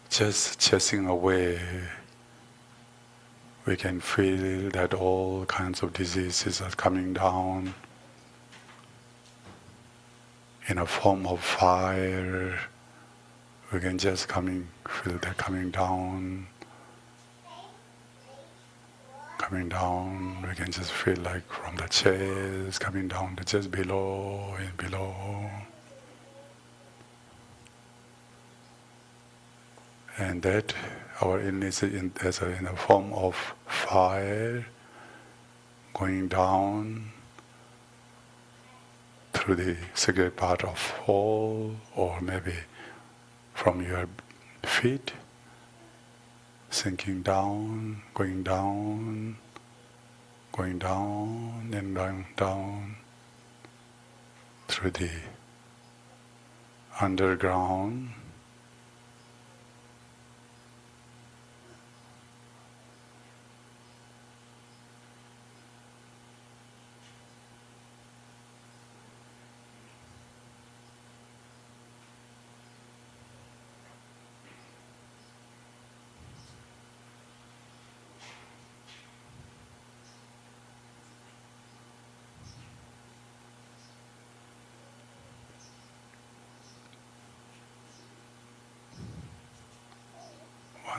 Speaker 3: just chasing away. We can feel that all kinds of diseases are coming down in a form of fire. We can just feel that coming down coming down. We can just feel like from the chest coming down to just below and below. And that our illness is in a form of fire going down through the secret part of fall, or maybe from your feet, sinking down, going down, going down and down through the underground.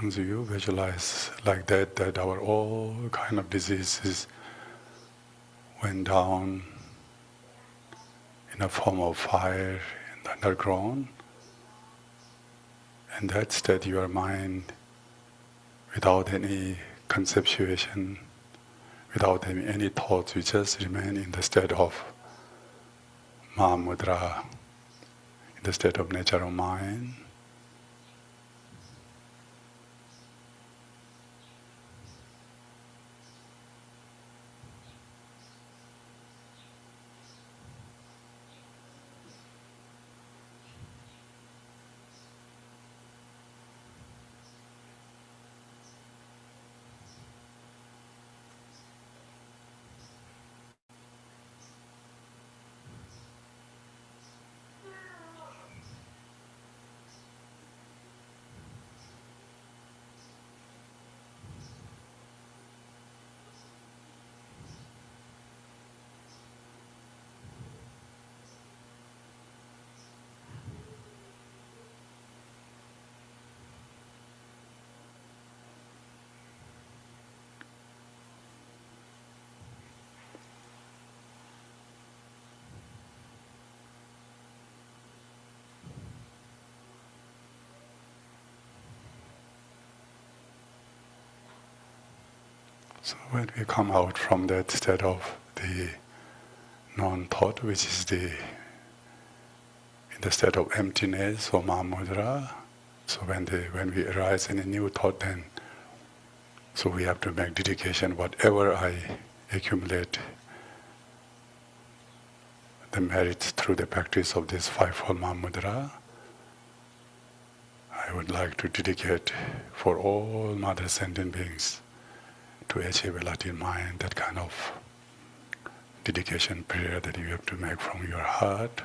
Speaker 3: Once you visualize like that, that our all kind of diseases went down in a form of fire in the underground, and that state your mind, without any conceptuation, without any thoughts, you just remain in the state of Mahamudra, in the state of nature of mind. So when we come out from that state of the non-thought, which is in the state of emptiness or Mahamudra, so when we arise in a new thought, then so we have to make dedication. Whatever I accumulate, the merits through the practice of this fivefold Mahamudra, I would like to dedicate for all mother sentient beings to achieve a Latin mind, that kind of dedication prayer that you have to make from your heart.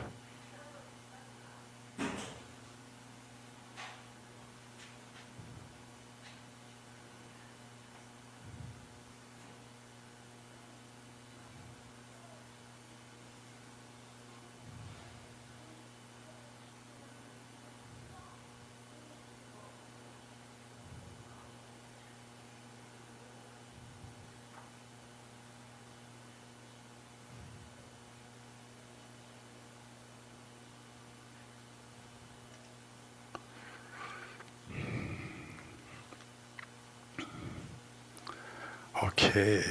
Speaker 3: Okay.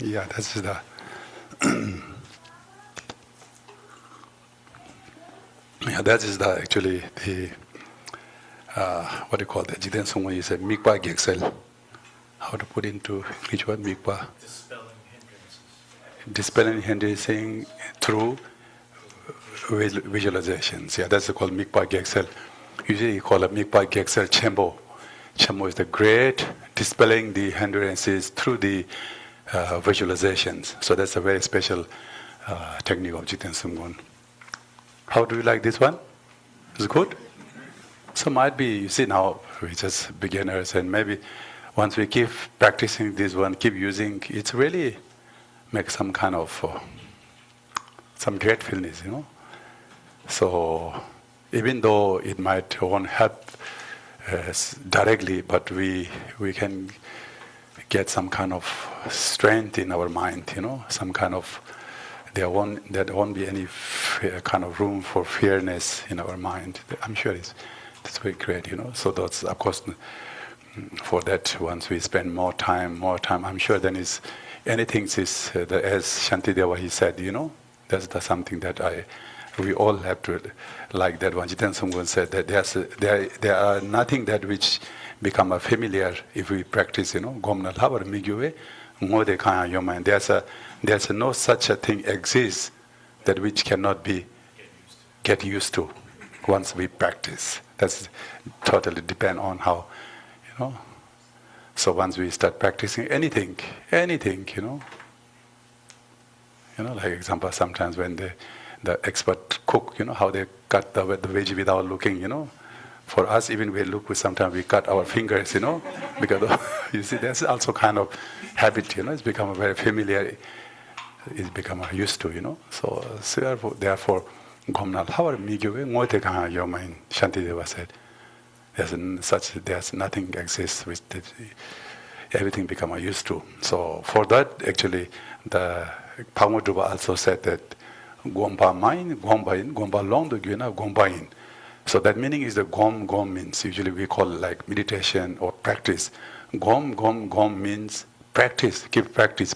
Speaker 3: Yeah, that's the that is the actually the what do you call that? Jiten Sungwa is a mikpa geksel. How to put into English word mikpa? Dispelling hindrances through visualizations. Yeah, that's called mikpa geksel. Usually you call it mikpa geksel chembo. Chembo is the great dispelling the hindrances through the visualizations. So that's a very special technique of Jiten Sungwa. How do you like this one? Is it good? So might be, you see now, we're just beginners, and maybe once we keep practicing this one, keep using, it's really makes some kind of, some gratefulness, you know. So even though it might won't help directly, but we can get some kind of strength in our mind, some kind of there won't be any kind of room for fearness in our mind. I'm sure it's very great, So that's of course for that once we spend more time, I'm sure then is anything is as Shantideva he said, that's something that we all have to like that one. Jiten Sumgun said that there are nothing that which become a familiar if we practice, Gomna Labar Miguwe, Ngode Kaya Yoman. There's no such a thing exists that which cannot be get used to once we practice. That's totally depend on how, So once we start practicing anything, like example, sometimes when the expert cook, how they cut the veggie without looking, For us, even we look, sometimes we cut our fingers, because you see, that's also kind of habit, It's become very familiar. It's become used to, So therefore, Gomnal, how are Miguel, Mote Kanga Yomain, Shantideva said, there's nothing exists with it. Everything become used to. So for that, actually, the Pamoduba also said that Gomba main, Gomba in, Gomba long the Guna, Gomba in. So that meaning is the Gom means, usually we call it like meditation or practice. Gom means practice, keep practice.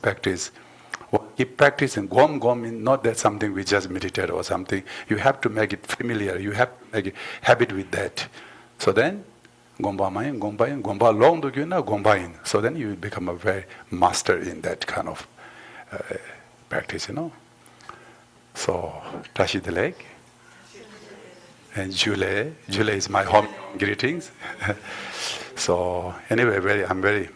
Speaker 3: Keep practicing. Gom means not that something we just meditate or something. You have to make it familiar. You have to make a habit with that. So then, Gomba main, Gomba in, Gomba long the Guna, Gomba in. So then you become a very master in that kind of practice, So, Tashi the leg. And Jule is my home greetings. So anyway, I'm very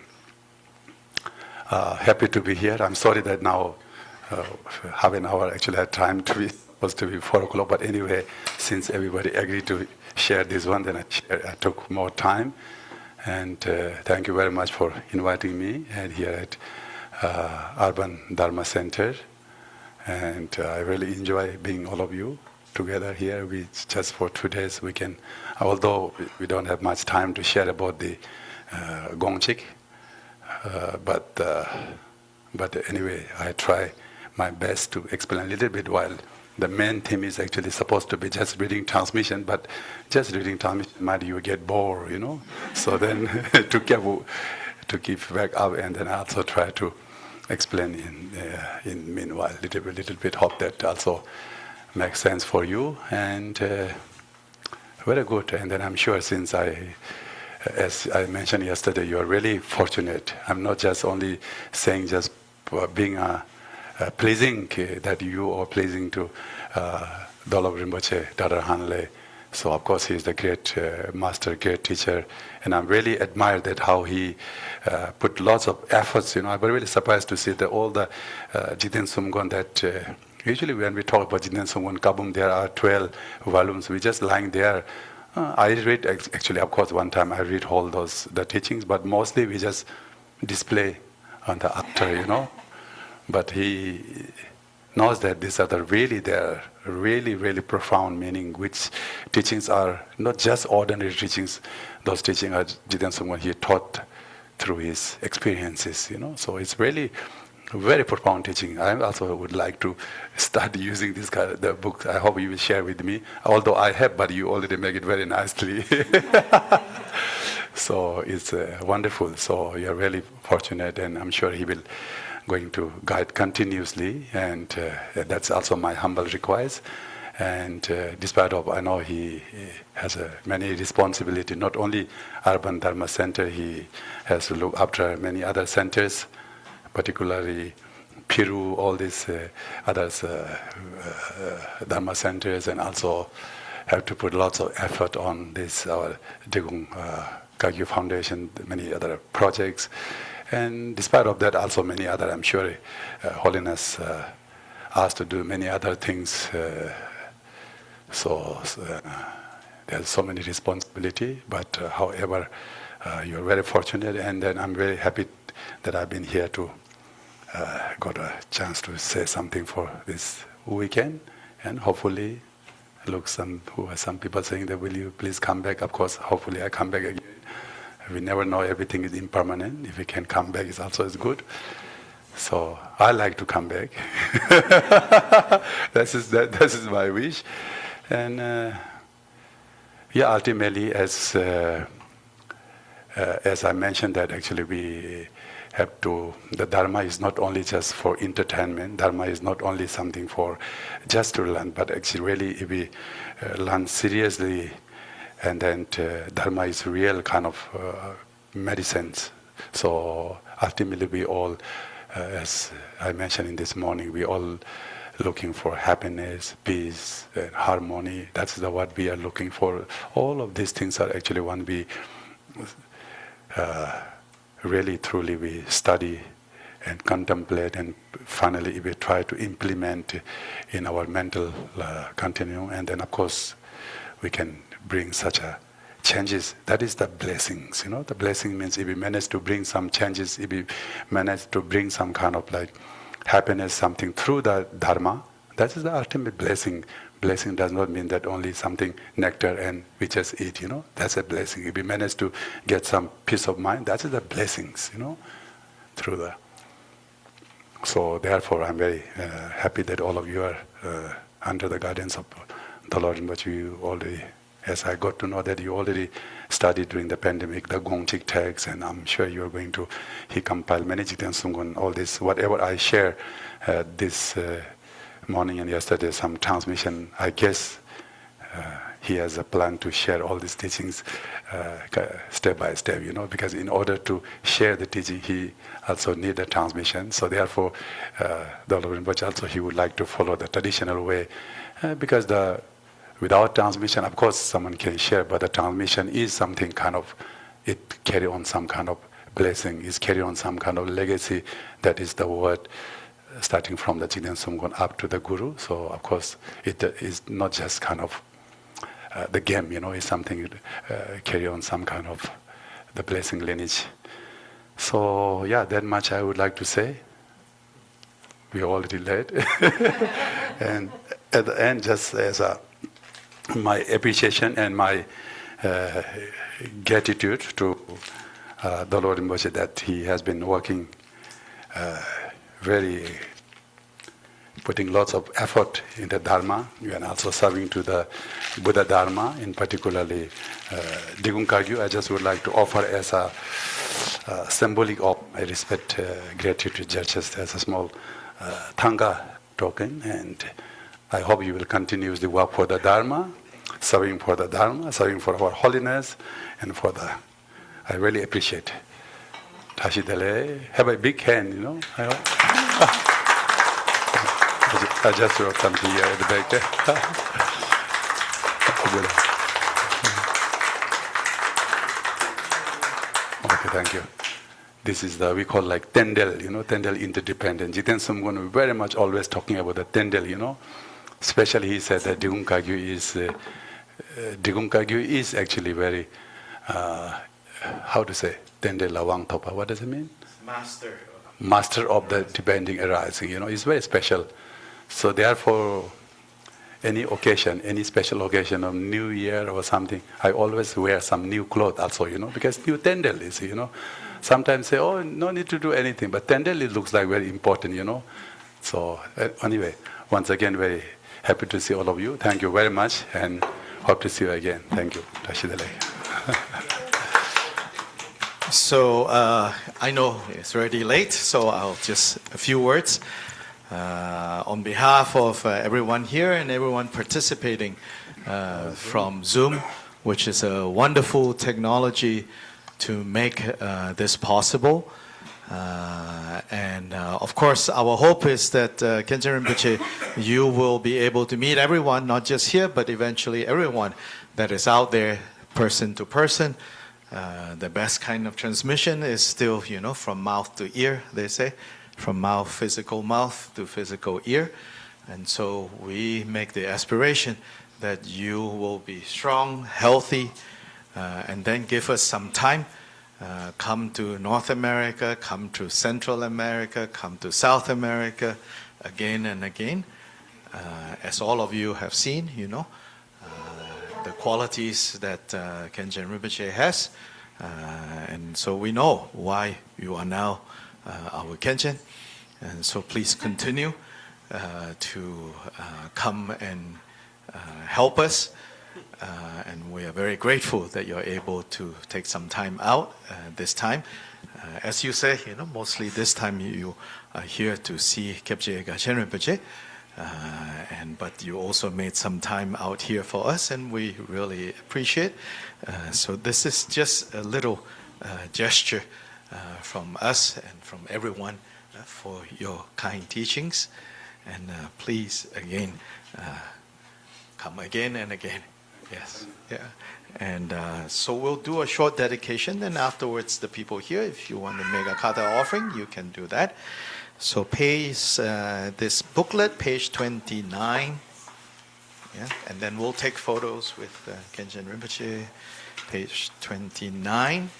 Speaker 3: happy to be here. I'm sorry that now half an hour actually had time supposed to be 4 o'clock. But anyway, since everybody agreed to share this one, then I took more time. And thank you very much for inviting me and here at Urban Dharma Center. And I really enjoy being all of you together here. We just for 2 days we can, although we don't have much time to share about the Gongchik, but anyway, I try my best to explain a little bit while the main theme is actually supposed to be just reading transmission, but just reading transmission might you get bored, So then to keep back up, and then I also try to explain in meanwhile little bit. Hope that also makes sense for you, and very good. And then I'm sure since as I mentioned yesterday, you are really fortunate. I'm not just only saying just being pleasing that you are pleasing to Dolab Rinpoche, Dada Hanle. So of course he is the great master, great teacher, and I'm really admire that how he put lots of efforts. I'm really surprised to see that all the Jiten Sumgon that usually when we talk about Jiten Sumgon Kabum, there are 12 volumes. We just lying there. I read actually, of course, one time I read all the teachings, but mostly we just display on the altar, But he knows that these are really profound meaning, which teachings are not just ordinary teachings. Those teachings are Jiten Sumgon he taught through his experiences, So it's really very profound teaching. I also would like to start using this kind of the book. I hope you will share with me. Although I have, but you already make it very nicely. So it's wonderful. So you're really fortunate, and I'm sure he will going to guide continuously. And that's also my humble request. And despite of, I know he has many responsibility. Not only Urban Dharma Center, he has to look after many other centers, particularly Piru, all these others Dharma centers, and also have to put lots of effort on this our Drikung Kagyu Foundation, many other projects, and despite of that, also many other. I'm sure Holiness asked to do many other things. So there's so many responsibility, but however, you're very fortunate, and then I'm very happy that I've been here to got a chance to say something for this weekend, and hopefully, some people saying that will you please come back? Of course, hopefully I come back again. we never know, everything is impermanent. If we can come back, it's also is good. So I like to come back. That is my wish. And ultimately, as I mentioned, that actually we have to, the Dharma is not only just for entertainment. Dharma is not only something for just to learn, but actually really if we learn seriously, and then Dharma is real kind of medicines. So ultimately we all, as I mentioned in this morning, we all looking for happiness, peace, and harmony. That's what we are looking for. All of these things are actually when we really truly we study and contemplate, and finally we try to implement in our mental continuum, and then of course we can bring such a changes. That is the blessings, you know. The blessing means if we manage to bring some changes, if we manage to bring some kind of like happiness, something through the Dharma, that is the ultimate blessing. Blessing does not mean that only something nectar and we just eat, you know. That's a blessing. If we manage to get some peace of mind, that is the blessings, you know, through the. So therefore, I'm very happy that all of you are under the guidance of the Lord, but you already, as I got to know that you already studied during the pandemic, the Gongchik text, and I'm sure you're going to, he compiled many Jigten Sunggun, all this, whatever I share this morning and yesterday, some transmission, I guess he has a plan to share all these teachings step by step, you know, because in order to share the teaching, he also need a transmission. So therefore, the Lord Rinpoche also, he would like to follow the traditional way, because without transmission, of course, someone can share, but the transmission is something kind of, it carry on some kind of blessing, is carry on some kind of legacy. That is the word, starting from the Jigten Sumgon up to the Guru. So of course, it is not just kind of the game, you know, it's something carry on some kind of the blessing lineage. So yeah, that much I would like to say. We already late. And at the end, just as my appreciation and my gratitude to the Lord Rinpoche that he has been working very, putting lots of effort in the Dharma and also serving to the Buddha Dharma, in particularly Drikung Kagyu. I just would like to offer as a symbolic of my respect, gratitude, just as a small Thanga token, and I hope you will continue the work for the Dharma, serving for the Dharma, serving for our holiness, and for the. I really appreciate. Tashidele, have a big hand, you know. I hope. I just wrote something here at the back there. Okay, thank you. This is we call like Tendel, you know, Tendel interdependent. Jigten Sumgon very much always talking about the Tendel, you know. Especially he said that Drikung Kagyu is actually very, how to say, Tendel Lawang Topa. What does it mean? Master of the depending arising, you know, it's very special. So therefore, any occasion, any special occasion of New Year or something, I always wear some new clothes also, you know, because new Tendel is, you know. Sometimes say, oh, no need to do anything, but Tendel, it looks like very important, you know. So anyway, once again, very happy to see all of you. Thank you very much, and hope to see you again. Thank you. Tashidale.
Speaker 2: So I know it's already late, so I'll just a few words. On behalf of everyone here and everyone participating from Zoom, which is a wonderful technology to make this possible. And of course, our hope is that Khenchen Rinpoche, you will be able to meet everyone, not just here, but eventually everyone that is out there, person to person. The best kind of transmission is still, you know, from mouth to ear, they say. From physical mouth to physical ear. And so we make the aspiration that you will be strong, healthy, and then give us some time. Come to North America, come to Central America, come to South America again and again. As all of you have seen, you know, the qualities that Khenchen Rinpoche has. And so we know why you are now our Kenshin. And so please continue to come and help us. And we are very grateful that you're able to take some time out this time. As you say, mostly this time you are here to see Kyobpa Gachen Rinpoche. But you also made some time out here for us, and we really appreciate. So this is just a little gesture from us and from everyone for your kind teachings. And please, again, come again and again. Yes, yeah. And so we'll do a short dedication, and afterwards the people here, if you want to make a kata offering, you can do that. So page, this booklet, page 29, yeah, and then we'll take photos with Kenshin Rinpoche, page 29.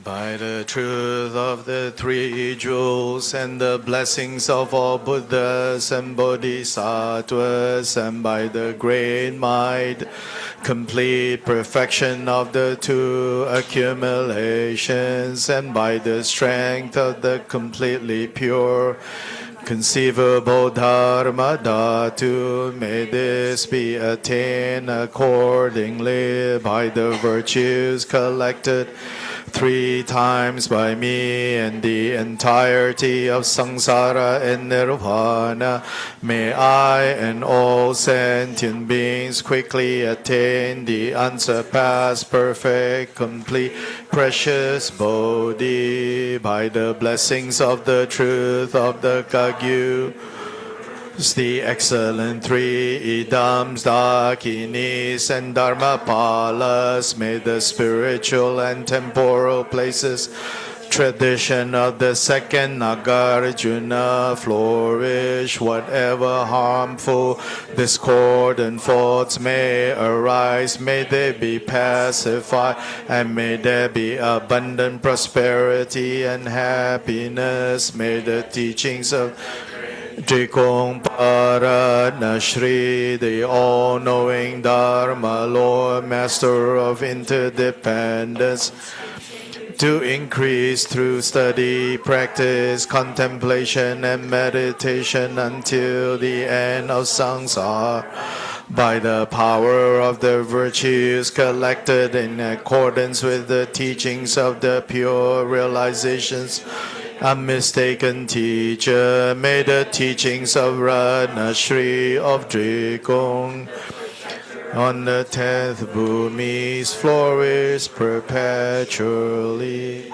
Speaker 2: By the truth of the three jewels and the blessings of all Buddhas and Bodhisattvas, and by the great might, complete perfection of the two accumulations, and by the strength of the completely pure, conceivable Dharma Dhatu, may this be attained accordingly by the virtues collected 3 times by me and the entirety of samsara and nirvana. May I and all sentient beings quickly attain the unsurpassed, perfect, complete, precious Bodhi by the blessings of the truth of the Kagyu, the excellent 3 Idams, Dakinis, and Dharmapalas. May the spiritual and temporal places, tradition of the second Nagarjuna flourish. Whatever harmful discordant thoughts may arise, may they be pacified, and may there be abundant prosperity and happiness. May the teachings of Drikung Paratna Shri, the all-knowing Dharma Lord, Master of interdependence, to increase through study, practice, contemplation, and meditation until the end of samsara, by the power of the virtues collected in accordance with the teachings of the pure realizations. Unmistaken teacher, may the teachings of Ratna Shri of Drikung on the 10th Bhumis flourish perpetually.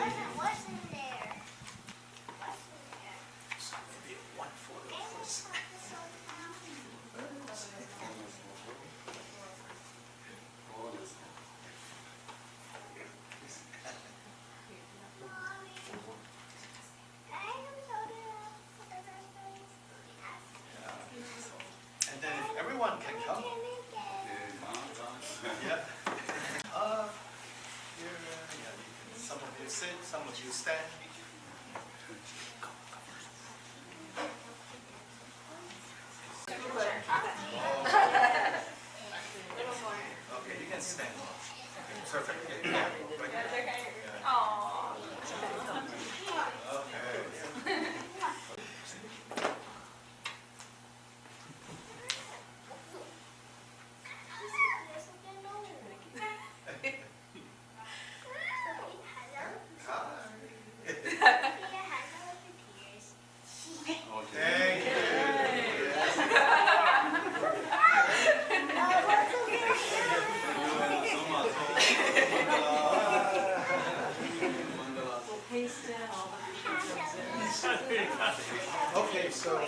Speaker 2: Some of you stand. Okay, you can stand. Perfect. Yeah. Okay, so